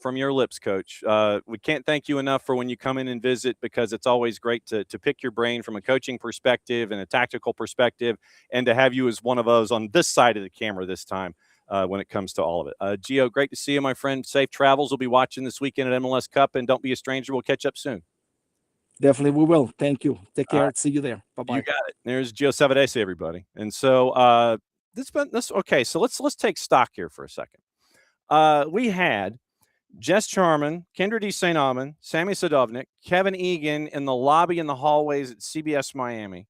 From your lips, Coach. We can't thank you enough for when you come in and visit, because it's always great to pick your brain from a coaching perspective and a tactical perspective, and to have you as one of those on this side of the camera this time. When it comes to all of it. Gio, great to see you, my friend. Safe travels. We'll be watching this weekend at MLS Cup, and don't be a stranger. We'll catch up soon. Definitely we will. Thank you. Take care. See you there. Bye-bye. You got it. There's Gio Savadesi, everybody. And so okay, so let's take stock here for a second. We had Jess Charman, Kyndra D. St. Aubin, Sammy Sadovnik, Kevin Egan in the lobby in the hallways at CBS Miami,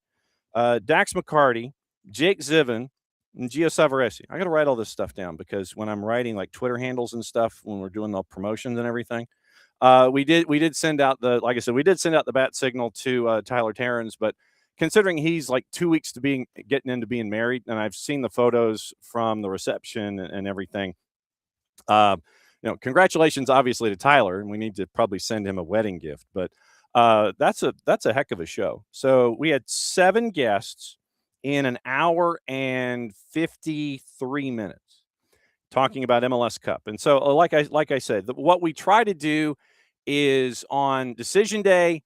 Dax McCarty, Jake Zivin, and Gio Savarese. I got to write all this stuff down because when I'm writing like Twitter handles and stuff, when we're doing the promotions and everything, we did send out the bat signal to Tyler Terrans, but considering he's like 2 weeks to getting into being married, and I've seen the photos from the reception and everything. Congratulations, obviously, to Tyler, and we need to probably send him a wedding gift. But that's a heck of a show. So we had 7 guests in an hour and 53 minutes talking about MLS Cup. And so like I said, what we try to do is on decision day,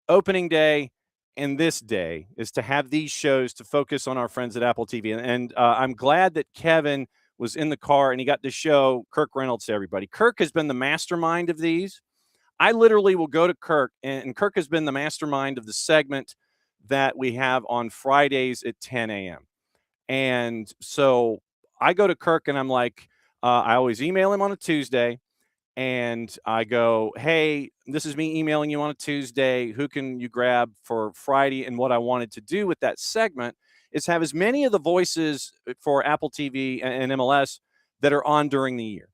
opening day, and this day is to have these shows to focus on our friends at Apple TV. And I'm glad that Kevin was in the car and he got to show Kirk Reynolds to everybody. Kirk has been the mastermind of these. I literally will go to Kirk, and Kirk has been the mastermind of the segment that we have on Fridays at 10 a.m. And so I go to Kirk and I'm like, I always email him on a Tuesday. And I go, hey, this is me emailing you on a Tuesday. Who can you grab for Friday? And what I wanted to do with that segment is have as many of the voices for Apple TV and MLS that are on during the year.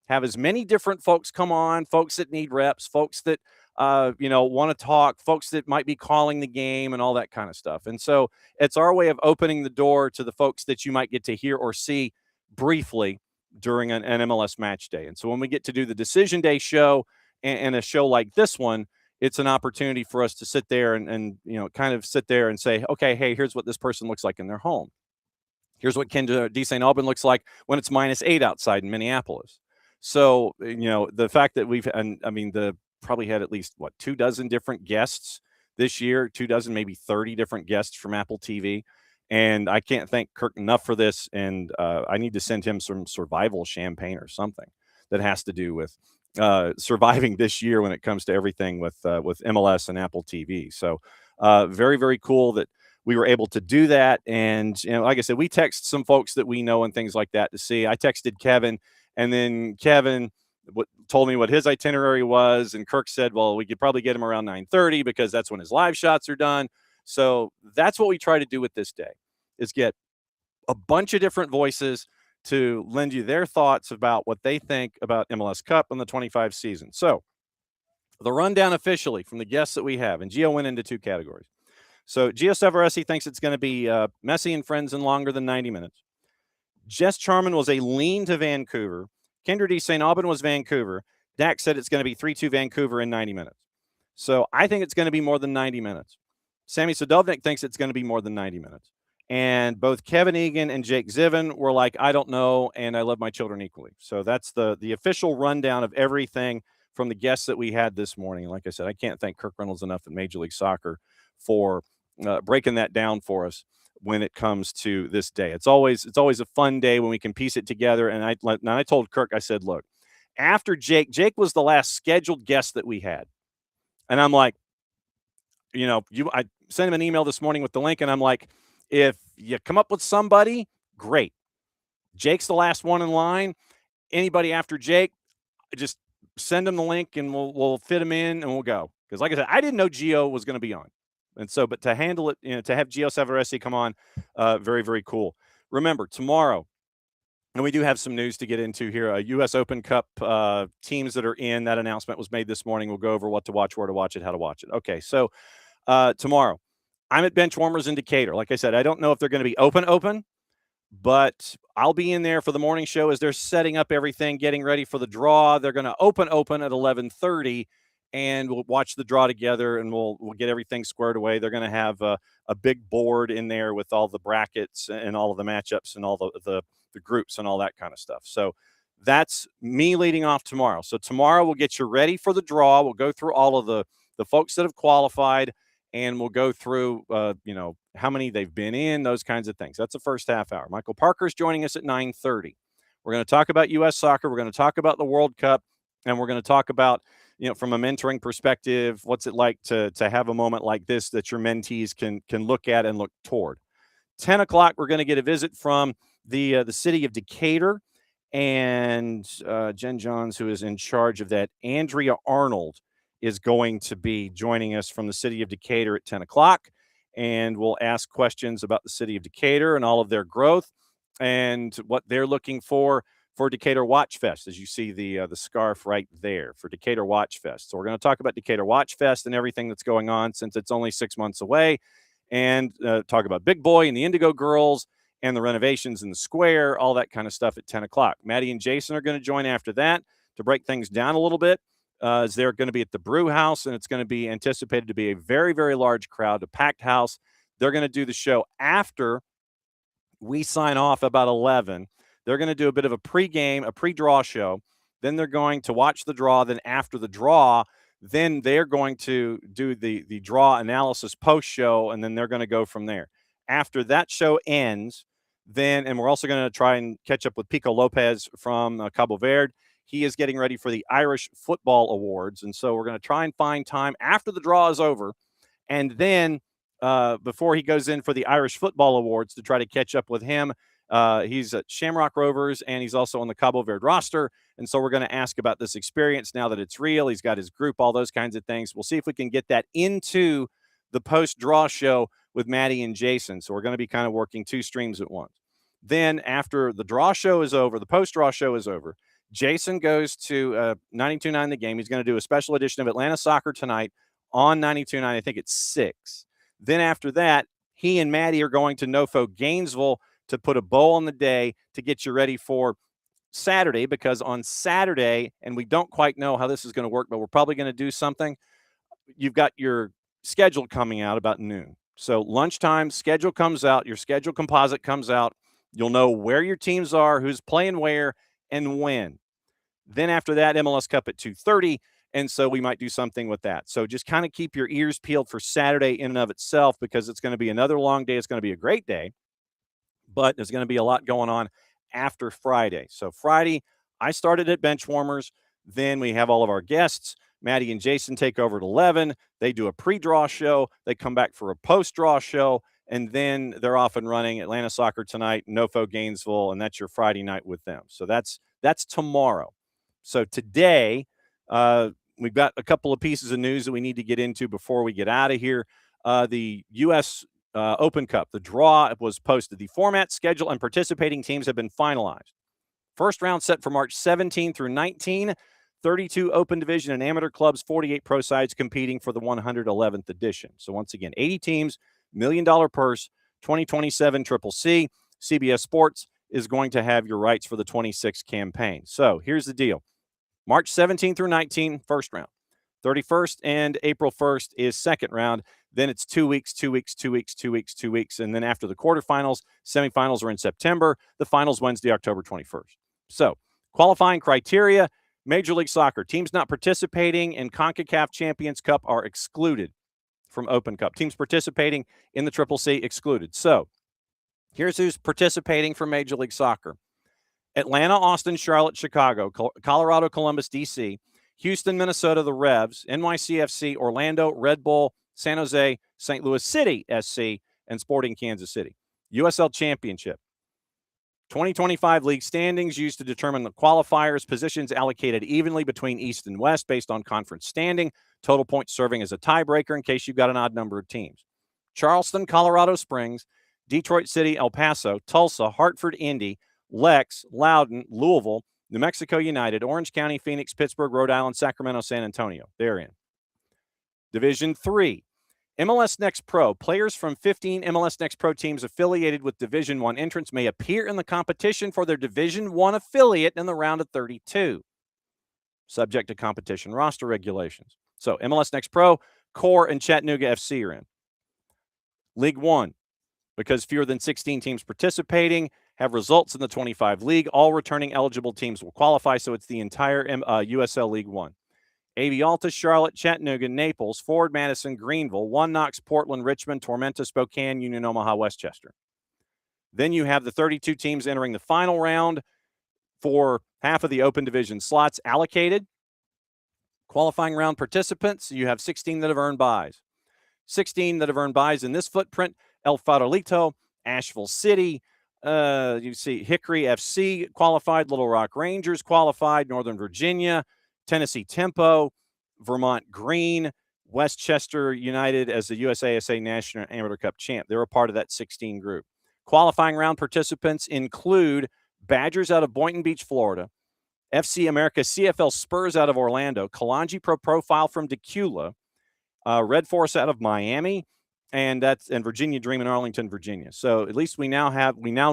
Have as many different folks come on, folks that need reps, folks that want to talk, folks that might be calling the game and all that kind of stuff. And so it's our way of opening the door to the folks that you might get to hear or see briefly during an MLS match day. And so when we get to do the decision day show and a show like this one, it's an opportunity for us to sit there and kind of sit there and say, okay, hey, here's what this person looks like in their home. Here's what Kyndra D. St. Aubin looks like when it's -8 outside in Minneapolis. So, the fact that probably had at least 24 different guests this year, 24, maybe 30 different guests from Apple TV. And I can't thank Kirk enough for this. And I need to send him some survival champagne or something that has to do with surviving this year when it comes to everything with MLS and Apple TV. So very, very cool that we were able to do that. And, like I said, we text some folks that we know and things like that to see. I texted Kevin, and then Kevin told me what his itinerary was. And Kirk said, well, we could probably get him around 9:30 because that's when his live shots are done. So that's what we try to do with this day, is get a bunch of different voices to lend you their thoughts about what they think about MLS Cup and the 25 season. So the rundown officially from the guests that we have, and Gio went into 2 categories. So Gio Savaresi thinks it's going to be Messi and friends in longer than 90 minutes. Jess Charman was a lean to Vancouver. Kyndra D. St. Aubin was Vancouver. Dak said it's going to be 3-2 Vancouver in 90 minutes. So I think it's going to be more than 90 minutes. Sammy Sadovnik thinks it's going to be more than 90 minutes. And both Kevin Egan and Jake Zivin were like, I don't know, and I love my children equally. So that's the official rundown of everything from the guests that we had this morning. And like I said, I can't thank Kirk Reynolds enough in Major League Soccer for breaking that down for us when it comes to this day. It's always a fun day when we can piece it together. And I told Kirk, I said, look, after Jake was the last scheduled guest that we had. And I'm like, I sent him an email this morning with the link, and I'm like, if you come up with somebody, great. Jake's the last one in line. Anybody after Jake, just send him the link, and we'll fit him in, and we'll go. Because like I said, I didn't know Gio was going to be on. And so, but to handle it, to have Gio Savaresi come on, very, very cool. Remember, tomorrow, and we do have some news to get into here. A U.S. Open Cup teams that are in. That announcement was made this morning. We'll go over what to watch, where to watch it, how to watch it. Okay, so tomorrow, I'm at Benchwarmers in Decatur. Like I said, I don't know if they're going to be open, but I'll be in there for the morning show as they're setting up everything, getting ready for the draw. They're going to open at 11:30, and we'll watch the draw together, and we'll get everything squared away. They're going to have a big board in there with all the brackets and all of the matchups and all the groups and all that kind of stuff. So that's me leading off tomorrow. So tomorrow we'll get you ready for the draw. We'll go through all of the folks that have qualified, and we'll go through, how many they've been in, those kinds of things. That's the first half hour. Michael Parker's joining us at 9:30. We're going to talk about U.S. soccer. We're going to talk about the World Cup, and we're going to talk about, from a mentoring perspective, what's it like to have a moment like this that your mentees can look at and look toward. 10 o'clock, we're going to get a visit from the city of Decatur, and Jen Johns, who is in charge of that. Andrea Arnold is going to be joining us from the city of Decatur at 10 o'clock, and we'll ask questions about the city of Decatur and all of their growth and what they're looking for Decatur Watch Fest, as you see the scarf right there for Decatur Watch Fest. So we're going to talk about Decatur Watch Fest and everything that's going on since it's only 6 months away, and talk about Big Boy and the Indigo Girls and the renovations in the square, all that kind of stuff at 10 o'clock. Maddie and Jason are going to join after that to break things down a little bit. As they're going to be at the Brew House, and it's going to be anticipated to be a very, very large crowd, a packed house. They're going to do the show after we sign off about 11. They're going to do a bit of a pregame, a pre-draw show. Then they're going to watch the draw. Then after the draw, then they're going to do the draw analysis post-show, and then they're going to go from there. After that show ends, and we're also going to try and catch up with Pico Lopez from Cabo Verde. He is getting ready for the Irish Football Awards, and so we're going to try and find time after the draw is over, and then before he goes in for the Irish Football Awards to try to catch up with him. He's at Shamrock Rovers, and he's also on the Cabo Verde roster. And so we're going to ask about this experience now that it's real. He's got his group, all those kinds of things. We'll see if we can get that into the post-draw show with Maddie and Jason. So we're going to be kind of working two streams at once. Then after the draw show is over, the post-draw show is over, Jason goes to 92.9 The Game. He's going to do a special edition of Atlanta Soccer Tonight on 92.9. I think it's 6. Then after that, he and Maddie are going to NoFo Gainesville to put a bow on the day to get you ready for Saturday, because on Saturday, and we don't quite know how this is going to work, but we're probably going to do something. You've got your schedule coming out about noon. So lunchtime schedule comes out, your schedule composite comes out. You'll know where your teams are, who's playing where, and when. Then after that, MLS Cup at 2:30. And so we might do something with that. So just kind of keep your ears peeled for Saturday in and of itself, because it's going to be another long day. It's going to be a great day, but there's going to be a lot going on after Friday. So Friday, I started at Benchwarmers. Then we have all of our guests. Maddie and Jason take over at 11. They do a pre-draw show. They come back for a post-draw show. And then they're off and running. Atlanta Soccer Tonight, NoFo Gainesville, and that's your Friday night with them. So that's tomorrow. So today, we've got a couple of pieces of news that we need to get into before we get out of here. The U.S. Open Cup, the draw was posted. The format, schedule, and participating teams have been finalized. First round set for March 17 through 19. 32 Open Division and Amateur clubs, 48 pro sides competing for the 111th edition. So once again, 80 teams, $1 million purse, 2027 CCC. CBS Sports is going to have your rights for the 26 campaign. So here's the deal. March 17 through 19, first round. 31st and April 1st is second round. Then it's 2 weeks, 2 weeks, 2 weeks, 2 weeks, 2 weeks. And then after the quarterfinals, semifinals are in September. The finals Wednesday, October 21st. So qualifying criteria, Major League Soccer. Teams not participating in CONCACAF Champions Cup are excluded from Open Cup. Teams participating in the CCC excluded. So here's who's participating for Major League Soccer. Atlanta, Austin, Charlotte, Chicago, Colorado, Columbus, D.C., Houston, Minnesota, the Revs, NYCFC, Orlando, Red Bull, San Jose, St. Louis City, SC, and Sporting Kansas City. USL Championship. 2025 league standings used to determine the qualifiers, positions allocated evenly between East and West based on conference standing, total points serving as a tiebreaker in case you've got an odd number of teams. Charleston, Colorado Springs, Detroit City, El Paso, Tulsa, Hartford, Indy, Lex, Loudoun, Louisville, New Mexico United, Orange County, Phoenix, Pittsburgh, Rhode Island, Sacramento, San Antonio. They're in. Division 3. MLS Next Pro. Players from 15 MLS Next Pro teams affiliated with Division 1 entrants may appear in the competition for their Division 1 affiliate in the round of 32, subject to competition roster regulations. So MLS Next Pro, Core, and Chattanooga FC are in. League 1, because fewer than 16 teams participating, have results in the 25 league. All returning eligible teams will qualify, so it's the entire USL League 1. AV Alta, Charlotte, Chattanooga, Naples, Ford, Madison, Greenville, One Knox, Portland, Richmond, Tormenta, Spokane, Union, Omaha, Westchester. Then you have the 32 teams entering the final round for half of the Open Division slots allocated. Qualifying round participants, you have 16 that have earned buys. 16 that have earned buys in this footprint: El Farolito, Asheville City, you see Hickory FC qualified, Little Rock Rangers qualified, Northern Virginia, Tennessee Tempo, Vermont Green, Westchester United as the USASA National Amateur Cup champ. They're a part of that 16 group. Qualifying round participants include Badgers out of Boynton Beach, Florida, FC America CFL Spurs out of Orlando, Kalanji Pro Profile from Decula, Red Force out of Miami, and Virginia Dream in Arlington, Virginia. So at least we now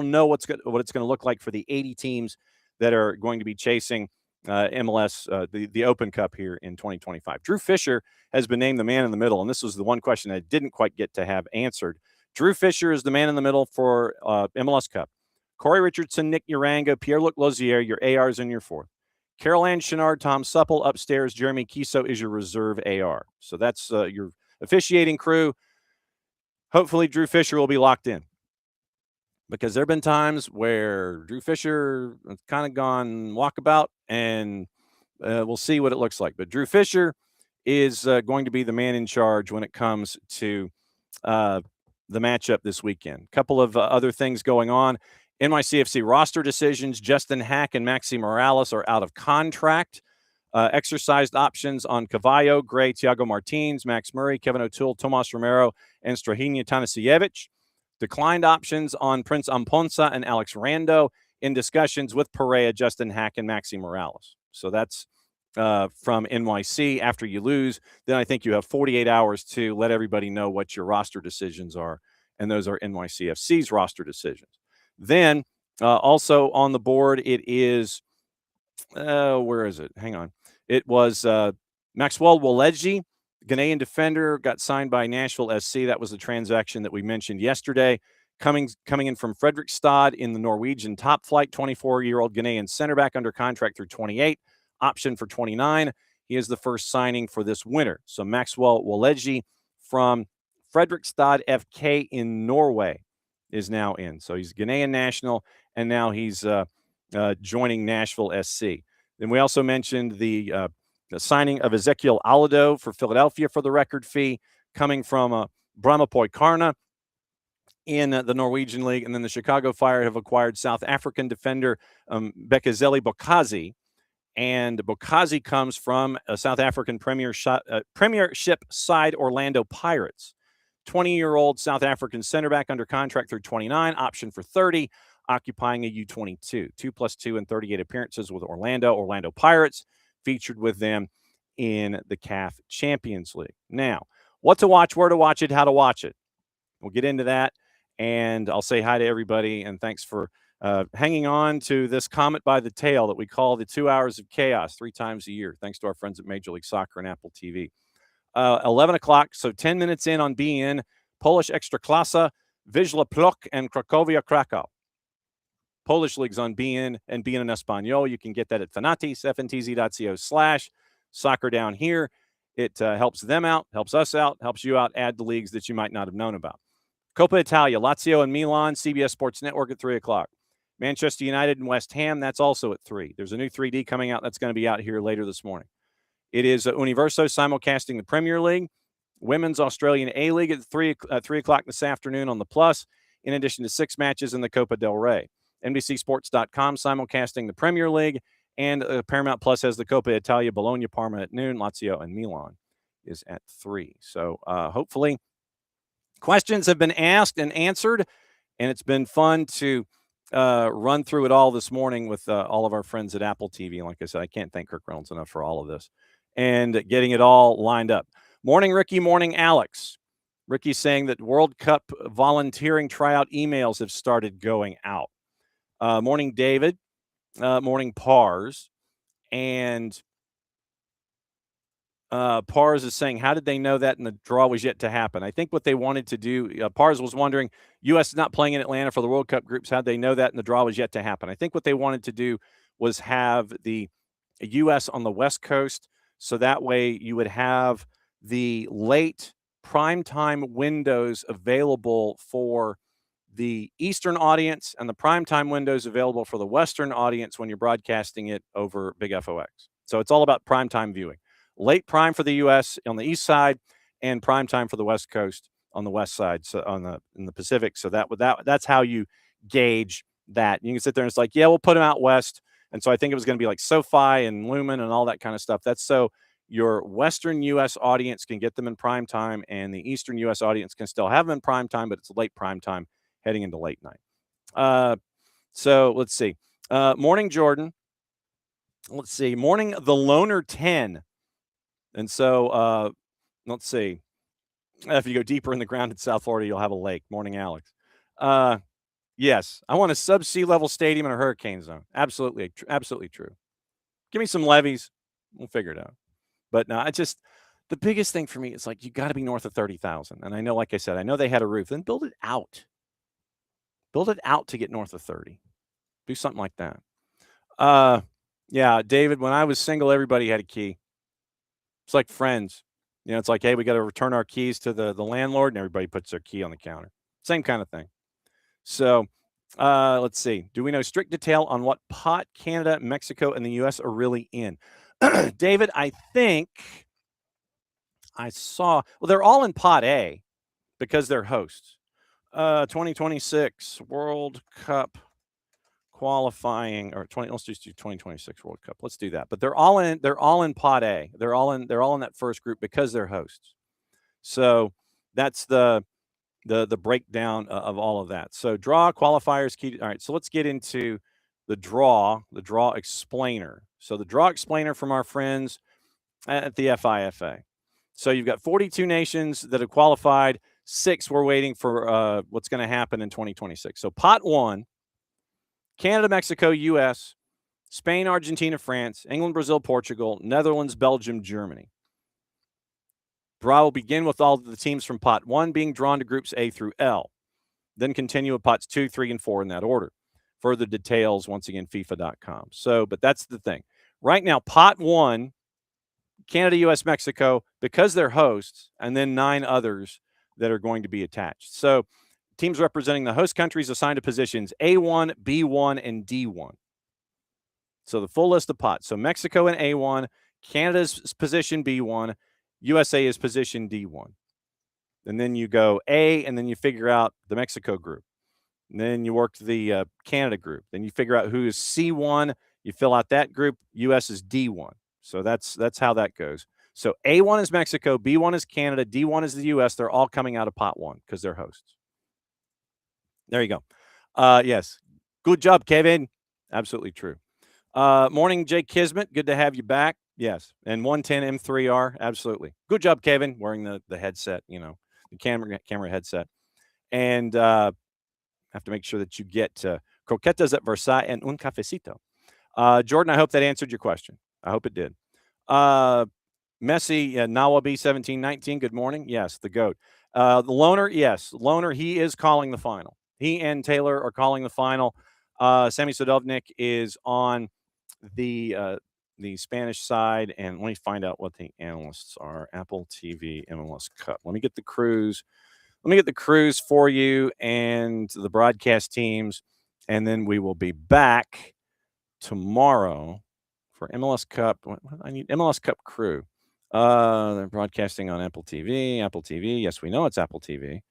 know what it's going to look like for the 80 teams that are going to be chasing MLS, the Open Cup here in 2025. Drew Fisher has been named the man in the middle, and this was the one question I didn't quite get to have answered. Drew Fisher is the man in the middle for MLS Cup. Corey Richardson, Nick Uranga, Pierre-Luc Lozier, your ARs in your fourth. Carol Ann Chenard, Tom Supple upstairs. Jeremy Kiso is your reserve AR. So that's your officiating crew. Hopefully Drew Fisher will be locked in, because there have been times where Drew Fisher has kind of gone walkabout, and we'll see what it looks like. But Drew Fisher is going to be the man in charge when it comes to the matchup this weekend. A couple of other things going on. NYCFC roster decisions. Justin Hack and Maxi Morales are out of contract. Exercised options on Cavallo, Gray, Thiago Martins, Max Murray, Kevin O'Toole, Tomas Romero, and Strahinja Tanasiewicz. Declined options on Prince Amponsa and Alex Rando in discussions with Perea, Justin Hack, and Maxi Morales. So that's from NYC. After you lose, then I think you have 48 hours to let everybody know what your roster decisions are, and those are NYCFC's roster decisions. Then also on the board, it is, where is it? Hang on. It was Maxwell Woleji, Ghanaian defender, got signed by Nashville SC. That was the transaction that we mentioned yesterday. Coming in from Fredrikstad in the Norwegian top flight, 24-year-old Ghanaian center back under contract through 28, option for 29. He is the first signing for this winter. So Maxwell Woleji from Fredrikstad FK in Norway is now in. So he's Ghanaian national, and now he's joining Nashville SC. Then we also mentioned the signing of Ezekiel Alado for Philadelphia for the record fee, coming from Brahmapoi Karna in the Norwegian League. And then the Chicago Fire have acquired South African defender Bekezeli Bokazi. And Bokazi comes from a South African Premiership side Orlando Pirates. 20-year-old South African center back under contract through 29, option for 30, occupying a U22. 2+2 and 38 appearances with Orlando Pirates, featured with them in the CAF Champions League. Now, what to watch, where to watch it, how to watch it. We'll get into that, and I'll say hi to everybody, and thanks for hanging on to this comet by the tail that we call the 2 hours of chaos 3 times a year. Thanks to our friends at Major League Soccer and Apple TV. 11 o'clock, so 10 minutes in on BN, Polish Ekstraklasa, Wisła Płock, and Cracovia Krakow. Polish leagues on BN and BN in Espanol. You can get that at Fanatis, ftz.co/soccer down here. It helps them out, helps us out, helps you out, add the leagues that you might not have known about. Coppa Italia, Lazio and Milan, CBS Sports Network at 3 o'clock. Manchester United and West Ham, that's also at 3. There's a new 3D coming out that's going to be out here later this morning. It is Universo simulcasting the Premier League, Women's Australian A-League at 3 o'clock this afternoon on the Plus, in addition to 6 matches in the Copa del Rey. NBCSports.com simulcasting the Premier League, and Paramount Plus has the Coppa Italia, Bologna, Parma at noon, Lazio and Milan is at 3. So hopefully questions have been asked and answered, and it's been fun to run through it all this morning with all of our friends at Apple TV. And like I said, I can't thank Kirk Reynolds enough for all of this and getting it all lined up. Morning, Ricky. Morning, Alex. Ricky's saying that World Cup volunteering tryout emails have started going out. Morning, David. Morning, Pars. And Pars is saying, how did they know that and the draw was yet to happen? I think what they wanted to do, Pars was wondering, U.S. is not playing in Atlanta for the World Cup groups. How'd they know that and the draw was yet to happen? I think what they wanted to do was have the U.S. on the West Coast, so that way you would have the late primetime windows available for the Eastern audience and the primetime windows available for the Western audience when you're broadcasting it over Big FOX. So it's all about primetime viewing. Late prime for the U.S. on the east side, and prime time for the West Coast on the west side, so in the Pacific. So that's how you gauge that. You can sit there and it's like, yeah, we'll put them out west. And so I think it was going to be like SoFi and Lumen and all that kind of stuff. That's so your Western U.S. audience can get them in prime time, and the Eastern U.S. audience can still have them in prime time, but it's late prime time heading into late night. So let's see. Morning, Jordan. Let's see. Morning, the Loner 10. And so let's see. If you go deeper in the ground in South Florida, you'll have a lake. Morning, Alex. Yes, I want a sub-sea level stadium in a hurricane zone. Absolutely, absolutely true. Give me some levees. We'll figure it out. But no, the biggest thing for me is like, you got to be north of 30,000. And I know, like I said, I know they had a roof. Then build it out. Build it out to get north of 30. Do something like that. Yeah, David, when I was single, everybody had a key. It's like Friends. You know, it's like, hey, we got to return our keys to the landlord, and everybody puts their key on the counter. Same kind of thing. So let's see. Do we know strict detail on what pot Canada, Mexico, and the U.S. are really in? David, I think I saw, well, they're all in pot A, because they're hosts. 2026 World Cup qualifying, or let's just do 2026 World Cup. Let's do that. But they're all in Pot A. They're all in that first group because they're hosts. So that's the breakdown of all of that. So draw, qualifiers, key. All right, so let's get into the draw explainer. So the draw explainer from our friends at the FIFA. So you've got 42 nations that have qualified. 6 we're waiting for what's going to happen in 2026. So pot 1, Canada, Mexico, U.S., Spain, Argentina, France, England, Brazil, Portugal, Netherlands, Belgium, Germany. Draw will begin with all of the teams from pot 1 being drawn to groups A through L. Then continue with pots 2, 3, and 4 in that order. Further details, once again, FIFA.com. So, but that's the thing. Right now, pot 1, Canada, U.S., Mexico, because they're hosts, and then 9 others that are going to be attached. So teams representing the host countries assigned to positions A1, B1, and D1. So the full list of pots. So Mexico in A1, Canada's position B1, USA is position D1. And then you go A, and then you figure out the Mexico group. And then you work the Canada group. Then you figure out who is C1. You fill out that group. US is D1. So that's how that goes. So A1 is Mexico, B1 is Canada, D1 is the US. They're all coming out of pot 1 because they're hosts. There you go. Yes. Good job, Kevin. Absolutely true. Morning, Jake Kismet. Good to have you back. Yes. And 110 M3R. Absolutely. Good job, Kevin. Wearing the headset, the camera headset. And have to make sure that you get croquetas at Versailles and un cafecito. Jordan, I hope that answered your question. I hope it did. Messi, Nawabi 1719. Good morning. Yes, the GOAT. The Loner, yes. Loner, he is calling the final. He and Taylor are calling the final. Sammy Sadovnik is on the Spanish side. And let me find out what the analysts are. Apple TV, MLS Cup. Let me get the crews. Let me get the crews for you and the broadcast teams. And then we will be back tomorrow for MLS Cup. I need MLS Cup crew. They're broadcasting on Apple TV. Apple TV. Yes, we know it's Apple TV.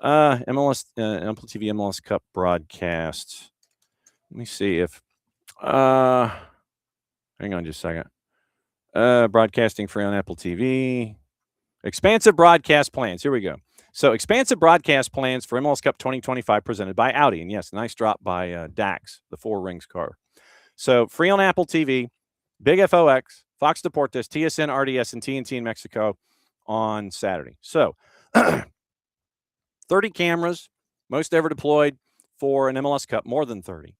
MLS, Apple TV, MLS Cup broadcast. Let me see if. Hang on just a second. Broadcasting free on Apple TV. Expansive broadcast plans. Here we go. So, expansive broadcast plans for MLS Cup 2025 presented by Audi. And yes, nice drop by Dax, the 4 Rings car. So, free on Apple TV, Big FOX, Fox Deportes, TSN, RDS, and TNT in Mexico on Saturday. So, 30 cameras, most ever deployed for an MLS Cup, more than 30.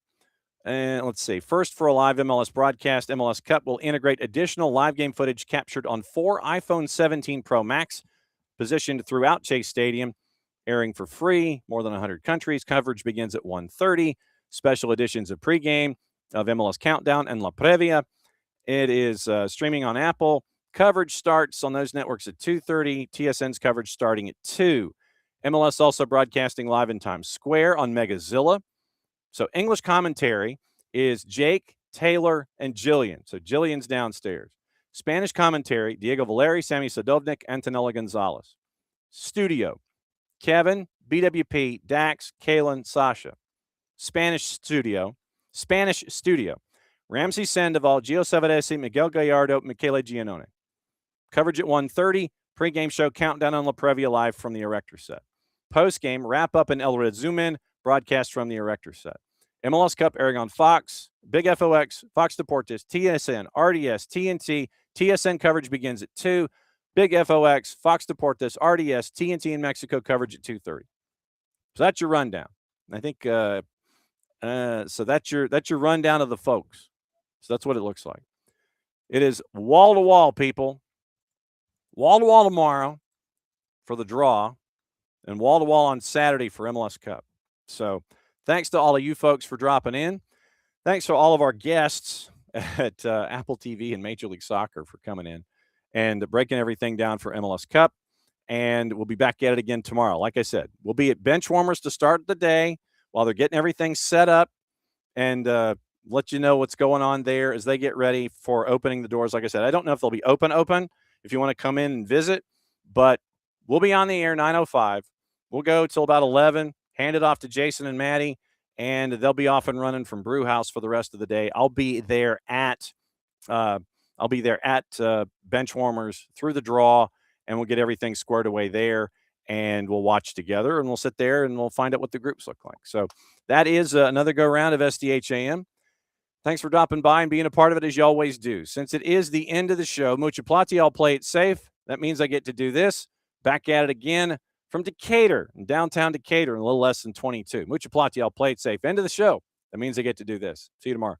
And let's see. First, for a live MLS broadcast, MLS Cup will integrate additional live game footage captured on 4 iPhone 17 Pro Max, positioned throughout Chase Stadium, airing for free, more than 100 countries. Coverage begins at 1:30. Special editions of pregame, of MLS Countdown and La Previa. It is streaming on Apple. Coverage starts on those networks at 2:30. TSN's coverage starting at 2. MLS also broadcasting live in Times Square on Megazilla. So English commentary is Jake, Taylor, and Jillian. So Jillian's downstairs. Spanish commentary, Diego Valeri, Sammy Sadovnik, Antonella Gonzalez. Studio, Kevin, BWP, Dax, Kalen, Sasha. Spanish studio, Ramsey Sandoval, Gio Savarese, Miguel Gallardo, Michele Giannone. Coverage at 1:30. Pre-game show countdown on La Previa live from the Erector set. Post-game wrap-up in El Resumen, broadcast from the Erector set. MLS Cup airing on Fox, Big FOX, Fox Deportes, TSN, RDS, TNT. TSN coverage begins at 2. Big FOX, Fox Deportes, RDS, TNT in Mexico coverage at 2:30. So that's your rundown. I think so that's your rundown of the folks. So that's what it looks like. It is wall to wall, people. Wall to wall tomorrow for the draw, and wall to wall on Saturday for MLS Cup. So thanks to all of you folks for dropping in. Thanks to all of our guests at Apple TV and Major League Soccer for coming in and breaking everything down for MLS Cup. And we'll be back at it again tomorrow. Like I said, we'll be at bench warmers to start the day while they're getting everything set up, and let you know what's going on there as they get ready for opening the doors. Like I said, I don't know if they'll be open if you want to come in and visit, but we'll be on the air 9:05 we'll go till about 11, hand it off to Jason and Maddie, and they'll be off and running from Brew House for the rest of the day. I'll be there at bench warmers through the draw, and we'll get everything squared away there, and we'll watch together, and we'll sit there, and we'll find out what the groups look like. So that is another go-round of SDH AM. Thanks for dropping by and being a part of it, as you always do. Since it is the end of the show, Mucha Plati, I'll play it safe. That means I get to do this. Back at it again from Decatur, in downtown Decatur, in a little less than 22. Mucha Plati, I'll play it safe. End of the show. That means I get to do this. See you tomorrow.